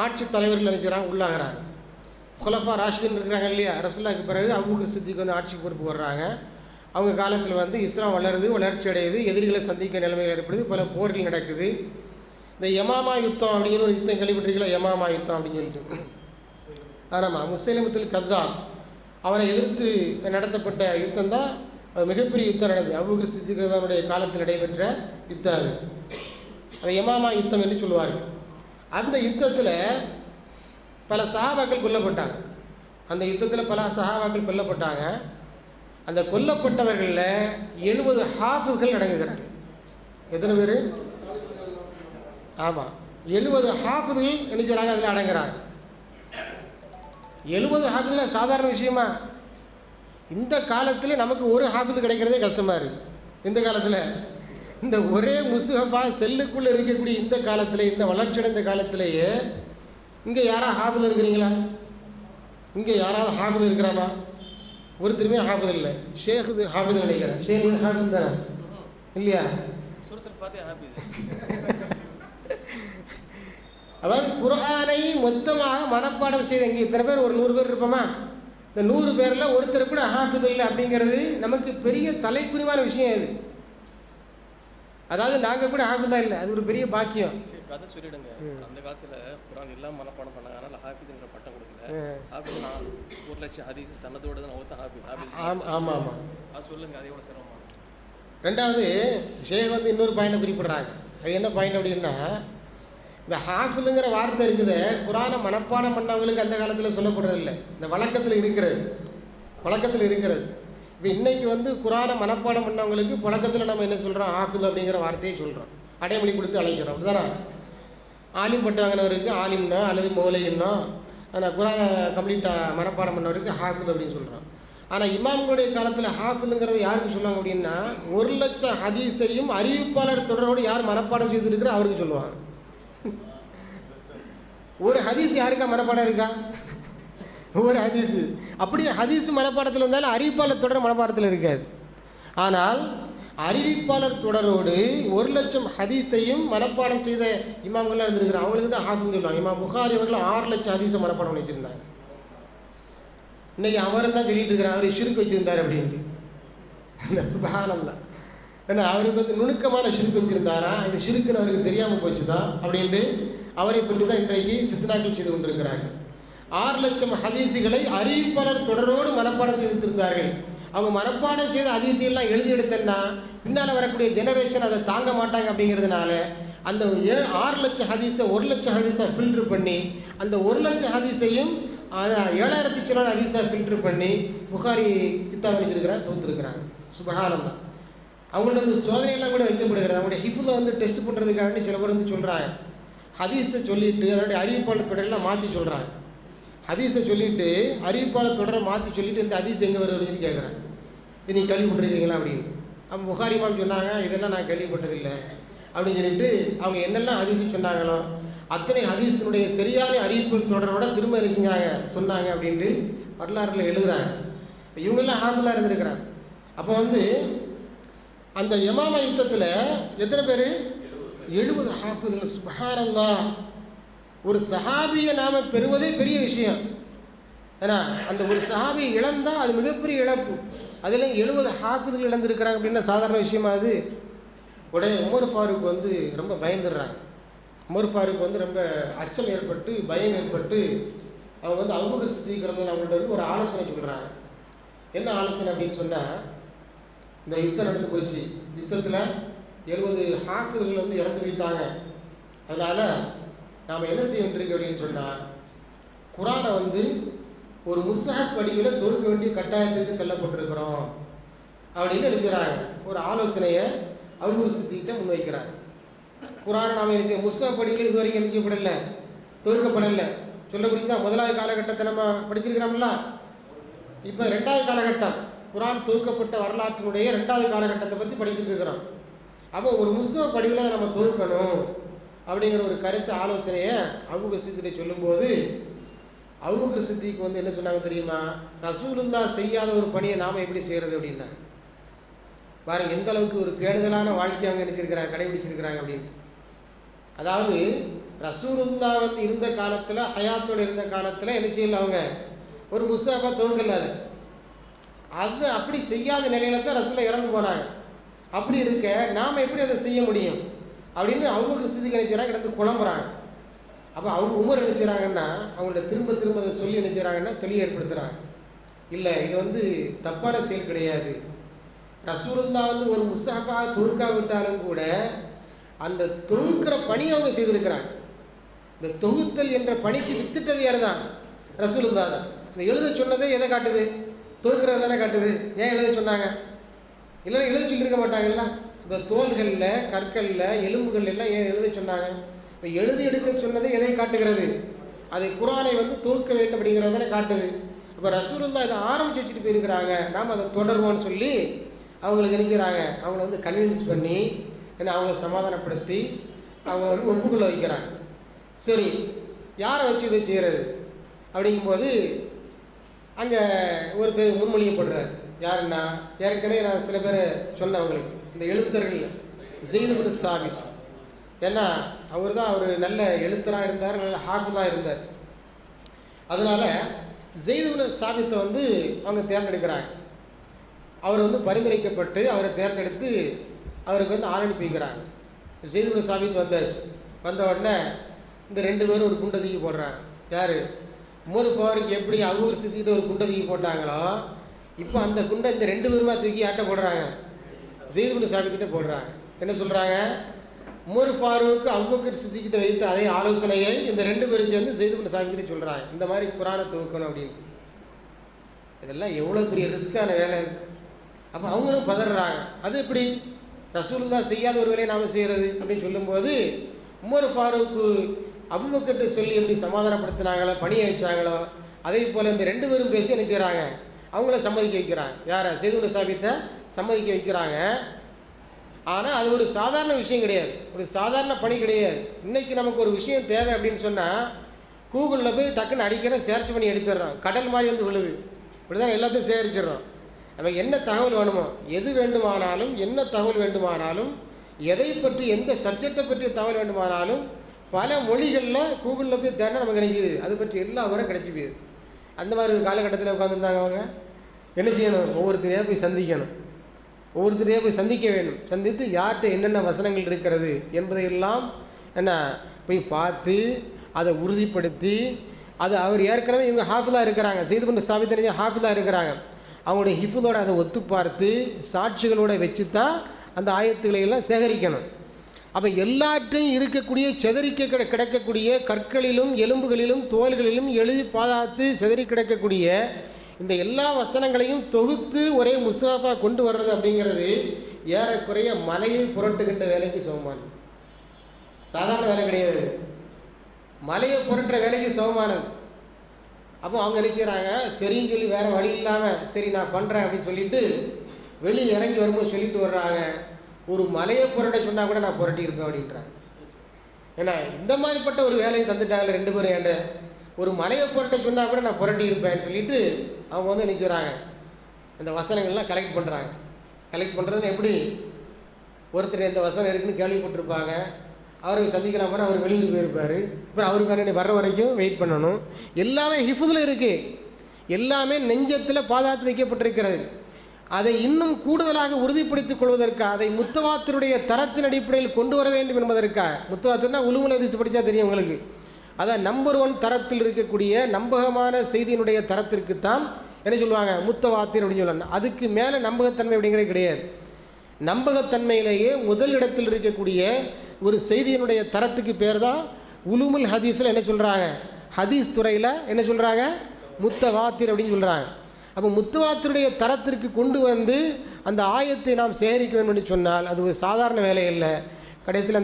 ஆட்சி தலைவர்கள் நினைக்கிறாங்க, உள்ளாகிறாங்க. குலஃபா ராஷிதீன் இருக்கிறாங்க இல்லையா? ரசூலுல்லாஹ்வுக்கு பிறகு அபூபக்கர் சித்திக் ஆட்சி பொறுப்பு வர்றாங்க. அவங்க காலத்தில் இஸ்லாம் வளருது, வளர்ச்சி அடையுது, எதிரிகளை சந்திக்க நிலைமைகள் ஏற்படுது, பல போர்கள் நடக்குது. இந்த யமாமா யுத்தம் அப்படிங்கிற ஒரு யுத்தம் கேள்விப்பட்டிருக்கீங்களா? யமாமா யுத்தம் அப்படின்னு சொல்லிட்டு, ஆமாம், முஸ்லிமத்துல் கத்தாப் அவரை எதிர்த்து நடத்தப்பட்ட யுத்தம் தான். அது மிகப்பெரிய யுத்தம் நடந்தது. அபூபக்கர் சித்திக் அவருடைய காலத்தில் நடைபெற்ற யுத்தம் அது. அதை யமாமா யுத்தம் என்று சொல்லுவார்கள். அந்த யுத்தத்தில் பல சஹாபாக்கள் கொல்லப்பட்டாங்க. அந்த யுத்தத்தில் பல சஹாபாக்கள் கொல்லப்பட்டாங்க. அந்த கொல்லப்பட்டவர்களில் 70 ஹாஃபிஸ்கள் அடங்குகிறார்கள். எத்தனை பேர்? ஆமாம், 70 ஹாஃபிதுகள் என்ன செய்றாங்க, அதில் அடங்குறாங்க. 70 ஹாஃபிதுகள் சாதாரண விஷயமா? இந்த காலத்தில் நமக்கு ஒரு ஹாஃபிது கிடைக்கிறதே கஷ்டமா இருக்கு. இந்த காலத்தில் இந்த ஒரே முஸ்ஹஃபா செல்லுக்குள்ள இருக்கக்கூடிய இந்த காலத்தில், இந்த வளர்ச்சியடைந்த காலத்திலேயே இங்கே யாரா ஹாஃபிது இருக்கிறீங்களா? இங்கே யாராவது ஹாஃபிது இருக்கிறாமா? ஒருத்தருமே ஹாஃபிது இல்லை. ஷேக் ஹாஃபிது நினைக்கிறேன். ஷேக் ஹாஃபிது தானே இல்லையா? அதாவது குர்ஆனை மொத்தமாக மனப்பாடம் செய்த இங்கே இத்தனை பேர், ஒரு 100 பேர் இருப்போமா? இந்த 100 பேர்ல ஒருத்தர் கூட ஹாஃபிது இல்லை அப்படிங்கிறது நமக்கு பெரிய தலைக்குனிவான விஷயம். இது அதாவது நாங்க கூட ஹாஃபிதா இல்லை, அது ஒரு பெரிய பாக்கியம். கதை சொல்லிடுங்க. அந்த காலத்துல குர்ஆன் எல்லாம் மனப்பாடம் பண்ணாங்க, அதனால ஹாஃபிதுங்கிற பட்டம் கொடுக்கல. ஹாஃபிது நான் 1 லட்சம் ஹதீஸ் சன்னதோட தான் ஒருத்தன் ஹாஃபிது. ஆமா ஆமா ஆமா, அது சொல்லுங்க, அது எவ்வளவு சிரமம். ரெண்டாவது ஷேக் வந்து இன்னொரு பாயிண்ட் குறிப்பிடுறாங்க. அது என்ன பாயிண்ட் அப்படின்னா, இந்த ஹாஃபிதுங்கிற வார்த்தை இருக்குது, குர்ஆனை மனப்பாடம் பண்ணவங்களுக்கு அந்த காலத்தில் சொல்லப்படுறது இல்லை, இந்த வழக்கத்தில் இருக்கிறது. இப்போ இன்னைக்கு வந்து குர்ஆனை மனப்பாடம் பண்ணவங்களுக்கு பழக்கத்தில் நம்ம என்ன சொல்கிறோம், ஹாஃபிது அப்படிங்கிற வார்த்தையை சொல்கிறோம், அடைமொழி கொடுத்து அழைக்கிறோம். அப்படிதானே? ஆலிம் பட்டம் வாங்கினவருக்கு ஆலிம்னா அல்லது மௌலைன்னா, ஆனால் குர்ஆனை கம்ப்ளீட்டாக மனப்பாடம் பண்ணவருக்கு ஹாஃபிது அப்படின்னு சொல்கிறோம். ஆனால் இமாம்களுடைய காலத்தில் ஹாஃபிதுங்கிறது யாருக்கு சொல்லுவாங்க அப்படின்னா, 1 லட்சம் ஹதீஸையும் அறிவிப்பாளர் தொடரோடு யார் மனப்பாடம் செய்திருக்கிறோ அவருக்கு சொல்லுவாங்க. ஒரு ஹதீஸ் யாருக்கா மனப்பாடம் இருக்கா? ஒரு ஹதீஸ். அப்படியே ஹதீஸ் மனப்பாடத்தில் இருந்தாலும் அறிவிப்பாளர் தொடர் மனப்பாடத்தில் இருக்காது. ஆனால் அறிவிப்பாளர் தொடரோடு 1 லட்சம் ஹதீஸையும் மனப்பாடம் செய்த இமாம்கள்லாம் இருந்திருக்கிறாங்க. அவங்களுக்கு தான் ஹாஃபிஸ் சொல்லுவாங்க. இமாம் புகாரி அவர்கள் 6 லட்சம் ஹதீஸை மனப்பாடம் பண்ணி வச்சிருந்தாங்க. இன்னைக்கு அவரை தான் சொல்லிட்டு இருக்கிறார், அவர் ஷிர்க் வச்சிருந்தார் அப்படின்ட்டு. சுப்ஹானல்லாஹ். ஏன்னா அவருக்கு வந்து நுணுக்கமான ஷிர்க் வச்சிருந்தாரா, இது ஷிர்க்குன்னு அவருக்கு தெரியாமல் போச்சுதான் அப்படின்ட்டு அவரை பற்றி தான் இன்றைக்கு ஃபித்னாக்கள் செய்து கொண்டிருக்கிறாங்க. 6 லட்சம் ஹதீஸுகளை அறிவிப்பாளர் தொடரோடு மனப்பாடம் செய்திருந்தார்கள். அவங்க மனப்பாடம் செய்த ஹதீஸெல்லாம் எழுதி எடுத்தேன்னா பின்னால் வரக்கூடிய ஜெனரேஷன் அதை தாங்க மாட்டாங்க. அப்படிங்கிறதுனால அந்த 6 லட்சம் ஹதீஸை 1 லட்சம் ஹதீஸை ஃபில்டர் பண்ணி, அந்த 1 லட்சம் ஹதீஸையும் 7000 சில ஹதீஸை ஃபில்டர் பண்ணி புகாரி கித்தாப் வச்சிருக்கிறாங்க, தொகுத்துருக்கிறாங்க. சுப்ஹானல்லாஹ். அவங்களோட சோதனையெல்லாம் கூட வைக்கப்படுகிறது. அவங்களுடைய ஹிஃப்ல வந்து டெஸ்ட் பண்ணுறதுக்காக சில பேர் வந்து சொல்கிறாங்க, ஹதீஸை சொல்லிட்டு அதனுடைய அறிவிப்பாளர் தொடரெல்லாம் மாற்றி சொல்கிறாங்க. ஹதீஸை சொல்லிட்டு அறிவிப்பாளர் தொடரை மாற்றி சொல்லிட்டு இந்த ஹதீஸ் எங்கே வருது அப்படின்னு கேட்குறாங்க. இது நீங்கள் கேள்விப்பட்டிருக்கீங்களா அப்படின்னு. அப்போ புகாரி இமாம் சொன்னாங்க, இதெல்லாம் நான் கேள்விப்பட்டதில்லை அப்படின்னு சொல்லிட்டு அவங்க என்னெல்லாம் ஹதீஸ் சொன்னாங்களோ அத்தனை ஹதீஸினுடைய சரியான அறிவிப்பு தொடரோட திரும்ப செஞ்சாங்க சொன்னாங்க அப்படின்ட்டு வரலாறுல எழுதுறாங்க. இவங்கெல்லாம் ஹாஃபிஸா இருந்திருக்கிறாங்க. அப்போ வந்து அந்த யமாமா யுத்தத்தில் எத்தனை பேர்? 70 ஹாஃபிதுகள். சுப்ஹானல்லாஹ். ஒரு சஹாபியை நாம பெறுவதே பெரிய விஷயம். ஏன்னா அந்த ஒரு சஹாபியை இழந்தா அது மிகப்பெரிய இழப்பு. அதில் 70 ஹாஃபிதுகள் இழந்திருக்கிறாங்க அப்படின்னா சாதாரண விஷயமா அது? உடனே உமர் ஃபாரூக் வந்து ரொம்ப பயந்துடுறாங்க. உமர் ஃபாரூக் வந்து ரொம்ப அச்சம் ஏற்பட்டு பயம் ஏற்பட்டு அவங்க வந்து அபூபக்கர் சித்திக் அவங்கள்ட்ட வந்து ஒரு ஆலோசனை சொல்கிறாங்க. என்ன ஆலோசனை அப்படின்னு சொன்னால், இந்த யுத்தம் நடந்து போச்சு, யுத்தத்தில் 70 ஹாஃபிதுகள் வந்து இறந்து போயிட்டாங்க. அதனால நாம் என்ன செய்ய வேண்டியிருக்கு அப்படின்னு சொன்னால், குர்ஆனை வந்து ஒரு முஸ்ஹப் வடிவில் தொகுக்க வேண்டிய கட்டாயத்துக்கு தள்ளப்பட்டிருக்கிறோம் அப்படின்னு நினைக்கிறாங்க. ஒரு ஆலோசனையை அபூபக்கர் சித்திக்கிட்ட முன்வைக்கிறாங்க. குர்ஆனை நாம் என்ன முஸ்ஹப் வடிவில் இது வரைக்கும் என்ன செய்யப்படலை, தொகுக்கப்படலை. சொல்லக்கூடிய முதலாவது காலகட்டத்தை நம்ம படிச்சிருக்கிறோம்ல. இப்போ 2வது காலகட்டம், குர்ஆன் தொகுக்கப்பட்ட வரலாற்றினுடைய 2வது காலகட்டத்தை பற்றி படிச்சுட்டு இருக்கிறோம். அப்போ ஒரு முஸ்ஹப் வடிவில் நம்ம தொகுக்கணும் அப்படிங்கிற ஒரு கருத்து ஆலோசனையை அபூபக்கர் சித்திக் சொல்லும்போது, அபூபக்கர் சித்திக் வந்து என்ன சொன்னாங்க தெரியுமா? ரசூலுல்லாஹ் செய்யாத ஒரு பணியை நாம எப்படி செய்யறது அப்படின்னா பாருங்க எந்த அளவுக்கு ஒரு கேடுதலான வாழ்க்கை அவங்க நினைச்சிருக்கிறாங்க, கடைபிடிச்சிருக்கிறாங்க அப்படின்னு. அதாவது ரசூலுல்லாஹ் வந்து இருந்த காலத்துல, ஹயாத்தோடு இருந்த காலத்துல என்ன செய்யல, அவங்க ஒரு முஸ்ஹபா தொகுக்கல. அது அப்படி செய்யாத நிலையில தான் ரசூலுல்லாஹ் இறந்து போனாங்க. அப்படி இருக்க நாம எப்படி அதை செய்ய முடியும் அப்படின்னு அபூபக்கர் சித்திக் நினைச்சாங்க, கிடந்து குழம்புறாங்க. அப்போ அவங்க உமர் என்ன செய்கிறாங்கன்னா, அவங்கள்ட்ட திரும்ப திரும்ப அதை சொல்லி என்ன செய்கிறாங்கன்னா தெளிவு ஏற்படுத்துகிறாங்க. இல்லை, இது வந்து தப்பான செயல் கிடையாது. ரசூலுல்லாஹ் வந்து ஒரு முஸ்ஹபா தொகுக்காவிட்டாலும் கூட அந்த தொகுக்கிற பணி அவங்க செய்திருக்கிறாங்க. இந்த தொகுத்தல் என்ற பணிக்கு வித்துட்டது யார் தான்? ரசூலுல்லாஹ் தான். இந்த எழுத சொன்னதே எதை காட்டுது? தொகுக்கிறது தானே காட்டுது. ஏன் எழுத சொன்னாங்க? இல்லைன்னா எழுத சொல்லியிருக்க மாட்டாங்கல்ல. இந்த தோள்களில், கற்களில், எலும்புகள் எல்லாம் ஏன் எழுத சொன்னாங்க? இப்போ எழுதி எடுக்க சொன்னது எதை காட்டுகிறது? அதை குர்ஆனை தோற்க வேண்டும் அப்படிங்கிறத காட்டுது. இப்போ ரசூலுல்லாஹ் இதை ஆரம்பிச்சு வச்சுட்டு போயிருக்கிறாங்க, நாம் அதை தொடர்வோம்னு சொல்லி அவங்களுக்கு நினைக்கிறாங்க. அவங்கள கன்வின்ஸ் பண்ணி அவங்கள சமாதானப்படுத்தி அவங்க ஒப்புக்குள்ள வைக்கிறாங்க. சரி, யாரை வச்சு இதை செய்கிறது அப்படிங்கும்போது அங்கே ஒருத்தர் முன்மொழியப்படுறார். யாருன்னா, ஏற்கனவே நான் சில பேரை சொன்னவங்களுக்கு இந்த எழுத்தர்கள் ஸெய்த் இப்னு சாபித். ஏன்னா அவர் தான் ஒரு நல்ல எழுத்தராக இருந்தார், நல்ல ஹாஃபிஸாக இருந்தார். அதனால ஸெய்த் இப்னு சாபித்தை அவங்க தேர்ந்தெடுக்கிறாங்க. அவர் பரிந்துரைக்கப்பட்டு அவரை தேர்ந்தெடுத்து அவருக்கு ஆள் அனுப்பி வைக்கிறாங்க. ஸெய்த் இப்னு சாபித் வந்தாச்சு. வந்த உடனே இந்த 2 பேரும் ஒரு குண்டை தூக்கி போடுறாங்க. யார்? உமர் ஃபாரூக் எப்படி அபூபக்கர் சித்திக்கிட்ட ஒரு குண்டை தூக்கி போட்டாங்களோ, இப்போ அந்த குண்டை இந்த 2 பேருமா தூக்கி யார்ட்ட போடுறாங்க? ஸெய்த் இப்னு சாபித்திட்ட போடுறாங்க. என்ன சொல்கிறாங்க? உமர் ஃபாரூக் அபூபக்கர் சித்திக்கிட்ட வைத்த அதே ஆலோசனையை இந்த 2 பேரும் சேர்ந்து ஸெய்த் இப்னு சாபித்திட்ட சொல்கிறாங்க, இந்த மாதிரி குர்ஆனை துவக்கணும் அப்படின்ட்டு. இதெல்லாம் எவ்வளோ பெரிய ரிஸ்க்கான வேலை. அப்போ அவங்களும் பதறாங்க. அது எப்படி ரசூலுல்லாஹ் செய்யாத ஒரு வேலையை நாம் செய்கிறது அப்படின்னு சொல்லும்போது, உமர் ஃபாரூக் அபூபக்கர்ட்ட சொல்லி எப்படி சமாதானப்படுத்தினாங்களோ, பணியை வச்சாங்களோ, அதே போல் இந்த 2 பேரும் பேசி என்ன செய்கிறாங்க? அவங்கள சம்மதிக்க வைக்கிறாங்க. யாரை? ஸெய்த் இப்னு சாபித்தை சம்மதிக்க வைக்கிறாங்க. ஆனால் அது ஒரு சாதாரண விஷயம் கிடையாது, ஒரு சாதாரண பணி கிடையாது. இன்னைக்கு நமக்கு ஒரு விஷயம் தேவை அப்படின்னு சொன்னால் கூகுளில் போய் டக்குன்னு அடிக்கிறோம், சர்ச் பண்ணி எடுத்துடுறோம், கடல் மாதிரி விழுது. இப்படிதான் எல்லாத்தையும் சேகரிச்சிடறோம். நமக்கு என்ன தகவல் வேணுமோ, எது வேண்டுமானாலும், என்ன தகவல் வேண்டுமானாலும், எதை பற்றி, எந்த சப்ஜெக்டை பற்றிய தகவல் வேண்டுமானாலும் பல மொழிகளில் கூகுளில் போய் தேட நமக்கு கிடைக்கிது. அது பற்றி எல்லா வரும் கிடைச்சி போயிடுது. அந்த மாதிரி ஒரு காலகட்டத்தில் உட்காந்துருந்தாங்க. அவங்க என்ன செய்யணும்? ஒவ்வொருத்தரையாக போய் சந்திக்கணும், ஒவ்வொருத்தரையாக போய் சந்திக்க வேண்டும். சந்தித்து யார்கிட்ட என்னென்ன வசனங்கள் இருக்கிறது என்பதையெல்லாம் என்ன போய் பார்த்து அதை உறுதிப்படுத்தி, அது அவர் ஏற்கனவே இவங்க ஹாஃபிஸாக இருக்கிறாங்க, ஸெய்த் இப்னு சாபித் ஹாஃபிஸாக இருக்கிறாங்க, அவங்களுடைய ஹிஃபுதோட அதை ஒத்து பார்த்து சாட்சிகளோட வச்சு தான் அந்த ஆயத்துக்களை எல்லாம் சேகரிக்கணும். அப்போ எல்லாற்றையும் இருக்கக்கூடிய செதறிக்க கிடக்கக்கூடிய கற்களிலும், எலும்புகளிலும், தோள்களிலும் எழுதி பாதாத்து செதறி கிடக்கக்கூடிய இந்த எல்லா வசனங்களையும் தொகுத்து ஒரே முஸ்தஃபா கொண்டு வர்றது அப்படிங்கிறது ஏறக்குறைய மலையை புரட்டுகின்ற வேலைக்கு சமமானது. சாதாரண வேலை கிடையாது, மலையை புரட்டுற வேலைக்கு சமமானது. அப்போ அவங்க நினைக்கிறாங்க, சரின்னு சொல்லி வேற வழி இல்லாமல் சரி நான் பண்ணுறேன் அப்படின்னு சொல்லிட்டு வெளியே இறங்கி வரும்போது சொல்லிட்டு வர்றாங்க, ஒரு மலையை புரட்ட சொன்னால் கூட நான் புரட்டி இருப்பேன் அப்படின்றாங்க. ஏன்னா இந்த மாதிரிப்பட்ட ஒரு வேலையை தந்துட்டாங்க 2 பேரும். ஏண்ட ஒரு மலையை புரட்ட சொன்னால் கூட நான் புரட்டி இருப்பேன்னு சொல்லிட்டு அவங்க நினைச்சுறாங்க. இந்த வசனங்கள்லாம் கலெக்ட் பண்ணுறாங்க. கலெக்ட் பண்ணுறதுன்னு எப்படி? ஒருத்தர் எந்த வசனம் இருக்குன்னு கேள்விப்பட்டிருப்பாங்க, அவருக்கு சந்திக்கலாம் போனால் அவர் வெளியில் போயிருப்பார், அப்புறம் அவருக்கு வர்ற வரைக்கும் வெயிட் பண்ணணும். எல்லாமே ஹிஃபுதில் இருக்குது, எல்லாமே நெஞ்சத்தில் பாதுகாத்து வைக்கப்பட்டிருக்கிறது. அதை இன்னும் கூடுதலாக உறுதிப்படுத்திக் கொள்வதற்காக, அதை முத்தவாத்தினுடைய தரத்தின் அடிப்படையில் கொண்டு வர வேண்டும் என்பதற்காக, முத்தவாத்தினா உலுமுல் ஹதீஸ் படித்தா தெரியும் உங்களுக்கு, அதான் நம்பர் 1 தரத்தில் இருக்கக்கூடிய நம்பகமான செய்தியினுடைய தரத்திற்குத்தான் என்ன சொல்லுவாங்க? முத்தவாத்திர் அப்படின்னு சொல்லணும். அதுக்கு மேலே நம்பகத்தன்மை அப்படிங்கிறது கிடையாது. நம்பகத்தன்மையிலேயே முதல் இடத்தில் இருக்கக்கூடிய ஒரு செய்தியினுடைய தரத்துக்கு பேர் தான் உலுமுல் ஹதீஸில் என்ன சொல்கிறாங்க? ஹதீஸ் துறையில் என்ன சொல்கிறாங்க? முத்தவாத்திர் அப்படின்னு சொல்கிறாங்க. அப்போ முத்தவாத்திருடைய தரத்திற்கு கொண்டு வந்து அந்த ஆயத்தை நாம் சேகரிக்க வேண்டும் என்று சொன்னால் அது ஒரு சாதாரண வேலை இல்லை. கடைசியில்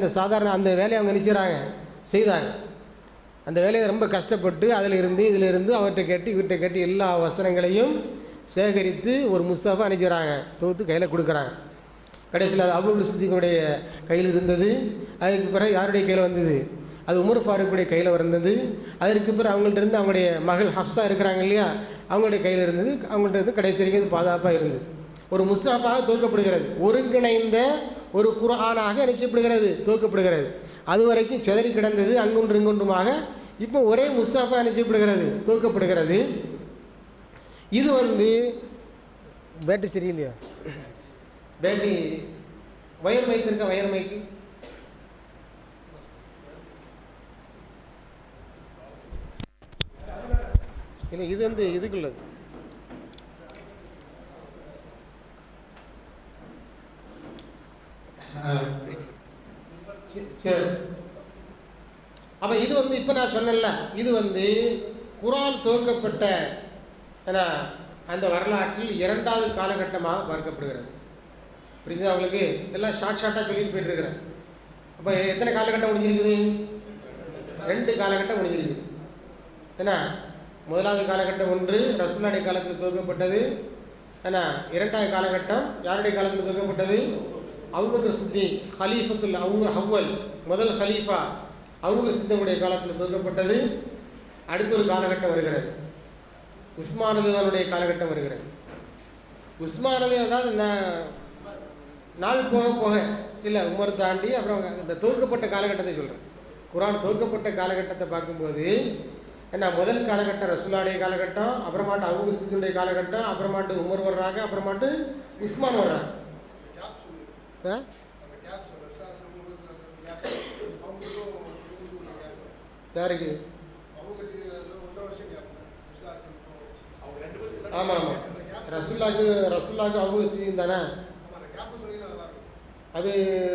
அந்த வேலையை அவங்க நினைச்சாங்க, செய்தாங்க. அந்த வேலையை ரொம்ப கஷ்டப்பட்டு அதில் இருந்து இதில் இருந்து அவர்கிட்ட கேட்டு இவர்கிட்ட கேட்டு எல்லா வசனங்களையும் சேகரித்து ஒரு முஸ்தஃபா நினைச்சாங்க, தொகுத்து கையில் கொடுக்குறாங்க. கடைசியில் அது அபூபக்கர் சித்திக்குடைய கையில் இருந்தது. அதுக்கு பிறகு யாருடைய கையில் வந்தது? அது உமர் ஃபாரூக்குடைய கையில் இருந்தது. அதற்கு பிறகு அவங்கள்ட்ட இருந்து அவங்களுடைய மகள் ஹப்ஸா இருக்கிறாங்க இல்லையா, அவங்களுடைய கையில் இருந்தது. அவங்கள்ட்ட இருந்து கடைசி வரைக்கும் பாதுகாப்பாக இருந்தது. ஒரு முஸ்தஃபாக துவக்கப்படுகிறது, ஒருங்கிணைந்த ஒரு குர்ஆனாக நினைச்சப்படுகிறது, துவக்கப்படுகிறது. அது வரைக்கும் செதறி கிடந்தது அங்கொன்று இங்கொன்றுமாக, இப்போ ஒரே முஸ்தஃபா நினைச்சப்படுகிறது, துவக்கப்படுகிறது. இது பேட்டரி சரியில்லையா? பேட்டரி வயர் மைக் இருக்க, வயர் மைக்கு இல்லை, இது இதுக்குள்ளது. சரி, அப்ப இது இப்ப நான் சொன்னேன்ல, இது குர்ஆன் துவக்கப்பட்ட அந்த வரலாற்றில் 2வது காலகட்டமாக பார்க்கப்படுகிறது. புரியுது அவங்களுக்கு? எல்லாம் ஷார்ட்டாக சொல்லிட்டு போயிட்டு இருக்கிறேன். அப்போ எத்தனை காலகட்டம் முடிஞ்சிருக்குது? 2 காலகட்டம் முடிஞ்சிருக்குது. ஏன்னா முதலாவது காலகட்டம் ஒன்று ரசூலுல்லாஹி காலத்தில் துவக்கப்பட்டது. ஏன்னா இரண்டாவது காலகட்டம் யாருடைய காலத்தில் துவக்கப்பட்டது? அபூபக்கர் சித்திக் ஹலீஃபத்துல் அவ்வல், முதல் ஹலீஃபா அபூபக்கர் சித்திக்குடைய காலத்தில் துவக்கப்பட்டது. அடுத்த ஒரு காலகட்டம் வருகிறது, உஸ்மான் ரலியல்லாஹுடைய காலகட்டம் வருகிறது. உஸ்மான் ரலியல்லாஹு தான் நாள் போக போக இல்லை உமர் தாண்டி அப்புறம் இந்த துவக்கப்பட்ட காலகட்டத்தை சொல்கிறேன். குர்ஆன் துவக்கப்பட்ட காலகட்டத்தை பார்க்கும்போது ஏன்னா முதல் காலகட்டம் ரசூலுல்லாஹி காலகட்டம், அப்புறமாட்டு அபூபக்கர் சித்திக்குடைய காலகட்டம், அப்புறமாட்டு உமர் வர்றாங்க, அப்புறமாட்டு உஸ்மான் வர்றாங்க. யாருக்கு? ஆமாம் ஆமாம், ரசூலுல்லாஹிக்கு அபூபக்கர் சித்திக் தானே. அது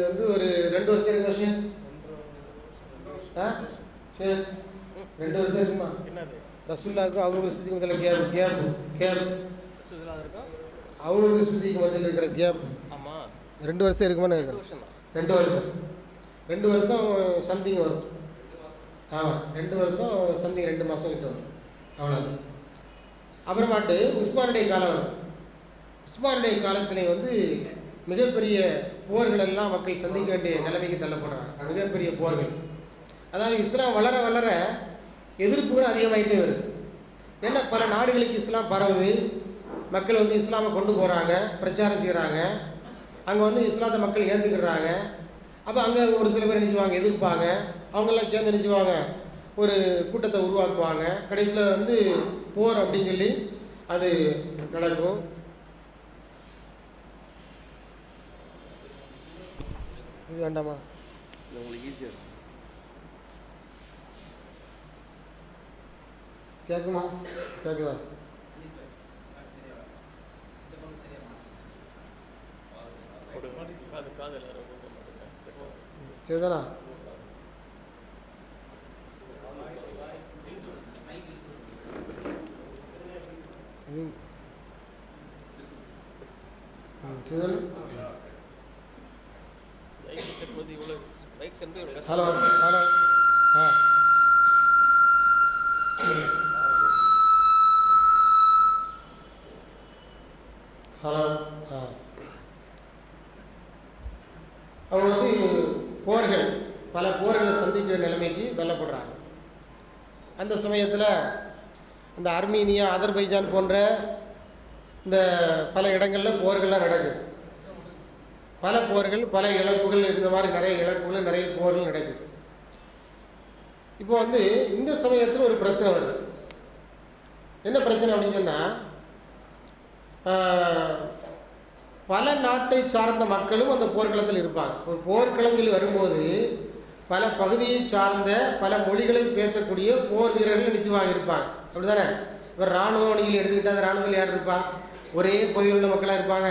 வந்து ஒரு 2 வருஷம் இருக்கு. விஷயம் 2 வருஷம் இருக்குமா? ரசூலுல்லாஹிக்கு அபூபக்கர் சித்திக் முதல்ல கேப் அபூபக்கர் சித்திக் முதல்ல இருக்கிற கேப் 2 வருஷம் இருக்குமா? 2 வருஷம் சம்திங் வரும். ஆமாம், 2 வருஷம் சம்திங் 2 மாதம் கிட்ட வரும், அவ்வளோ. அப்புறமாட்டு உஸ்மானுடைய காலம் வரும். உஸ்மானுடைய காலத்திலே வந்து மிகப்பெரிய போர்கள் எல்லாம் மக்கள் சந்திக்க வேண்டிய நிலைமைக்கு தள்ளப்படுறாங்க. மிகப்பெரிய போர்கள், அதாவது இஸ்லாம் வளர வளர எதிர்ப்புகள் அதிகமாகிட்டே வருது. ஏன்னா பல நாடுகளுக்கு இஸ்லாம் பரவுது, மக்கள் வந்து இஸ்லாமை கொண்டு போகிறாங்க, பிரச்சாரம் செய்கிறாங்க. அங்கே வந்து இஸ்லாத்தை மக்கள் ஏற்றுக்கிறாங்க. அப்போ அங்கே ஒரு சில பேர் நினைச்சுவாங்க, எதிர்ப்பாங்க. அவங்கெல்லாம் சேர்ந்து நினைச்சுவாங்க, ஒரு கூட்டத்தை உருவாக்குவாங்க. கடைசியில் வந்து போர் அப்படின்னு சொல்லி அது நடக்கும். இது வேண்டாமா? கேட்குமா? கேட்குதா? சரிதானா? ஹலோ ஹலோ ஹலோ அவங்க வந்து போர்கள், பல போர்களை சந்திக்கிற நிலைமைக்கு தள்ளப்படுறாங்க. அந்த சமயத்தில் இந்த அர்மீனியா, அதர்பைஜான் போன்ற இந்த பல இடங்களில் போர்கள்லாம் நடக்குது. பல போர்கள், பல இழப்புகள், இந்த மாதிரி நிறைய இழப்புகள், நிறைய போர்கள் நடக்குது. இப்போ வந்து இந்த சமயத்தில் ஒரு பிரச்சனை வருது. என்ன பிரச்சனை அப்படின்னு சொன்னால், பல நாட்டை சார்ந்த மக்களும் அந்த போர்க்களத்தில் இருப்பாங்க. ஒரு போர்க்களத்தில் வரும்போது பல பகுதியை சார்ந்த பல மொழிகளை பேசக்கூடிய போர் வீரர்கள் நிச்சயமாக இருப்பாங்க, அப்படிதானே? இப்போ இராணுவ அணியில் எடுத்துக்கிட்டா அந்த இராணுவத்தில் யார் இருப்பா? ஒரே பகுதியில் உள்ள மக்களாக இருப்பாங்க.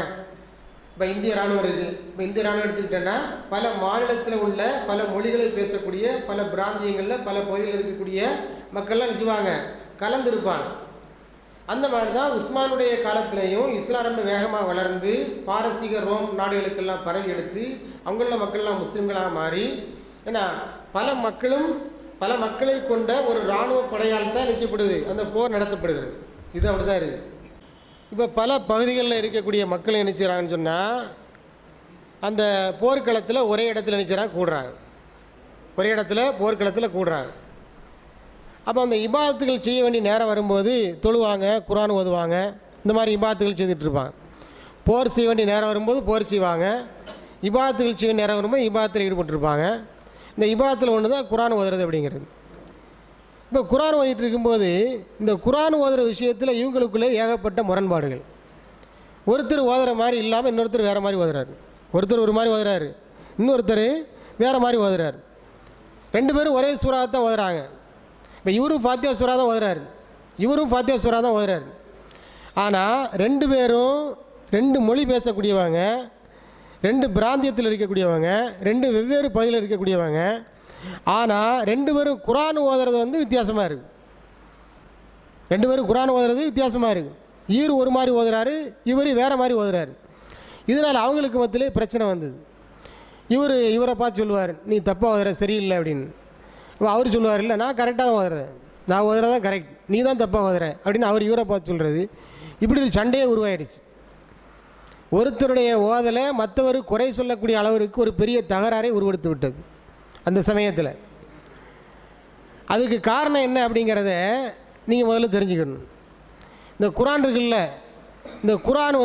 இப்போ இந்திய இராணுவம் இருக்குது. இப்போ இந்திய இராணுவம் எடுத்துக்கிட்டோன்னா பல மாநிலத்தில் உள்ள பல மொழிகளை பேசக்கூடிய பல பிராந்தியங்களில் பல பகுதியில் இருக்கக்கூடிய மக்கள்லாம் நிச்சயமாக கலந்துருப்பாங்க. அந்த மாதிரி தான் உஸ்மானுடைய காலத்திலையும் இஸ்லாம் ரொம்ப வேகமாக வளர்ந்து பாரசீக ரோம் நாடுகளுக்கெல்லாம் பரவி எடுத்து அவங்கள மக்கள்லாம் முஸ்லீம்களாக மாறி, ஏன்னா பல மக்களை கொண்ட ஒரு இராணுவ படையால் தான் நிச்சயப்படுது அந்த போர் நடத்தப்படுகிறது. இது அப்படிதான் இருக்குது. இப்போ பல பகுதிகளில் இருக்கக்கூடிய மக்கள் என்ன செய்கிறாங்கன்னு சொன்னால், அந்த போர்க்களத்தில் ஒரே இடத்துல நினைச்சாங்க கூடுறாங்க, ஒரே இடத்துல போர்க்களத்தில் கூடுறாங்க. அப்போ அந்த இபாதத்துகள் செய்ய வேண்டிய நேரம் வரும்போது தொழுவாங்க, குர்ஆன் ஓதுவாங்க, இந்த மாதிரி இபாதத்துகள் செய்துட்ருப்பாங்க. போர் செய்ய வேண்டிய நேரம் வரும்போது போர் செய்வாங்க, இபாதத்துகள் செய்ய நேரம் வரும்போது இபாதத்தில் ஈடுபட்டிருப்பாங்க. இந்த இபாதத்தில் ஒன்று தான் குர்ஆன் ஓதுறது அப்படிங்கிறது. இப்போ குர்ஆன் ஓதிட்டு இருக்கும்போது இந்த குர்ஆன் ஓதுகிற விஷயத்தில் இவங்களுக்குள்ளே ஏகப்பட்ட முரண்பாடுகள். ஒருத்தர் ஓதுற மாதிரி இல்லாமல் இன்னொருத்தர் வேறு மாதிரி ஓதுறாரு. ஒருத்தர் ஒரு மாதிரி ஓதுறாரு, இன்னொருத்தர் வேறு மாதிரி ஓதுறாரு. 2 பேரும் ஒரே சூறாவை தான் ஓதுறாங்க. இப்போ இவரும் ஃபாத்தியா சூறா தான் ஓதுறாரு, இவரும் ஃபாத்தியா சூறா தான் ஓதுறாரு. ஆனால் 2 பேரும் 2 மொழி பேசக்கூடியவங்க, 2 பிராந்தியத்தில் இருக்கக்கூடியவங்க, 2 வெவ்வேறு பகுதியில் இருக்கக்கூடியவங்க. ஆனால் 2 பேரும் குர்ஆன் ஓதுறது வந்து வித்தியாசமாக இருக்குது. 2 பேரும் குர்ஆன் ஓதுறது வித்தியாசமாக இருக்குது. இவர் ஒரு மாதிரி ஓதுறாரு, இவர் வேறு மாதிரி ஓதுறாரு. இதனால் அவங்களுக்கு மத்தியிலே பிரச்சனை வந்தது. இவரை பார்த்து சொல்லுவார், நீ தப்பாக ஓதுற, சரியில்லை அப்படின்னு. அப்போ அவர் சொல்லுவார், இல்லை நான் கரெக்டாக ஓதுறேன், நான் ஓதுறதான் கரெக்ட், நீ தான் தப்பாக ஓதுற அப்படின்னு அவர் இவரை பார்த்து சொல்கிறது. இப்படி ஒரு சண்டையே உருவாயிடுச்சு. ஒருத்தருடைய ஓதலை மற்றவர் குறை சொல்லக்கூடிய அளவிற்கு ஒரு பெரிய தகராறை உருவெடுத்து விட்டது அந்த சமயத்தில். அதுக்கு காரணம் என்ன அப்படிங்கிறத நீங்கள் முதல்ல தெரிஞ்சுக்கணும். இந்த குரான் இருக்குல்ல, இந்த குரான்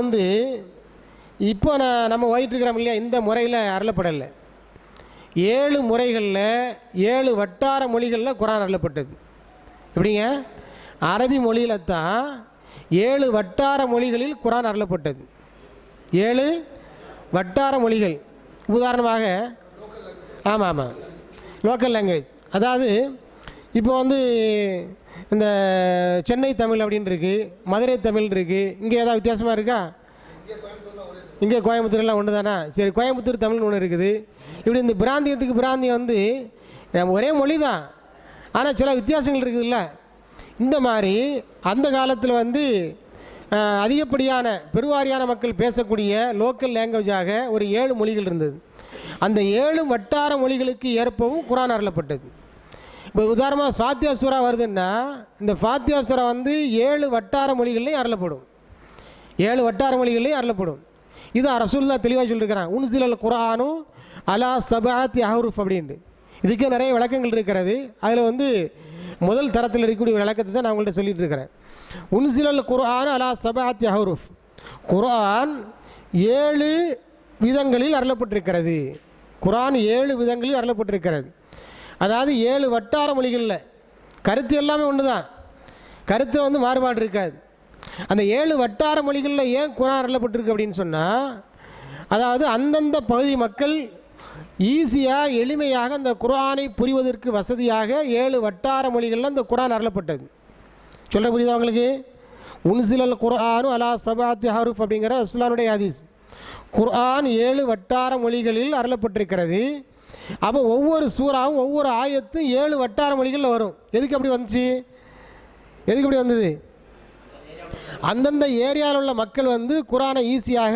இப்போ நம்ம ஓதிட்டுருக்கிறோம் இல்லையா, இந்த முறையில் அருளப்படலை. 7 முறைகளில் 7 வட்டார மொழிகளில் குரான் அருளப்பட்டது. எப்படிங்க? அரபி மொழியில் தான் 7 வட்டார மொழிகளில் குரான் அருளப்பட்டது. 7 வட்டார மொழிகள். உதாரணமாக, ஆமாம், லோக்கல் லாங்குவேஜ். அதாவது இப்போ இந்த சென்னை தமிழ் அப்படின்னு இருக்குது, மதுரை தமிழ் இருக்குது. இங்கே ஏதாவது வித்தியாசமாக இருக்கா? இங்கே கோயம்புத்தூர்லாம் ஒன்று தானா? சரி, கோயம்புத்தூர் தமிழ்னு ஒன்று இருக்குது. இப்படி இந்த பிராந்தியத்துக்கு பிராந்தியம் ஒரே மொழி தான், ஆனால் சில வித்தியாசங்கள் இருக்குதுல்ல. இந்த மாதிரி அந்த காலத்தில் அதிகப்படியான பெருவாரியான மக்கள் பேசக்கூடிய லோக்கல் லாங்குவேஜாக ஒரு 7 மொழிகள் இருந்தது. அந்த 7 வட்டார மொழிகளுக்கு ஏற்பவும் குரான் அருளப்பட்டது. இப்போ உதாரணமாக ஃபாத்தியா சூரா வருதுன்னா, இந்த ஃபாத்தியா சூரா 7 வட்டார மொழிகள்லையும் அருளப்படும். 7 வட்டார மொழிகள்லையும் அருளப்படும். இது ரசூலுல்லாஹ் தெளிவாக சொல்லியிருக்கிறாங்க, உன்சிலல் குர்ஆனு அலா சபஅத்தி அஹ்ருஃப் அப்படின்ட்டு. இதுக்கே நிறைய விளக்கங்கள் இருக்கிறது. அதில் முதல் தரத்தில் இருக்கக்கூடிய ஒரு விளக்கத்தை தான் நான் உங்கள்கிட்ட சொல்லிட்டு இருக்கிறேன். உன்சிலல் குர்ஆன் அலா சபஅத்தி அஹ்ருஃப். குர்ஆன் 7 விதங்களில் அருளப்பட்டிருக்கிறது. குர்ஆன் 7 விதங்களில் அருளப்பட்டிருக்கிறது. அதாவது 7 வட்டார மொழிகளில். கருத்து எல்லாமே ஒன்று தான், கருத்து மாறுபாடு இருக்காது. அந்த 7 வட்டார மொழிகளில் ஏன் குர்ஆன் அருளப்பட்டிருக்கு அப்படின்னு சொன்னால், அதாவது அந்தந்த பகுதி மக்கள் ஈஸியாக எளிமையாக அந்த குர்ஆனை புரிவதற்கு வசதியாக 7 வட்டார மொழிகளில் அந்த குர்ஆன் அருளப்பட்டது. சொல்ல புரியுதா உங்களுக்கு? உன்சிலல் குர்ஆனு அலா சபஅத்தி அஹ்ருஃப் அப்படிங்கிற ரசூலுல்லாஹ்வுடைய ஹதீஸ். குர்ஆன் 7 வட்டார மொழிகளில் அருளப்பட்டிருக்கிறது. அப்போ ஒவ்வொரு சூறாவும் ஒவ்வொரு ஆயத்தும் 7 வட்டார மொழிகளில் வரும். எதுக்கு அப்படி வந்துச்சு? எதுக்கு அப்படி வந்தது? அந்தந்த ஏரியாவில் உள்ள மக்கள் குர்ஆனை ஈஸியாக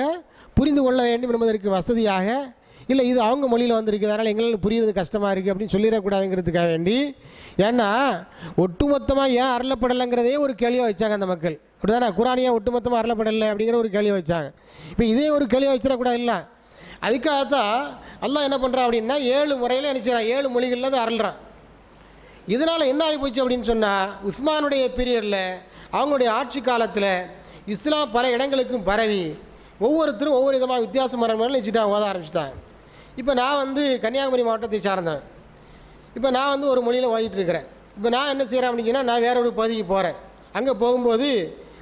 புரிந்து கொள்ள வேண்டும் என்பதற்கு வசதியாக, இல்லை இது அவங்க மொழியில் வந்திருக்கு, அதனால் எங்களால் புரியுறது கஷ்டமாக இருக்குது அப்படின்னு சொல்லிடக்கூடாதுங்கிறதுக்காக வேண்டி. ஏன்னா ஒட்டுமொத்தமாக ஏன் அருளப்படலைங்கிறதே ஒரு கேள்வியாக வச்சாங்க அந்த மக்கள். அப்படிதானே? குர்ஆன் ஏன் ஒட்டுமொத்தமாக அருளப்படலை அப்படிங்கிற ஒரு கேள்வியை வச்சாங்க. இப்போ இதே ஒரு கேள்வியை வச்சிடக்கூடாது இல்லை. அதுக்காகத்தான் அல்லாஹ் என்ன பண்ணுறான் அப்படின்னா 7 முறையில் நினைச்சான், 7 மொழிகளில் தான் அருள்றான். இதனால் என்ன ஆகி போச்சு அப்படின்னு சொன்னால், உஸ்மானுடைய பீரியடில் அவங்களுடைய ஆட்சி காலத்தில் இஸ்லாம் பல இடங்களுக்கும் பரவி ஒவ்வொருத்தரும் ஒவ்வொரு விதமாக வித்தியாசமான முறையில் நினச்சிட்டாங்க, ஓத ஆரம்பிச்சிட்டாங்க. இப்போ நான் கன்னியாகுமரி மாவட்டத்தை சார்ந்தேன். இப்போ நான் ஒரு மொழியில் ஓதிட்டு இருக்கிறேன். இப்போ நான் என்ன செய்கிறேன் அப்படின்னா, நான் வேற ஒரு பகுதிக்கு போகிறேன். அங்கே போகும்போது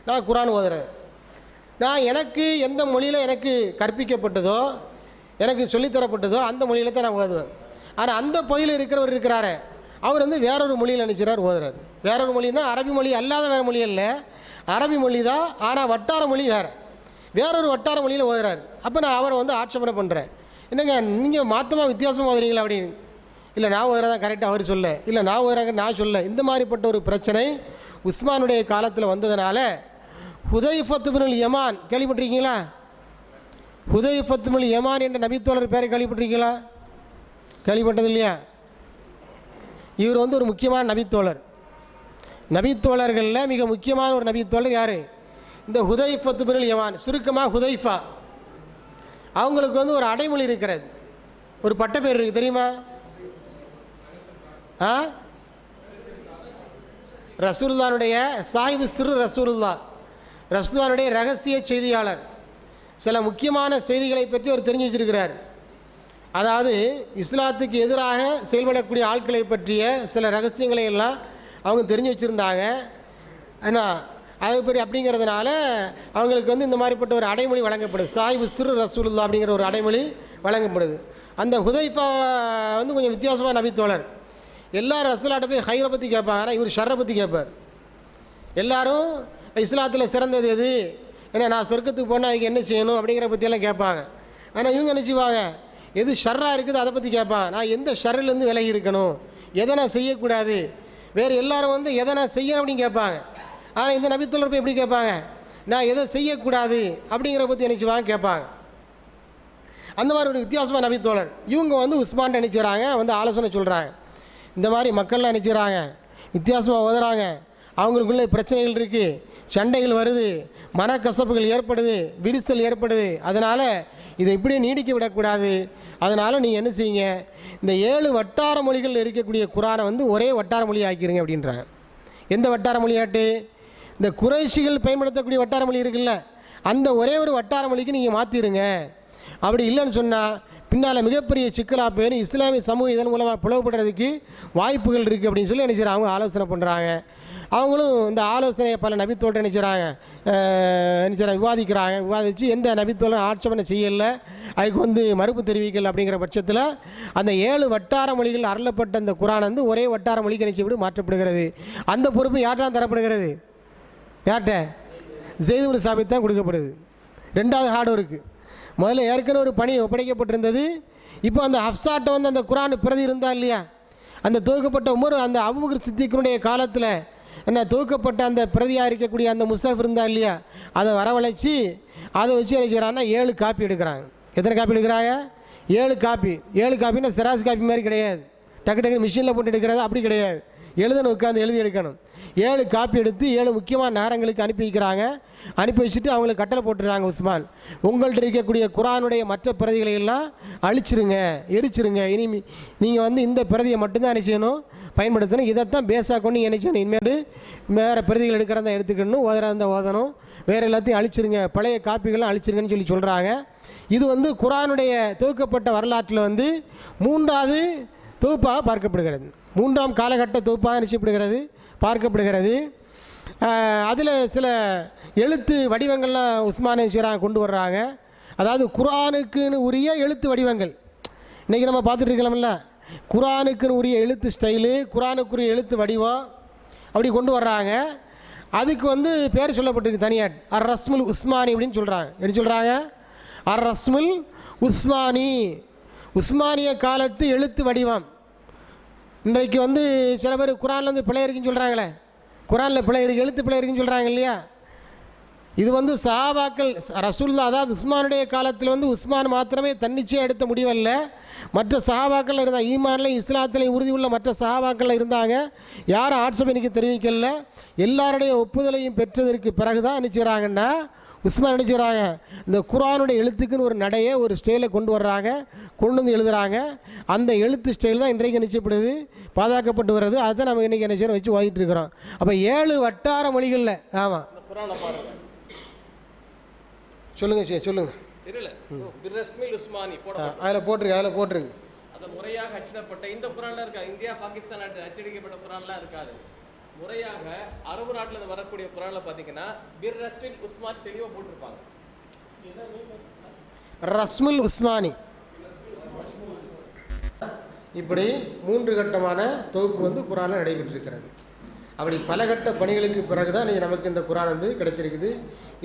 நான் குர்ஆன் ஓதுறேன். நான் எனக்கு எந்த மொழியில் எனக்கு கற்பிக்கப்பட்டதோ, எனக்கு சொல்லித்தரப்பட்டதோ அந்த மொழியில் தான் நான் ஓதுவேன். ஆனால் அந்த பகுதியில் இருக்கிறவர் இருக்கிறாரு, அவர் வேறொரு மொழியில் நினைச்சார் ஓதுறாரு. வேறொரு மொழின்னா அரபி மொழி அல்லாத வேறு மொழி இல்லை, அரபி மொழி தான், ஆனால் வட்டார மொழி வேறொரு வட்டார மொழியில் ஓதுறாரு. அப்போ நான் அவரை ஆட்சேபனை பண்ணுறேன், என்னங்க நீங்கள் மாற்றமாக வித்தியாசமாக ஓதுறீங்களா அப்படின்னு. இல்லை நான் ஓதுறதான் கரெக்டாக அவர் சொல்ல, இல்லை நான் ஓதுறாங்க நான் சொல்ல. இந்த மாதிரிப்பட்ட ஒரு பிரச்சனை உஸ்மானுடைய காலத்தில் வந்ததுனால ஹுதைஃபத் இப்னுல் யமான் கேள்விப்பட்டிருக்கீங்களா? ஹுதைஃபத் இப்னுல் யமான் என்ற நபித்தோழர் பேரை கேள்விப்பட்டிருக்கீங்களா? கேள்விப்பட்டது இல்லையா? இவர் ஒரு முக்கியமான நபித்தோழர். நபித்தோழர்களில் மிக முக்கியமான ஒரு நபித்தோழர் யார்? இந்த ஹுதைஃபத் இப்னுல் யமான், சுருக்கமாக ஹுதைஃபா. அவங்களுக்கு ஒரு அடைமொழி இருக்கிறது, ஒரு பட்டப்பேர் இருக்கு, தெரியுமா? ரசூலுல்லாஹ்வுடைய சாஹிபு சிர் ரசூலுல்லாஹ், ரசூலுல்லாஹ்வுடைய ரகசிய செய்தியாளர். சில முக்கியமான செய்திகளை பற்றி அவர் தெரிஞ்சு வச்சிருக்கிறார். அதாவது இஸ்லாத்துக்கு எதிராக செயல்படக்கூடிய ஆட்களை பற்றிய சில ரகசியங்களை எல்லாம் அவங்க தெரிஞ்சு வச்சுருந்தாங்க. ஏன்னா அது பற்றி அப்படிங்கிறதுனால அவங்களுக்கு இந்த மாதிரிப்பட்ட ஒரு அடைமொழி வழங்கப்படுது. சாஹிபு சிர் ரசூலுல்லாஹ் அப்படிங்கிற ஒரு அடைமொழி வழங்கப்படுது. அந்த ஹுதைஃபா கொஞ்சம் வித்தியாசமான நபித்தோழர். எல்லாரும் ரசூலுல்லாஹ்ட்ட போய் ஹைரை பற்றி கேட்பாங்க, ஆனால் இவர் ஷர்ரை பற்றி கேட்பார். எல்லாரும் இஸ்லாத்தில் சிறந்தது எது, ஏன்னா நான் சொர்க்கத்துக்கு போனால் அதுக்கு என்ன செய்யணும் அப்படிங்கிற பற்றியெல்லாம் கேட்பாங்க. ஆனால் இவங்க என்ன செய்வாங்க, எது ஷர்ராக இருக்குது அதை பற்றி கேட்பான். நான் எந்த ஷர்ரிலேருந்து விலகி இருக்கணும், எதை நான் செய்யக்கூடாது, வேறு எல்லாரும் எதை நான் செய்யணும் அப்படின்னு கேட்பாங்க. ஆனால் இந்த நபித்தோழர் போய் எப்படி கேட்பாங்க, நான் எதை செய்யக்கூடாது அப்படிங்கிற பற்றி என்ன செய்வாங்க கேட்பாங்க. அந்த மாதிரி ஒரு வித்தியாசமான நபித்தோழர். இவங்க வந்து உஸ்மான் நினைச்சுறாங்க, வந்து ஆலோசனை சொல்கிறாங்க. இந்த மாதிரி மக்கள்லாம் நினைச்சுறாங்க, வித்தியாசமாக ஓதுறாங்க, அவங்களுக்குள்ள பிரச்சனைகள் இருக்குது, சண்டைகள் வருது, மனக்கசப்புகள் ஏற்படுது, விரிசல் ஏற்படுது. அதனால் இதை இப்படியே நீடிக்க விடக்கூடாது. அதனால் நீங்கள் என்ன செய்யுங்க, இந்த 7 வட்டார மொழிகள் இருக்கக்கூடிய குரானை வந்து ஒரே வட்டார மொழி ஆக்கிருங்க அப்படின்றாங்க. எந்த வட்டார மொழியாட்டு? இந்த குறைஷிகள் பயன்படுத்தக்கூடிய வட்டார மொழி இருக்குல்ல, அந்த ஒரே ஒரு வட்டார மொழிக்கு நீங்கள் மாற்றிடுங்க. அப்படி இல்லைன்னு சொன்னால் பின்னால் மிகப்பெரிய சிக்கலாக போயிடும், இஸ்லாமிய சமூகம் இதன் மூலமாக பிளவுபடுறதுக்கு வாய்ப்புகள் இருக்குது அப்படின்னு சொல்லி என்ன செய்கிறாங்க, அவங்க ஆலோசனை பண்ணுறாங்க. அவங்களும் இந்த ஆலோசனையை பல நபித்தோழர் நினைச்சுறாங்க, விவாதிக்கிறாங்க. விவாதித்து எந்த நபித்தோழரும் ஆட்சேபனை செய்யலை, அதுக்கு வந்து மறுப்பு தெரிவிக்கல. அப்படிங்கிற பட்சத்தில் அந்த 7 வட்டார மொழிகள் அருளப்பட்ட அந்த குரான் வந்து ஒரே வட்டார மொழிக்கு நினைச்சு மாற்றப்படுகிறது. அந்த பொறுப்பு யார்ட்டான் தரப்படுகிறது? யார்கிட்ட? ஸெய்த் இப்னு சாபித் தான் கொடுக்கப்படுது. 2வது ஹார்ட்வொர்க்கு. முதல்ல ஏற்கனவே ஒரு பணி ஒப்படைக்கப்பட்டிருந்தது. இப்போ அந்த ஹஃப்ஸாட்ட வந்து அந்த குரான் பிரதி இருந்தா இல்லையா, அந்த தொகுக்கப்பட்ட உமர் அந்த அபூபக்கர் சித்திக்கினுடைய காலத்தில் என்ன தொகுக்கப்பட்ட அந்த பிரதியாக இருக்கக்கூடிய அந்த முஸ்தஃப் இருந்தா இல்லையா, அதை வரவழைச்சி அதை வச்சு என்ன செய்கிறாங்கன்னா 7 காப்பி எடுக்கிறாங்க. எத்தனை காப்பி எடுக்கிறாங்க? 7 காப்பி. 7 காப்பின்னா செராஸ் காப்பி மாதிரி கிடையாது, டக்கு டக்கு மிஷினில் போட்டு எடுக்கிறது அப்படி கிடையாது. எழுதணும், உட்காந்து எழுதி எடுக்கணும். 7 காப்பி எடுத்து 7 முக்கியமான நகரங்களுக்கு அனுப்பி வைக்கிறாங்க. அனுப்பி வச்சுட்டு அவங்களுக்கு கட்டளை போட்டுறாங்க, உஸ்மான் உங்கள்கிட்ட இருக்கக்கூடிய குரானுடைய மற்ற பிரதிகளை எல்லாம் அழிச்சிருங்க, எரிச்சிருங்க. இனி நீங்கள் வந்து இந்த பிரதியை மட்டும்தான் என்ன செய்யணும், பயன்படுத்தணும். இதைத்தான் பேஸாக கொண்டு என்ன செய்யணும், இனிமேல் வேறு பிரதிகள் எடுக்கிறதா எடுத்துக்கணும், ஓதுறதா ஓதணும், வேறு எல்லாத்தையும் அழிச்சிருங்க, பழைய காப்பிகள்லாம் அழிச்சிருங்கன்னு சொல்லி சொல்கிறாங்க. இது வந்து குரானுடைய தொகுக்கப்பட்ட வரலாற்றில் வந்து 3வது தொகுப்பாக பார்க்கப்படுகிறது, 3ஆம் காலகட்ட தொகுப்பாக நிச்சயப்படுகிறது, பார்க்கப்படுகிறது. அதில் சில எழுத்து வடிவங்கள்லாம் உஸ்மான் ஷிரான் கொண்டு வர்றாங்க. அதாவது குரானுக்குன்னு உரிய எழுத்து வடிவங்கள் இன்றைக்கி நம்ம பார்த்துட்டு இருக்கலாம்ல, குரானுக்குன்னு உரிய எழுத்து ஸ்டைலு, குரானுக்குரிய எழுத்து வடிவம் அப்படி கொண்டு வர்றாங்க. அதுக்கு வந்து பேர் சொல்லப்பட்டிருக்கு தனியாட், அர் ரஸ்முல் உஸ்மானி அப்படின்னு சொல்கிறாங்க. எப்படி சொல்கிறாங்க? அர் ரஸ்முல் உஸ்மானி, உஸ்மானிய காலத்து எழுத்து வடிவம். இன்றைக்கு வந்து சில பேர் குரானில் வந்து பிழை இருக்குன்னு சொல்கிறாங்களே, குரானில் பிழை இருக்கு, எழுத்து பிழை இருக்குன்னு சொல்கிறாங்க இல்லையா. இது வந்து சஹாபாக்கள் ரசூலுல்லா, அதாவது உஸ்மானுடைய காலத்தில் வந்து உஸ்மான் மாத்திரமே தன்னிச்சையாக எடுத்த முடிவல்ல, மற்ற சஹாபாக்கள் இருந்தாங்க, ஈமான்லையும் இஸ்லாத்திலையும் உறுதி உள்ள மற்ற சஹாபாக்கள் இருந்தாங்க. யாரும் ஆட்சேபனைக்கு தெரிவிக்கல, எல்லாருடைய ஒப்புதலையும் பெற்றதற்கு பிறகுதான் நினைச்சுக்கிறாங்கன்னா உஸ்மான் நினைச்சுக்கிறாங்க இந்த குரானுடைய எழுத்துக்குன்னு ஒரு நடையை ஒரு ஸ்டைலை கொண்டு வர்றாங்க, கொண்டு வந்து எழுதுறாங்க. அந்த எழுத்து ஸ்டைல் தான் இன்றைக்கு நிச்சயப்படுது, பாதுகாக்கப்பட்டு வருது. அதுதான் நம்ம இன்னைக்கு என்ன செய்யறோம், வச்சு ஓதிட்டு இருக்கிறோம். அப்போ 7 வட்டார மொழிகளில். ஆமாம், சொல்லுங்க சொல்லுங்க. அதில் போட்டிருக்கு. அது முறையாக அச்சிடப்பட்ட இந்த குரான்ல இருக்கா, இந்தியா பாகிஸ்தான் அச்சடிக்கப்பட்ட குரான்லாம் இருக்காது. முறையாக அரபு நாட்டில் வரக்கூடிய குரான்ல பாத்தீங்கன்னா பிர் ரஸ்மில் உஸ்மான் தெளிவா போட்டிருப்பாங்க. ரஸ்முல் உஸ்மானி. இப்படி 3 கட்டமான தொகுப்பு வந்து குரானில் நடைபெற்றிருக்கிறது. அப்படி பல கட்ட பணிகளுக்கு பிறகுதான் நீங்கள் நமக்கு இந்த குரான் வந்து கிடைச்சிருக்குது.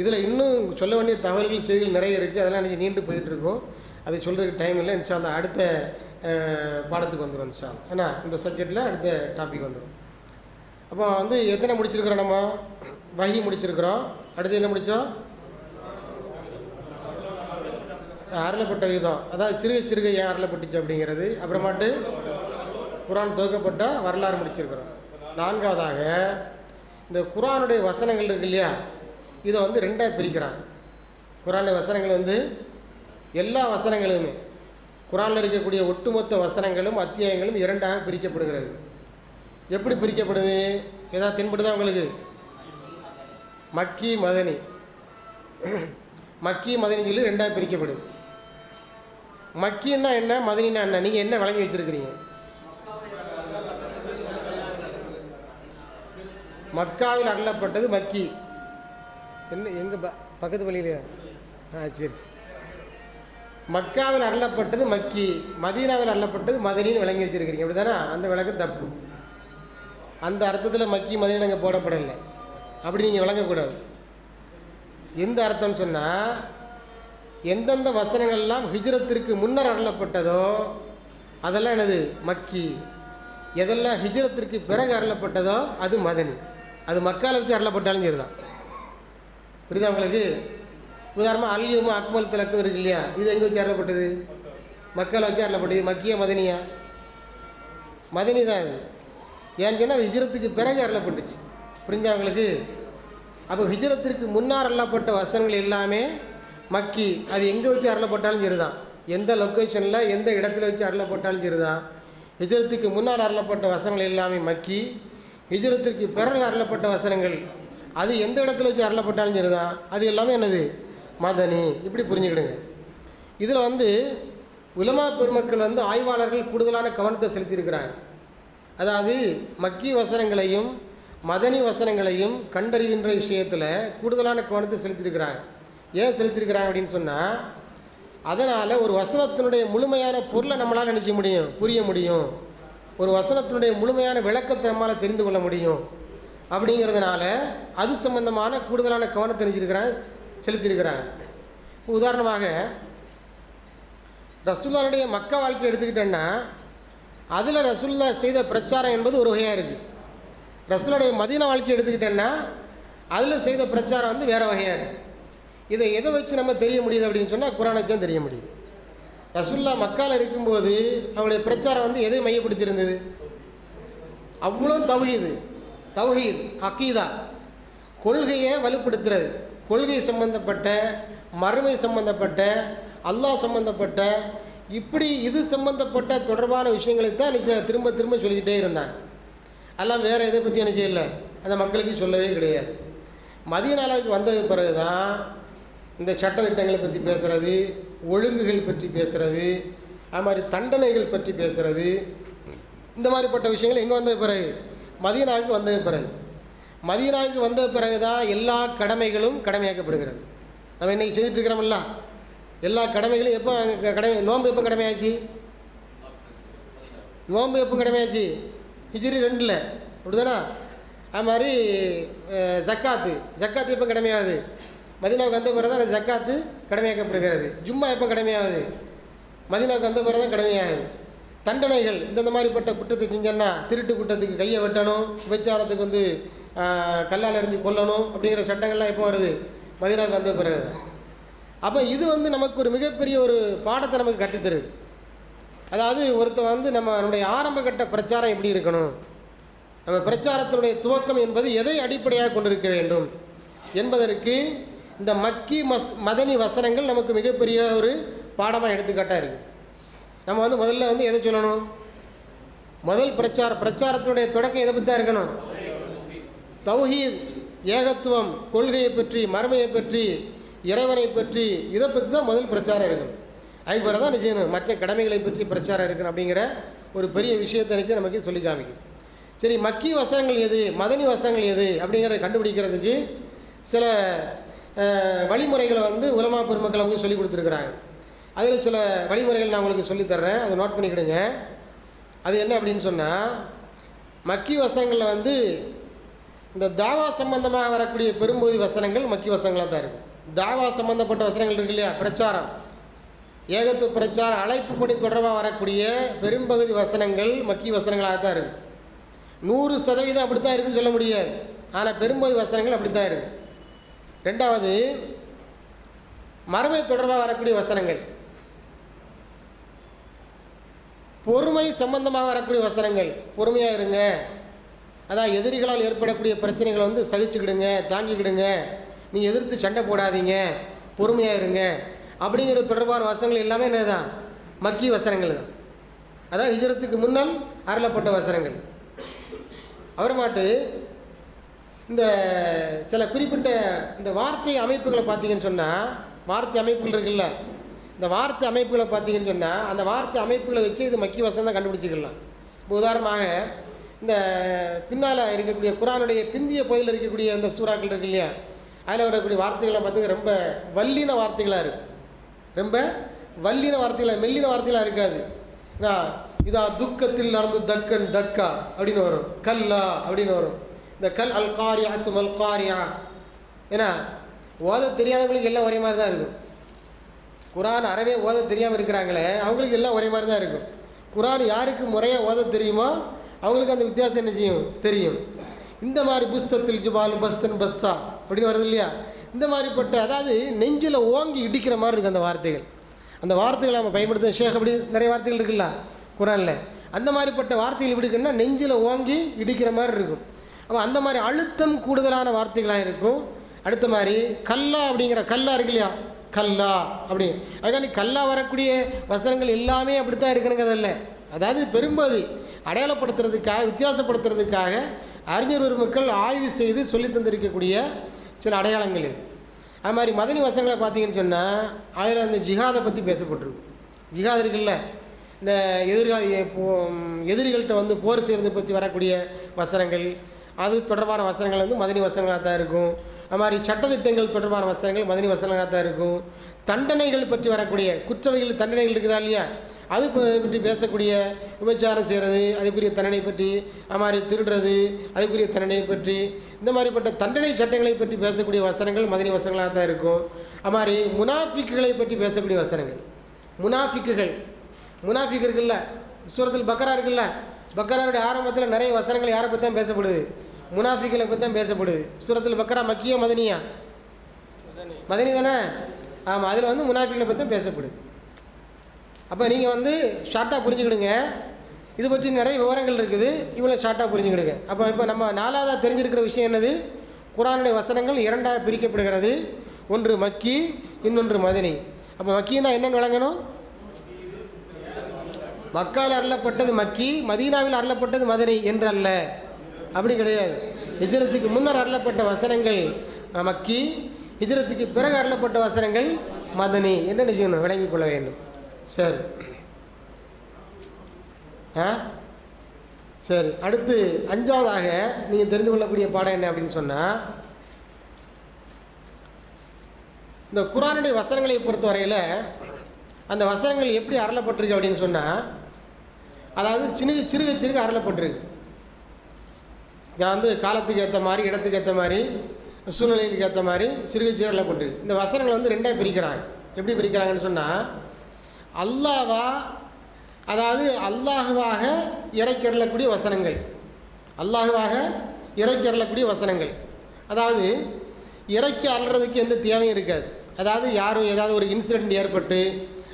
இதில் இன்னும் சொல்ல வேண்டிய தகவல்கள் செய்திகள் நிறைய இருக்குது, அதெல்லாம் நீங்கள் நீண்டு போயிட்டு இருக்கோம். அதை சொல்கிறதுக்கு டைம் இல்லை. இன்ஷா அல்லாஹ் அடுத்த பாடத்துக்கு வந்துடும் இன்ஷா அல்லாஹ். ஏன்னா இந்த சப்ஜெக்டில் அடுத்த டாபிக் வந்துடும். அப்போ வந்து எத்தனை முடிச்சிருக்கிறோம், நம்ம வஹி முடிச்சிருக்கிறோம். அடுத்து என்ன முடித்தோம்? அருளப்பட்ட விதம், அதாவது சிறுகை ஏன் அருளப்பட்டுச்சு அப்படிங்கிறது. அப்புறமாட்டு குரான் தொகுக்கப்பட்ட வரலாறு முடிச்சிருக்கிறோம். 4வதாக இந்த குரானுடைய வசனங்கள் இருக்கு இல்லையா, இதை வந்து 2ஆக பிரிக்கிறாங்க. குரானுடைய வசனங்கள் வந்து எல்லா வசனங்களுமே, குரானில் இருக்கக்கூடிய ஒட்டுமொத்த வசனங்களும் அத்தியாயங்களும் 2ஆக பிரிக்கப்படுகிறது. எப்படி பிரிக்கப்படுது? ஏதாவது தென்படுதா உங்களுக்கு? மக்கி மதனி, மக்கி மதனி சொல்லி 2ஆக பிரிக்கப்படுது. மக்கின்னா என்ன, மதனின்னா என்ன, நீங்கள் என்ன வழங்கி வச்சிருக்கிறீங்க? மக்காவில் அருளப்பட்டது மக்கி. என்ன எங்க பக்கத்து வழியில? சரி. மக்காவில் அருளப்பட்டது மக்கி, மதீனாவில் அருளப்பட்டது மதனின்னு விளங்கி வச்சிருக்கிறீங்க, அப்படிதானே? அந்த விளக்கம் தப்பு. அந்த அர்த்தத்தில் மக்கி மதனி அங்கே போடப்படலை, அப்படி நீங்கள் விளங்கக்கூடாது. எந்த அர்த்தம்னு சொன்னால், எந்தெந்த வசனங்கள்லாம் ஹிஜ்ரத்திற்கு முன்னர் அருளப்பட்டதோ அதெல்லாம் என்னது மக்கி, எதெல்லாம் ஹிஜ்ரத்திற்கு பிறகு அருளப்பட்டதோ அது மதனி. அது மக்கால வச்சு அருளப்பட்டாலும் சரிதான். புரியுதா உங்களுக்கு? உதாரணமாக அல்லியமும் அக்மல் திலக்கும் இருக்கு இல்லையா, இது எங்கே வச்சு அருளப்பட்டது? மக்களை வச்சு அருளப்பட்டது. மக்கிய மதனியா? மதனி தான் அது. ஏன்னு சொன்னால் அது ஹிஜ்ரத்துக்கு பிறகு அருளப்பட்டுச்சு. புரிஞ்சா உங்களுக்கு? அப்போ ஹிஜ்ரத்திற்கு முன்னால் அருளப்பட்ட வசனங்கள் எல்லாமே மக்கி. அது எங்கே வச்சு அருளப்பட்டாலும் சரிதான், எந்த லொக்கேஷனில் எந்த இடத்துல வச்சு அருளப்பட்டாலும் சரிதான். ஹிஜ்ரத்துக்கு முன்னால் அருளப்பட்ட வசனங்கள் எல்லாமே மக்கி. ஹிஜ்ரத்திற்கு பிறகு அருளப்பட்ட வசனங்கள் அது எந்த இடத்துல வச்சு அருளப்பட்டாலும் சரிதான், அது எல்லாமே என்னது? மதனி. இப்படி புரிஞ்சுக்கிடுங்க. இதில் உலமா பெருமக்கள் ஆய்வாளர்கள் கூடுதலான கவனத்தை செலுத்தியிருக்கிறாங்க. அதாவது மக்கி வசனங்களையும் மதனி வசனங்களையும் கண்டறிகின்ற விஷயத்தில் கூடுதலான கவனத்தை செலுத்தியிருக்கிறாங்க. ஏன் செலுத்தியிருக்கிறாங்க அப்படின்னு சொன்னால், அதனால் ஒரு வசனத்தினுடைய முழுமையான பொருளை நம்மளால் நினைச்ச முடியும், புரிய முடியும். ஒரு வசனத்தினுடைய முழுமையான விளக்கத்தை நம்மளால் தெரிந்து கொள்ள முடியும். அப்படிங்கிறதுனால அது சம்பந்தமான கூடுதலான கவனத்தை செலுத்தியிருக்கிறாங்க. உதாரணமாக ரசூலுல்லாஹ்வுடைய மக்கா வாழ்க்கை எடுத்துக்கிட்டோன்னா, அதில் ரசூலுல்லா செய்த பிரச்சாரம் என்பது ஒரு வகையாக இருக்குது. ரசூலுல்லாஹ்வுடைய மதீனா வாழ்க்கை எடுத்துக்கிட்டோன்னா அதில் செய்த பிரச்சாரம் வேற வகையாக இருக்குது. இதை எதை வச்சு நம்ம தெரிய முடியுது அப்படின்னு சொன்னால், குர்ஆனை வச்சு தான் தெரிய முடியுது. ரசூலுல்லாஹ் மக்காவில் இருக்கும்போது அவங்களுடைய பிரச்சாரம் எதை மையப்படுத்தி இருந்தது? அவ்வளோ தௌஹீத் அகீதா, கொள்கையை வலுப்படுத்துறது. கொள்கை சம்பந்தப்பட்ட, மறுமை சம்பந்தப்பட்ட, அல்லாஹ் சம்பந்தப்பட்ட, இப்படி இது சம்பந்தப்பட்ட தொடர்பான விஷயங்களை தான் திரும்ப திரும்ப சொல்லிக்கிட்டே இருந்தாங்க. எல்லாம் வேற எதை பற்றி என்ன செய்யலை, அந்த மக்களுக்கு சொல்லவே கிடையாது. மதீனாவுக்கு வந்தது பிறகு தான் இந்த சட்டத்திட்டங்களை பற்றி பேசுறது, ஒழுங்குகள் பற்றி பேசுறது, அது மாதிரி தண்டனைகள் பற்றி பேசுறது, இந்த மாதிரிப்பட்ட விஷயங்கள் எங்கே வந்தது பிறகு? மதீனாவுக்கு வந்தது பிறகு. மதீனாவுக்கு வந்த பிறகு தான் எல்லா கடமைகளும் கடமையாக்கப்படுகிறது. நம்ம இன்னைக்கு செஞ்சுட்டு இருக்கிறோம்ல, எல்லா கடமைகளும் எப்போ கடமை? நோன்பு எப்போ கடமையாச்சு? நோன்பு எப்போ கடமையாச்சு? ஹிஜ்ரி 2 அப்படிதானா? அது மாதிரி ஜக்காத்து எப்போ கடமையாகுது? மதீனாவுக்கு வந்த பிறகு தான் ஜக்காத்து கடமையாக்கப்படுகிறது. ஜும்மா எப்போ கடமையாகுது? மதீனாவுக்கு வந்த பிறகு தான் கடமையாகுது. தண்டனைகள், இந்த மாதிரிப்பட்ட குற்றத்தை செஞ்சோன்னா திருட்டு குற்றத்துக்கு கையை வெட்டணும், விபச்சாரத்துக்கு கல்லால் எறிஞ்சு கொல்லணும், அப்படிங்கிற சட்டங்கள்லாம் எப்போ வருது? மதீனாவுக்கு வந்த பிறகு. அப்போ இது நமக்கு ஒரு மிகப்பெரிய ஒரு பாடத்தை நமக்கு கற்றுத்தருது. அதாவது ஒருத்தர் நம்மளுடைய ஆரம்ப கட்ட பிரச்சாரம் எப்படி இருக்கணும், நம்ம பிரச்சாரத்தினுடைய துவக்கம் என்பது எதை அடிப்படையாக கொண்டிருக்க வேண்டும் என்பதற்கு இந்த மக்கி மதனி வசனங்கள் நமக்கு மிகப்பெரிய ஒரு பாடமாக எடுத்துக்காட்டாக இருக்குது. நம்ம முதல்ல எதை சொல்லணும்? முதல் பிரச்சாரத்தினுடைய தொடக்கம் எதை பற்றி தான் இருக்கணும்? தௌஹீத், ஏகத்துவம், கொள்கையை பற்றி, மறுமையை பற்றி, இறைவனை பற்றி, இதை பற்றி தான் முதல் பிரச்சாரம் இருக்கணும். அதுக்கு பிறகு தான் நிச்சயம் மற்ற கடமைகளை பற்றி பிரச்சாரம் இருக்கணும். அப்படிங்கிற ஒரு பெரிய விஷயத்தை நினைச்சு நமக்கு சொல்லி காமிக்கும். சரி, மக்கி வசனங்கள் எது, மதனி வசனங்கள் எது அப்படிங்கிறத கண்டுபிடிக்கிறதுக்கு சில வழிமுறைகளை உலமா பெருமக்கள் அவங்க சொல்லி கொடுத்துருக்குறாங்க. அதில் சில வழிமுறைகள் நான் உங்களுக்கு சொல்லித்தர்றேன், அதை நோட் பண்ணிக்கிடுங்க. அது என்ன அப்படின்னு சொன்னால், மக்கி வசனங்களில் இந்த தாவா சம்பந்தமாக வரக்கூடிய பெரும்பகுதி வசனங்கள் மக்கி வசனங்களாக தான் இருக்கும். தாவா சம்பந்தப்பட்ட வசனங்கள் இருக்கு இல்லையா, பிரச்சாரம், ஏகத்துவ பிரச்சாரம், அழைப்பு பணி தொடர்பாக வரக்கூடிய பெரும்பகுதி வசனங்கள் மக்கி வசனங்களாக தான் இருக்கு. 100% அப்படித்தான் இருக்குன்னு சொல்ல முடியாது, ஆனால் பெரும்பகுதி வசனங்கள் அப்படித்தான் இருக்கு. ரெண்டாவது, மறுமை தொடர்பாக வரக்கூடிய வசனங்கள், பொறுமை சம்பந்தமாக வரக்கூடிய வசனங்கள், பொறுமையாக இருங்க, அதான் எதிரிகளால் ஏற்படக்கூடிய பிரச்சனைகளை சகிச்சுக்கிடுங்க, தாங்கிக்கிடுங்க, நீ எதிர்த்து சண்டை போடாதீங்க, பொறுமையாக இருங்க அப்படிங்கிற தொடர்பான வசனங்கள் எல்லாமே என்னதான்? மக்கி வசனங்கள் தான். அதான் ஹிஜ்ரத்துக்கு முன்னால் அருளப்பட்ட வசனங்கள். அப்புறமாட்டு இந்த சில குறிப்பிட்ட இந்த வார்த்தை அமைப்புகளை பார்த்தீங்கன்னு சொன்னால், வார்த்தை அமைப்புகள் இருக்குல்ல, இந்த வார்த்தை அமைப்புகளை பார்த்தீங்கன்னு சொன்னால் அந்த வார்த்தை அமைப்புகளை வச்சு இது மக்கி வசனம் தான் கண்டுபிடிச்சிக்கலாம். இப்போ உதாரணமாக இந்த பின்னால் இருக்கக்கூடிய குர்ஆனுடைய பிந்திய பகுதியில் இருக்கக்கூடிய இந்த சூறாக்கள் இருக்கு இல்லையா, அதில் வரக்கூடிய வார்த்தைகளை பார்த்தீங்கன்னா ரொம்ப வல்லின வார்த்தைகளாக இருக்குது. ரொம்ப வல்லின வார்த்தைகளாக, மெல்லின வார்த்தைகளாக இருக்காது. இதா துக்கத்தில் நடந்து தக்கன் தக்கா அப்படின்னு வரும், கல்லா அப்படின்னு வரும். இந்த கல் அல் காரியா துமல் காரியா, ஏன்னா ஓத தெரியாதவங்களுக்கு எல்லாம் ஒரே மாதிரி தான் இருக்கும். குர்ஆன் அறவே ஓத தெரியாமல் இருக்கிறாங்களே, அவங்களுக்கு எல்லாம் ஒரே மாதிரி தான் இருக்கும். குர்ஆன் யாருக்கு முறையாக ஓத தெரியுமோ அவங்களுக்கு அந்த வித்தியாசம் என்ன செய்யும் தெரியும். இந்த மாதிரி புஸ்தத்தில் ஜுபால் பஸ்தன் பஸ்தா அப்படின்னு வருது இல்லையா, இந்த மாதிரிப்பட்ட அதாவது நெஞ்சில் ஓங்கி இடிக்கிற மாதிரி இருக்குது அந்த வார்த்தைகள். அந்த வார்த்தைகளை நம்ம பயன்படுத்த ஷேக் அப்படி நிறைய வார்த்தைகள் இருக்குல்ல குரானில். அந்த மாதிரிப்பட்ட வார்த்தைகள் எப்படி இருக்குன்னா நெஞ்சில் ஓங்கி இடிக்கிற மாதிரி இருக்கும். அப்போ அந்த மாதிரி அழுத்தம் கூடுதலான வார்த்தைகளாக இருக்கும். அடுத்த மாதிரி கல்லா அப்படிங்கிற கல்லா இருக்கு இல்லையா, கல்லா அப்படி அதுக்காண்டி கல்லா வரக்கூடிய வசனங்கள் எல்லாமே அப்படித்தான் இருக்கணுங்கிறதில்ல. அதாவது பெரும்பகுதி அடையாளப்படுத்துறதுக்காக வித்தியாசப்படுத்துறதுக்காக அறிஞர் பெருமக்கள் ஆய்வு செய்து சொல்லி தந்திருக்கக்கூடிய சில அடையாளங்கள் இது. அது மாதிரி மதனி வசனங்களை பார்த்தீங்கன்னு சொன்னால் அதில் அந்த ஜிஹாதை பற்றி பேசப்பட்டிருக்கு. ஜிஹாத் இருக்குல்ல, இந்த எதிரிகள்கிட்ட வந்து போர் செய்கிறதை பற்றி வரக்கூடிய வசனங்கள், அது தொடர்பான வசனங்கள் வந்து மதனி வசனங்களாக தான் இருக்கும். அது மாதிரி சட்டத்திட்டங்கள் தொடர்பான வசனங்கள் மதனி வசனங்களாக தான் இருக்கும். தண்டனைகள் பற்றி வரக்கூடிய குற்றவியல் தண்டனைகள் இருக்குதா இல்லையா, அது பற்றி பேசக்கூடிய விபச்சாரம் செய்கிறது அதுக்குரிய தண்டனை பற்றி, அது மாதிரி திருடுறது அதுக்குரிய தண்டனை பற்றி, இந்த மாதிரிப்பட்ட தண்டனை சட்டங்களை பற்றி பேசக்கூடிய வசனங்கள் மதனி வசனங்களாக தான் இருக்கும். அது மாதிரி முனாஃபிக்குகளை பற்றி பேசக்கூடிய வசனங்கள், முனாஃபிக் இருக்குல்ல, சூரத்துல் பக்கரா இருக்குல்ல, பக்கராவுடைய ஆரம்பத்தில் நிறைய வசனங்கள் யாரை பற்றி தான் பேசப்படுது, முனாஃபிக்களை பற்றி தான் பேசப்படுது. சூரத்துல் பக்கரா மக்கியா மதனியா, மதனி தானே, ஆமாம், அதில் வந்து முனாஃபிக்களை பற்றி தான் பேசப்படுது. அப்போ நீங்கள் வந்து ஷார்ட்டாக புரிஞ்சுக்கிடுங்க, இது பற்றி நிறைய விவரங்கள் இருக்குது, இவ்வளோ ஷார்ட்டாக புரிஞ்சுக்கிடுங்க. இப்போ நம்ம நாலாவதாக தெரிஞ்சிருக்கிற விஷயம் என்னது, குர்ஆனுடைய வசனங்கள் இரண்டாக பிரிக்கப்படுகிறது. ஒன்று மக்கி, இன்னொன்று மதனி. அப்போ மக்கின்னா என்னன்னு விளங்கணும், மக்காவில் அருளப்பட்டது மக்கி, மதீனாவில் அருளப்பட்டது மதனி என்றல்ல, அப்படி கிடையாது. ஹிஜ்ரத்துக்கு முன்னர் அருளப்பட்ட வசனங்கள் மக்கி, ஹிஜ்ரத்துக்கு பிறகு அருளப்பட்ட வசனங்கள் மதனி என்று நிச்சயம் விளங்கிக் கொள்ள வேண்டும். சரி சரி, அடுத்து அஞ்சாவதாக நீங்கள் தெரிந்து கொள்ளக்கூடிய பாடம் என்ன அப்படின்னு சொன்னால், இந்த குர்ஆனுடைய வசனங்களை பொறுத்தவரையில் அந்த வசனங்கள் எப்படி அருளப்பட்டிருக்கு அப்படின்னு சொன்னால், அதாவது சிறுக அருளப்பட்டிருக்கு. நான் வந்து காலத்துக்கு ஏற்ற மாதிரி, இடத்துக்கு ஏற்ற மாதிரி, சூழ்நிலைக்கு ஏற்ற மாதிரி சிறுக அருளப்பட்டிருக்கு. இந்த வசனங்கள் வந்து ரெண்டாக பிரிக்கிறாங்க. எப்படி பிரிக்கிறாங்கன்னு சொன்னால், அல்லாவா, அதாவது அல்லாஹுவாக இறைக்கருளக்கூடிய வசனங்கள், அல்லாஹுவாக இறைக்கருளக்கூடிய வசனங்கள், அதாவது இறைக்க அல்றதுக்கு எந்த தேவையும் இருக்காது. அதாவது யாரும் ஏதாவது ஒரு இன்சிடென்ட் ஏற்பட்டு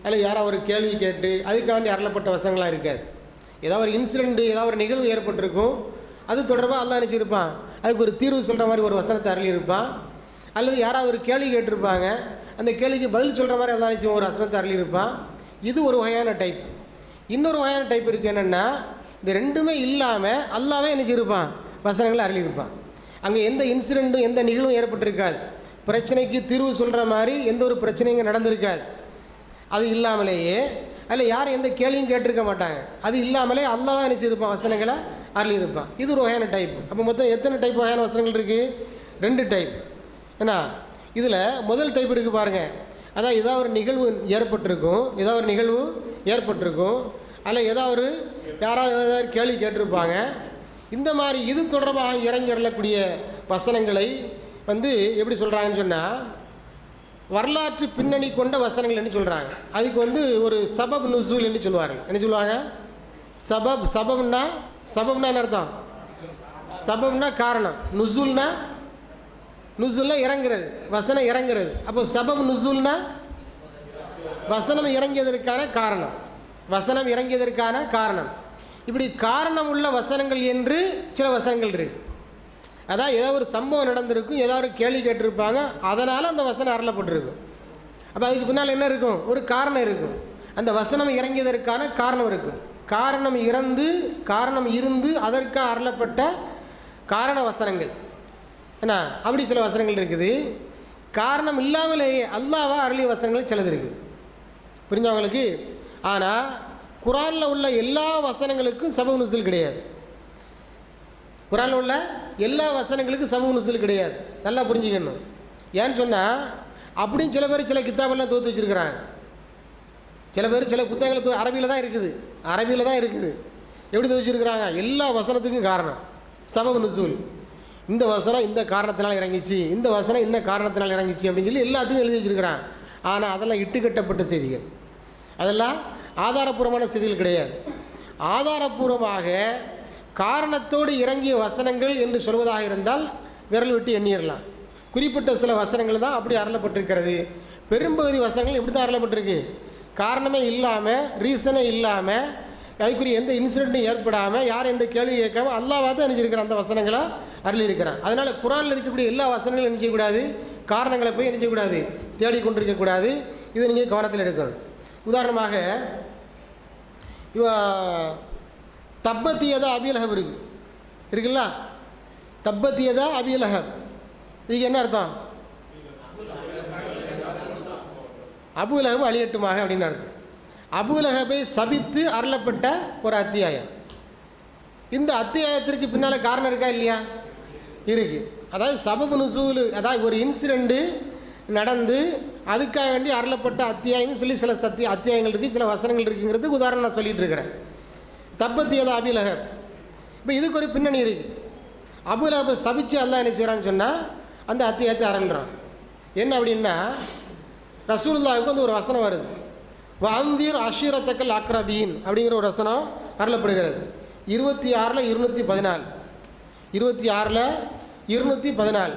அல்ல யாரோ ஒரு கேள்வி கேட்டு அதுக்காண்டி அருளப்பட்ட வசனங்களாக இருக்காது. ஏதாவது ஒரு இன்சிடென்ட், ஏதாவது ஒரு நிகழ்வு ஏற்பட்டிருக்கும், அது தொடர்பாக அல்லாஹ் நினச்சிருப்பான், அதுக்கு ஒரு தீர்வு சொல்கிற மாதிரி ஒரு வசனத்தை அருளி இருப்பான். அல்லது யாராவது ஒரு கேள்வி கேட்டிருப்பாங்க, அந்த கேள்விக்கு பதில் சொல்கிற மாதிரி அல்லாஹ் நினச்சி ஒரு வசனத்தை அருளி இருப்பான். இது ஒரு வகையான டைப். இன்னொரு வகையான டைப் இருக்குது என்னென்னா, இந்த ரெண்டுமே இல்லாமல் அல்லாவே நினச்சிருப்பான் வசனங்களை அருளியிருப்பான். அங்கே எந்த இன்சிடெண்ட்டும் எந்த நிகழ்வும் ஏற்பட்டிருக்காது, பிரச்சனைக்கு தீர்வு சொல்கிற மாதிரி எந்த ஒரு பிரச்சனையும் நடந்திருக்காது. அது இல்லாமலேயே அதில் யாரும் எந்த கேள்வியும் கேட்டிருக்க மாட்டாங்க, அது இல்லாமலே அல்லாவே நினச்சிருப்பான் வசனங்களை அருளியிருப்பான். இது ஒரு வகையான டைப். அப்போ மொத்தம் எத்தனை டைப் வகையான வசனங்கள் இருக்குது, ரெண்டு டைப். ஏன்னா இதில் முதல் டைப் இருக்குது பாருங்கள், அதான் ஏதாவது ஒரு நிகழ்வு ஏற்பட்டிருக்கும், அதில் ஏதாவது யாராவது கேள்வி கேட்டிருப்பாங்க. இந்த மாதிரி இது தொடர்பாக இறங்கி வரக்கூடிய வசனங்களை வந்து எப்படி சொல்கிறாங்கன்னு சொன்னால், வரலாற்று பின்னணி கொண்ட வசனங்கள் என்று சொல்கிறாங்க. அதுக்கு வந்து ஒரு சபப் நுசூல் என்று சொல்லுவார்கள். என்ன சொல்லுவாங்க, சபப்னா என்ன அர்த்தம், சபப்னா காரணம், நுசூல்னா இறங்குறது, வசனம் இறங்குறது. அப்போ சபப் நுசூல்னா வசனம் இறங்கியதற்கான காரணம். இப்படி காரணம் உள்ள வசனங்கள் என்று சில வசனங்கள் இருக்கு. அதான் ஏதாவது ஒரு சம்பவம் நடந்திருக்கும், ஏதாவது ஒரு கேள்வி கேட்டிருப்பாங்க, அதனால் அந்த வசனம் அருளப்பட்டிருக்கும். அப்போ அதுக்கு பின்னால் என்ன இருக்கும், ஒரு காரணம் இருக்கும். அந்த வசனம் இறங்கியதற்கான காரணம் இருக்கும். காரணம் இருந்து அதற்காக அருளப்பட்ட காரண வசனங்கள் என்ன, அப்படி சில வசனங்கள் இருக்குது. காரணம் இல்லாமலேயே அல்லாஹ்வா அருளிய வசனங்கள் சிலது இருக்குது. புரிஞ்சவங்களுக்கு. ஆனால் குர்ஆனில் உள்ள எல்லா வசனங்களுக்கும் சபப் நுஸூல் கிடையாது. குர்ஆனில் உள்ள எல்லா வசனங்களுக்கும் சபப் நுஸூல் கிடையாது. நல்லா புரிஞ்சுக்கணும். ஏன்னு சொன்னால், அப்படின்னு சில பேர் சில கித்தாபெல்லாம் தோற்று வச்சிருக்கிறாங்க. சில பேர் சில புத்தகங்கள் அரபியில் தான் இருக்குது. எப்படி தோற்று வச்சிருக்கிறாங்க, எல்லா வசனத்துக்கும் காரணம் சபப் நுஸூல். இந்த வசனம் இந்த காரணத்தினால் இறங்கிச்சு, இந்த வசனம் இந்த காரணத்தினால் இறங்கிச்சு அப்படின்னு சொல்லி எல்லாத்தையும் எழுதி வச்சிருக்கிறான். ஆனால் அதெல்லாம் இட்டுக்கட்டப்பட்ட செய்திகள், அதெல்லாம் ஆதாரபூர்வமான செய்திகள் கிடையாது. ஆதாரபூர்வமாக காரணத்தோடு இறங்கிய வசனங்கள் என்று சொல்வதாக இருந்தால் விரல் விட்டு எண்ணிடலாம். குறிப்பிட்ட சில வசனங்கள் தான் அப்படி அருளப்பட்டிருக்கிறது. பெரும்பகுதி வசனங்கள் இப்படி தான் அருளப்பட்டிருக்கு. காரணமே இல்லாமல், ரீசனே இல்லாமல், அதுக்குரிய எந்த இன்சிடென்ட்டும் ஏற்படாமல், யார் எந்த கேள்வி கேட்காம அல்லாஹ் தான் நினைச்சிருக்கிறான் அந்த வசனங்களை அருளி இருக்கிறான். அதனால குர்ஆனில் இருக்கக்கூடிய எல்லா வசனங்களும் என்ன செய்யக்கூடாது, காரணங்களை போய் என்ன செய்யக்கூடாது, தேடிக்கொண்டிருக்கக்கூடாது. இதை நீங்கள் கவனத்தில் எடுக்கணும். உதாரணமாக தப்பத்தியதா அபிலஹப் இருக்குல்ல, தப்பத்தியதா அபிலஹப், இதுக்கு என்ன அர்த்தம்? அபூலஹப் அழியட்டுமாக அப்படின்னு அர்த்தம். அபூலஹபை சபித்து அருளப்பட்ட ஒரு அத்தியாயம். இந்த அத்தியாயத்திற்கு பின்னால காரணம் இருக்கா இல்லையா? இருக்கு. அதாவது சபபு நுசூல், அதாவது ஒரு இன்சிடென்ட் நடந்து அதுக்காக வேண்டி அருளப்பட்ட அத்தியாயம் சொல்லி சில அத்தியாயங்கள் இருக்கு, சில வசனங்கள் இருக்குங்கிறதுக்கு உதாரணம் நான் சொல்லிட்டு இருக்கிறேன். தப்பத்தியதா அபிலஹப். இப்போ இதுக்கு ஒரு பின்னணி இருக்கு. அபூலஹபை சபிச்சு அல்லாஹ் என்ன செய்யறான்னு சொன்னா அந்த அத்தியாயத்தை அருள்றான். என்ன அப்படின்னா, ரசூலுல்லாஹ்வுக்கு வந்து ஒரு வசனம் வருது, வஅந்தீர் அஷீரத்தக்கல் அக்ரபீன் அப்படிங்கிற ஒரு வசனம் அருளப்படுகிறது. 26ல் 214, 26ல் 214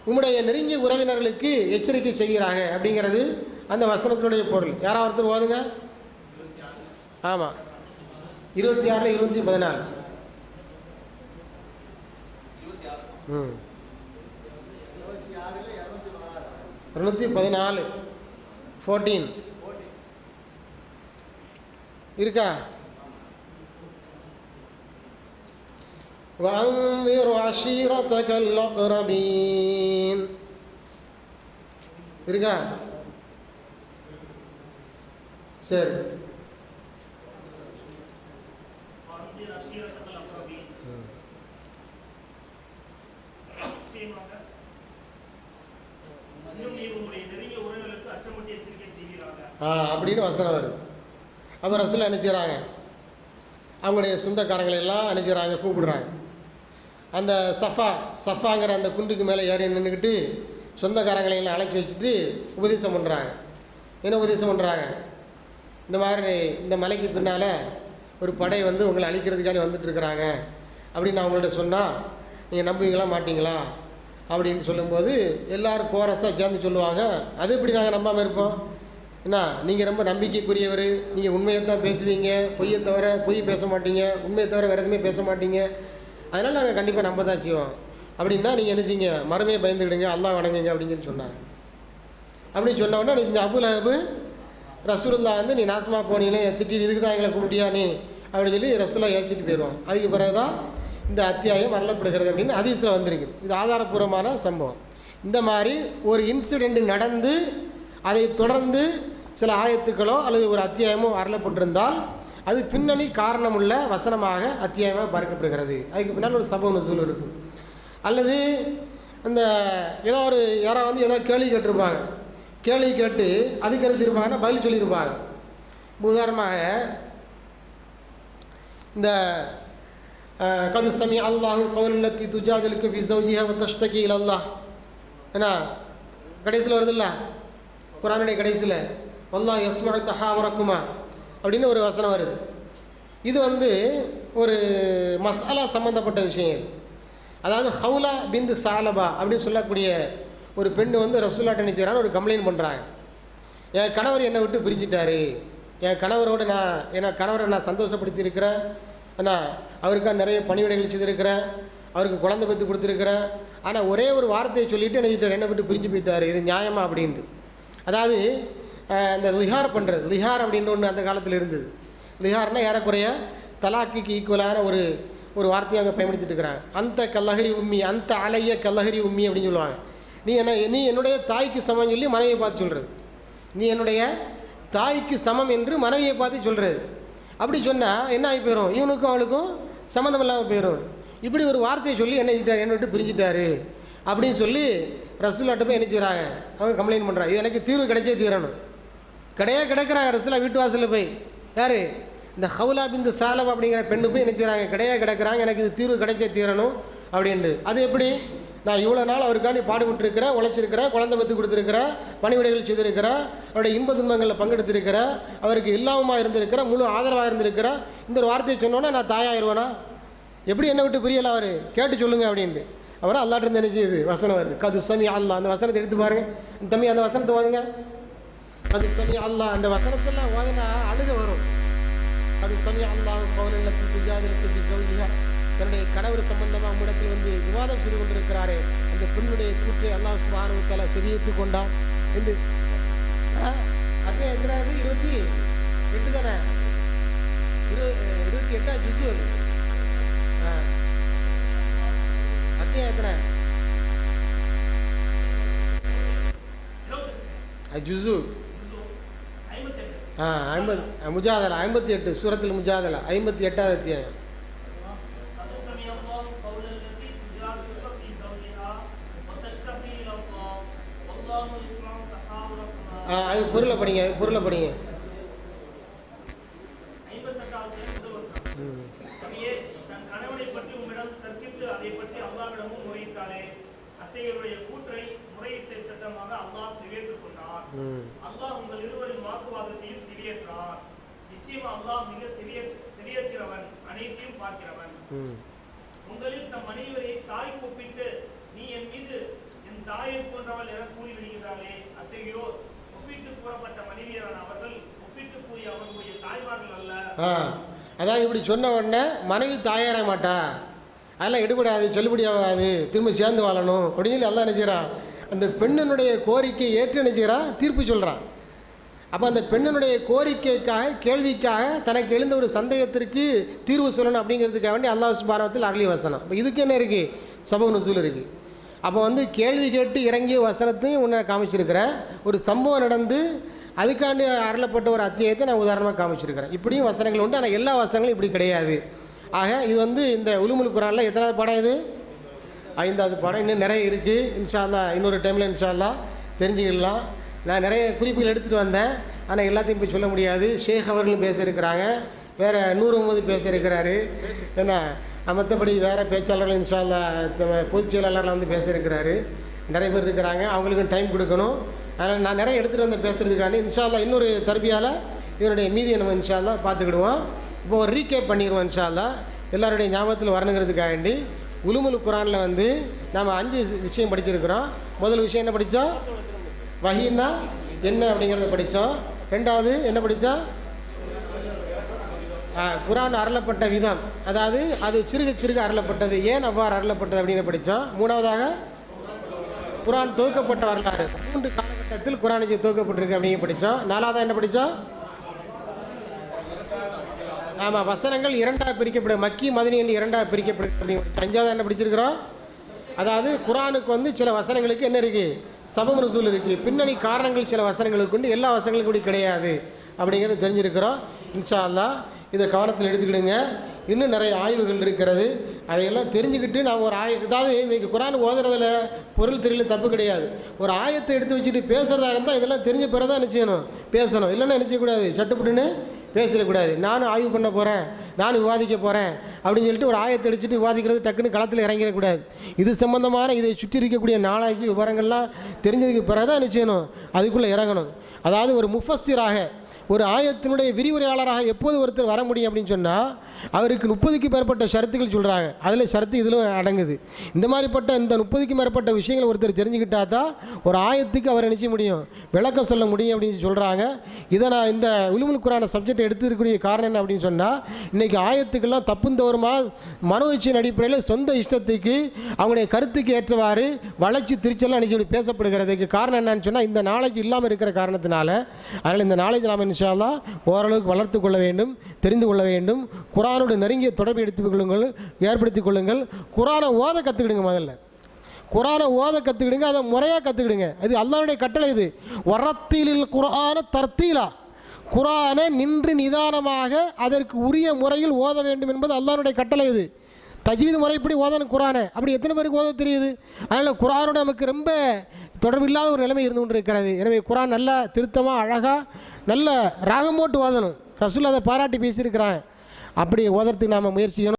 உம்முடைய நெருங்கிய உறவினர்களுக்கு எச்சரிக்கை செய்கிறாங்க அப்படிங்கிறது அந்த வசனத்தினுடைய பொருள். யாராவது ஒருத்தர் ஓதுங்க. ஆமாம், 26ல் 214. 214 14 இருக்கா? وأنذر عشيرتك الأقربين இருக்கா? சரி. அப்படின்னு வசனம் வருது. அப்போ ரசூலுல்லாஹ் அனுப்பிச்சாங்க, அவங்களுடைய சொந்தக்காரங்களை எல்லாம் அனுப்பிச்சாங்க, கூப்பிடுறாங்க. அந்த சஃபாங்கிற அந்த குண்டுக்கு மேலே ஏறி நின்றுக்கிட்டு சொந்தக்காரங்களை எல்லாம் அழைச்சி வச்சுட்டு உபதேசம் பண்ணுறாங்க. என்ன உபதேசம் பண்ணுறாங்க? இந்த மாதிரி இந்த மலைக்கு பின்னால் ஒரு படை வந்து உங்களை அழிக்கிறதுக்காக வந்துட்டு இருக்கிறாங்க அப்படின்னு நான் உங்கள்கிட்ட சொன்னால் நீங்கள் நம்புவீங்களா மாட்டீங்களா அப்படின்னு சொல்லும்போது எல்லாரும் கோரஸாக சேர்ந்து சொல்லுவாங்க, அது எப்படி நாங்கள் நம்பாமல் இருப்போம், என்ன நீங்கள் ரொம்ப நம்பிக்கைக்குரியவர், நீங்கள் உண்மையை தான் பேசுவீங்க, பொய்யை தவிர பொய் பேச மாட்டீங்க, உண்மையை தவிர வேறு எதுவுமே பேச மாட்டீங்க, அதனால் நாங்கள் கண்டிப்பாக நம்ப தான் செய்வோம் அப்படின்னா நீங்கள் என்ன செய்யுங்க, மறுமையை பயந்துக்கிடுங்க, அல்லாஹ் வணங்குங்க அப்படின்னு சொல்லி சொன்னாங்க. அப்படின்னு சொன்ன உடனே இந்த அபூலஹப் ரசூலுல்லாஹ் வந்து நீ நாசமாக போனீங்களே, திட்டிட்டு இதுக்கு தான் எங்களை கூப்பிட்டியா நீ அப்படின்னு சொல்லி ரசூலுல்லாஹ் ஏசிட்டு போயிடுவோம். அதுக்கு பிறகுதான் இந்த அத்தியாயம் வரலப்படுகிறது அப்படின்னு ஹதீஸில் வந்திருக்கு. இது ஆதாரபூர்வமான சம்பவம். இந்த மாதிரி ஒரு இன்சிடென்ட் நடந்து அதை தொடர்ந்து சில ஆயத்துக்களோ அல்லது ஒரு அத்தியாயமோ அருளப்பட்டிருந்தால் அது பின்னணி காரணமுள்ள வசனமாக அத்தியாயமாக பார்க்கப்படுகிறது. அதுக்கு பின்னால் ஒரு சபவ நுசூல் இருக்கும். அல்லது அந்த ஏதோ ஒரு யாராவது வந்து ஏதோ கேள்வி கேட்டிருப்பாங்க, கேள்வி கேட்டு அதுக்கு அறிஞ்சிருப்பாங்கன்னா பதில் சொல்லியிருப்பாங்க. உதாரணமாக இந்த கது சமி அல்லாஹு கௌலல்லத்தி துஜாதிலுக்கு ஃபி ஸௌஜிஹா வ தஷ்தகி இலல்லாஹ், ஏன்னா கடைசியில் வருதுல்ல குர்ஆனுடைய கடைசியில் வல்லாஹு யஸ்மஉ தஹாவரக்குமா அப்படின்னு ஒரு வசனம் வருது. இது வந்து ஒரு மசாலா சம்பந்தப்பட்ட விஷயம். அதாவது ஹவுலா பிந்து சாலபா அப்படின்னு சொல்லக்கூடிய ஒரு பெண்ணு வந்து ரசூலுல்லாஹ் நினைச்சாரு ஒரு கம்ப்ளைண்ட் பண்ணுறாங்க. என் கணவர் என்னை விட்டு பிரிஞ்சிட்டாரு, என் கணவரோடு என் கணவரை நான் சந்தோஷப்படுத்தி இருக்கிறேன், ஆனால் அவருக்காக நிறைய பணிவிடைகள் செய்திருக்கிறேன், அவருக்கு குழந்தை பெற்று கொடுத்துருக்கிறேன், ஆனால் ஒரே ஒரு வார்த்தையை சொல்லிட்டு என்னை விட்டு பிரிஞ்சு போயிட்டாரு, இது நியாயமா அப்படின்ட்டு. அதாவது இந்த லிஹார் பண்ணுறது, லிஹார் அப்படின்ற ஒன்று அந்த காலத்தில் இருந்தது. லிஹார்னா ஏறக்குறைய தலாக்கிக்கு ஈக்குவலான ஒரு வார்த்தையை அங்கே பயன்படுத்திட்டு இருக்கிறாங்க. அந்த கல்லஹரி உம்மி, அந்த அலைய கல்லஹரி உம்மி அப்படின்னு சொல்லுவாங்க. நீ என்னுடைய தாய்க்கு சமம் சொல்லி மனைவியை பார்த்து சொல்கிறது, நீ என்னுடைய தாய்க்கு சமம் என்று மனைவியை பார்த்து சொல்கிறது. அப்படி சொன்னால் என்ன ஆகி போயிடும், இவனுக்கும் அவளுக்கும் சம்மந்தம் இல்லாமல் போயிடும். இப்படி ஒரு வார்த்தையை சொல்லி என்னை விட்டு பிரிஞ்சிட்டாரு அப்படின்னு சொல்லி ரசூலுல்லாஹ்ட்ட போய் என்ன செய்கிறாங்க, அவங்க கம்ப்ளைண்ட் பண்ணுறாங்க. இது எனக்கு தீர்வு கிடைச்சே தீரணும். கிடைக்கிறாங்க ரசூலுல்லாஹ் வீட்டு வாசலில் போய், யார் இந்த ஹவுலா பிந்து சாலப் அப்படிங்கிற பெண்ணு போய் என்ன செய்கிறாங்க, கிடக்கிறாங்க, எனக்கு இது தீர்வு கிடைச்சே தீரணும் அப்படின்ட்டு. அது எப்படி, நான் இவ்வளோ நாள் அவருக்காண்டி பாடுபட்டுருக்கிறேன், உழைச்சிருக்கிறேன், குழந்தை பெற்று கொடுத்துருக்கிறேன், பணிவிடைகள் செய்திருக்கிறேன், அவருடைய இன்ப துன்பங்களில் பங்கெடுத்திருக்கிறேன், அவருக்கு எல்லாமுமா இருந்திருக்கிறேன், முழு ஆதரவாக இருந்திருக்கிறேன், இந்த ஒரு வார்த்தையை சொன்னோன்னா நான் தாயாயிருவேனா, எப்படி என்னை விட்டு பிரியலாம் அவர் கேட்டு சொல்லுங்க அப்படின்ட்டு. அப்புறம் அல்லாட்ட இருந்து என்ன செய்யுது வசனம் வருது. கது சமி அல்லா, அந்த வசனத்தை எடுத்து பாருங்க தம்பி, அந்த வசனத்தை ஓதுங்க. கது சமி அல்லா, அந்த வசனத்தெல்லாம் ஓதுனா அழுக வரும். அது சமி அல்லா கௌலல்லத்தி துஜாதிலுக்கு ஃபீ ஸௌஜிஹா, தன்னுடைய கணவர் சம்பந்தமா உம்மிடத்தில் வந்து விவாதம் செய்து கொண்டிருக்கிறாரே, அந்த பெண்ணுடைய கூற்றை அல்லாஹ் சுப்ஹானஹு வ தஆலா செவியேற்றுக் கொண்டான் என்று. அத்தனை எத்தனாவது? 28 தானே? 28 ஜுஸு அது. அத்தியாயம் எத்தனை? ஜுஸு 50 58 சூரத்துல் முஜாதலா 58வது அத்தியாயம். அது பொருளை படிங்க, அது பொருளை படிங்க. அல்லாஹ் உங்கள் இருவரின் வாக்குவாதத்தையும் செவியேற்றான். நிச்சயமா அல்லாஹ் மிக செவியேற்கிறவன், அனைத்தையும் பார்க்கிறவன். உங்களில் தம் மனைவியை தாய்க்கு ஒப்பிட்டு நீ என் மீது என் தாயை போன்றவள் என கூறிவிடுகிறார்களே, அத்தகையோ ஒப்பிட்டு கூறப்பட்ட மனைவியரான அவர்கள் ஒப்பிட்டு கூறிய அவர்களுடைய தாய்மார்கள் அல்ல. அதாவது இப்படி சொன்ன உடனே மனைவி தாயார மாட்டா, அதெல்லாம் எடுபடாது, செல்லுபடியாகாது, திரும்ப சேர்ந்து வாழணும் அப்படின்னு சொல்லி எல்லாம் நினைக்கிறான். அந்த பெண்ணினுடைய கோரிக்கை ஏற்று நினைக்கிறான், தீர்ப்பு சொல்றான். அப்போ அந்த பெண்ணினுடைய கோரிக்கைக்காக, கேள்விக்காக, தனக்கு எழுந்த ஒரு சந்தேகத்திற்கு தீர்வு சொல்லணும் அப்படிங்கிறதுக்காக வேண்டி அல்லாஹ் சுப்ஹானஹு வ தஆலா அருளிய வசனம். இப்போ இதுக்கு என்ன இருக்கு? சபபு நுஸூல் இருக்கு. அப்போ வந்து கேள்வி கேட்டு இறங்கிய வசனத்தையும் உன்னை காமிச்சிருக்கிறேன். ஒரு சம்பவம் நடந்து அதுக்காண்டி அருளப்பட்ட ஒரு அத்தியாயத்தை நான் உதாரணமாக காமிச்சிருக்கிறேன். இப்படியும் வசனங்கள் உண்டு, ஆனால் எல்லா வசனங்களும் இப்படி கிடையாது. ஆக இது வந்து இந்த உலுமுல் குர்ஆன்ல எத்தனாவது பாடம்? இது 5வது பாடம். இன்னும் நிறைய இருக்குது. இன்ஷா அல்லாஹ் இன்னொரு டைமில் இன்ஷா அல்லாஹ் தெரிஞ்சுக்கலாம். நான் நிறைய குறிப்புகள் எடுத்துகிட்டு வந்தேன், ஆனால் எல்லாத்தையும் போய் சொல்ல முடியாது. ஷேக் அவர்களும் பேசியிருக்கிறாங்க, வேறு நூறு முகமது பேசியிருக்கிறாரு, ஏன்னா மற்றபடி வேறு பேச்சாளர்கள் இன்ஷா அல்லாஹ் பொதுச் செயலாளர்கள் வந்து பேசியிருக்கிறாரு. நிறைய பேர் இருக்கிறாங்க, அவங்களுக்கும் டைம் கொடுக்கணும். அதனால் நான் நிறைய எடுத்துகிட்டு வந்து பேசுகிறதுக்காண்டி இன்ஷா அல்லாஹ் இன்னொரு தர்பியால் இதனுடைய மீதியை நம்ம இன்ஷா அல்லாஹ் பார்த்துக்கிடுவோம். இப்போ ஒரு ரீகேப் பண்ணிடுவோம் இன்ஷா அல்லாஹ், எல்லாருடைய ஞாபகத்தில் வரணுங்கிறதுக்காண்டி. உலுமுல் குர்ஆன்ல வந்து நாம் 5 விஷயம் படிச்சிருக்கிறோம். முதல் விஷயம் என்ன படித்தோம்? வஹீன்னா என்ன அப்படிங்கிறத படித்தோம். 2வது என்ன படித்தோம்? குர்ஆன் அருளப்பட்ட விதம், அதாவது அது சிறுக சிறுக அருளப்பட்டது, ஏன் அவ்வாறு அருளப்பட்டது அப்படின்னு படித்தோம். 3வதாக குர்ஆன் தொகுக்கப்பட்ட வரலாறு, 3 காலகட்டத்தில் குர்ஆன் தொகுக்கப்பட்டிருக்கு அப்படின்னு படித்தோம். 4வதாக என்ன படித்தோம்? ஆமாம், வசனங்கள் 2ஆக பிரிக்கப்படும், மக்கி மதனி என்று 2ஆக பிரிக்கப்படுது அப்படின்னு. 5வது என்ன படிச்சிருக்கிறோம்? அதாவது குர்ஆனுக்கு வந்து சில வசனங்களுக்கு என்ன இருக்கு? சபபு நுஸூல் இருக்கு, பின்னணி காரணங்கள் சில வசனங்களுக்கு உண்டு, எல்லா வசனங்களுக்கும் கூட கிடையாது அப்படிங்கிறது தெரிஞ்சிருக்கிறோம். இன்ஷா அல்லாஹ் இதை கவனத்தில் எடுத்துக்கிடுங்க. இன்னும் நிறைய ஆய்வுகள் இருக்கிறது, அதையெல்லாம் தெரிஞ்சுக்கிட்டு நான் ஒரு அதாவது இன்னைக்கு குர்ஆன் ஓதுறதுல பொருள் தெரியல, தப்பு கிடையாது. ஒரு ஆயத்தை எடுத்து வச்சுட்டு பேசுறதா இருந்தால் இதெல்லாம் தெரிஞ்ச பிறதான் என்ன செய்யணும்? பேசணும். இல்லைன்னா என்ன செய்யக்கூடாது? சட்டுப்பட்டுன்னு பேசிடக்கூடாது. நானும் ஆய்வு பண்ண போகிறேன், நானும் விவாதிக்க போகிறேன் அப்படின்னு சொல்லிட்டு ஒரு ஆயத்தை எடுத்துட்டு விவாதிக்கிறது டக்குன்னு களத்தில் இறங்கிடக்கூடாது. இது சம்பந்தமான இதை சுற்றி இருக்கக்கூடிய நாளாகி விவரங்கள்லாம் தெரிஞ்சதுக்கு பிறகுதான் என்ன செய்யணும்? அதுக்குள்ளே இறங்கணும். அதாவது ஒரு முஃபஸ்ஸிராக, ஒரு ஆயத்தினுடைய விரிவுரையாளராக எப்போது ஒருத்தர் வர முடியும் அப்படின்னு சொன்னால் அவருக்கு 30க்கு மேற்பட்ட ஷரத்துகள் சொல்கிறாங்க. அதில் ஷரத்து இதில் அடங்குது. இந்த மாதிரிப்பட்ட இந்த 30க்கு மேற்பட்ட விஷயங்கள் ஒருத்தர் தெரிஞ்சுக்கிட்டா தான் ஒரு ஆயத்துக்கு அவர் நினைச்ச முடியும், விளக்கம் சொல்ல முடியும் அப்படின்னு சொல்கிறாங்க. இதை நான் இந்த உலுமுல் குர்ஆன் சப்ஜெக்ட் எடுத்துருக்கக்கூடிய காரணம் என்ன அப்படின்னு சொன்னால், இன்றைக்கி ஆயத்துக்கெல்லாம் தப்புந்தோறுமா மனோ இச்சையின் அடிப்படையில் சொந்த இஷ்டத்துக்கு அவங்களுடைய கருத்துக்கு ஏற்றவாறு வளர்ச்சி திருச்செல்லாம் நினைச்சு பேசப்படுகிறதுக்கு காரணம் என்னன்னு சொன்னால், இந்த நாலேஜ் இல்லாமல் இருக்கிற காரணத்தினால. அதனால் இந்த நாலேஜ் நாம் இன்ஷா அல்லாஹ் ஓரளவுக்கு வளர்த்து கொள்ள வேண்டும், தெரிந்து கொள்ள வேண்டும். குர்ஆனோடு நெருங்கிய தொடர்பு ஏற்படுத்திக் கொள்ளுங்கள். குர்ஆனை ஓத கற்றுக்கிடுங்க. முதல்ல குர்ஆனை ஓத கற்றுக்கிடுங்க, அதை முறையாக கற்றுக்கிடுங்க. இது அல்லாஹ்வுடைய கட்டளை. இது வரத்தீலில் குர்ஆன தர்த்தீலா, குர்ஆனை நின்று நிதானமாக அதற்கு உரிய முறையில் ஓத வேண்டும் என்பது அல்லாஹ்வுடைய கட்டளை. இது தஜ்வீத் முறைப்படி ஓதணும் குர்ஆனை. அப்படி எத்தனை பேருக்கு ஓத தெரியுது? அதனால் குர்ஆனோட நமக்கு ரொம்ப தொடர்பு இல்லாத ஒரு நிலைமை இருந்து கொண்டு இருக்கிறது. எனவே குர்ஆன் நல்லா திருத்தமாக அழகாக நல்ல ராகம் போட்டு ஓதணும். ரசூல் அதை பாராட்டி பேசியிருக்கிறாங்க. அப்படி ஓதறதுக்கு நாம் முயற்சி செய்யணும்.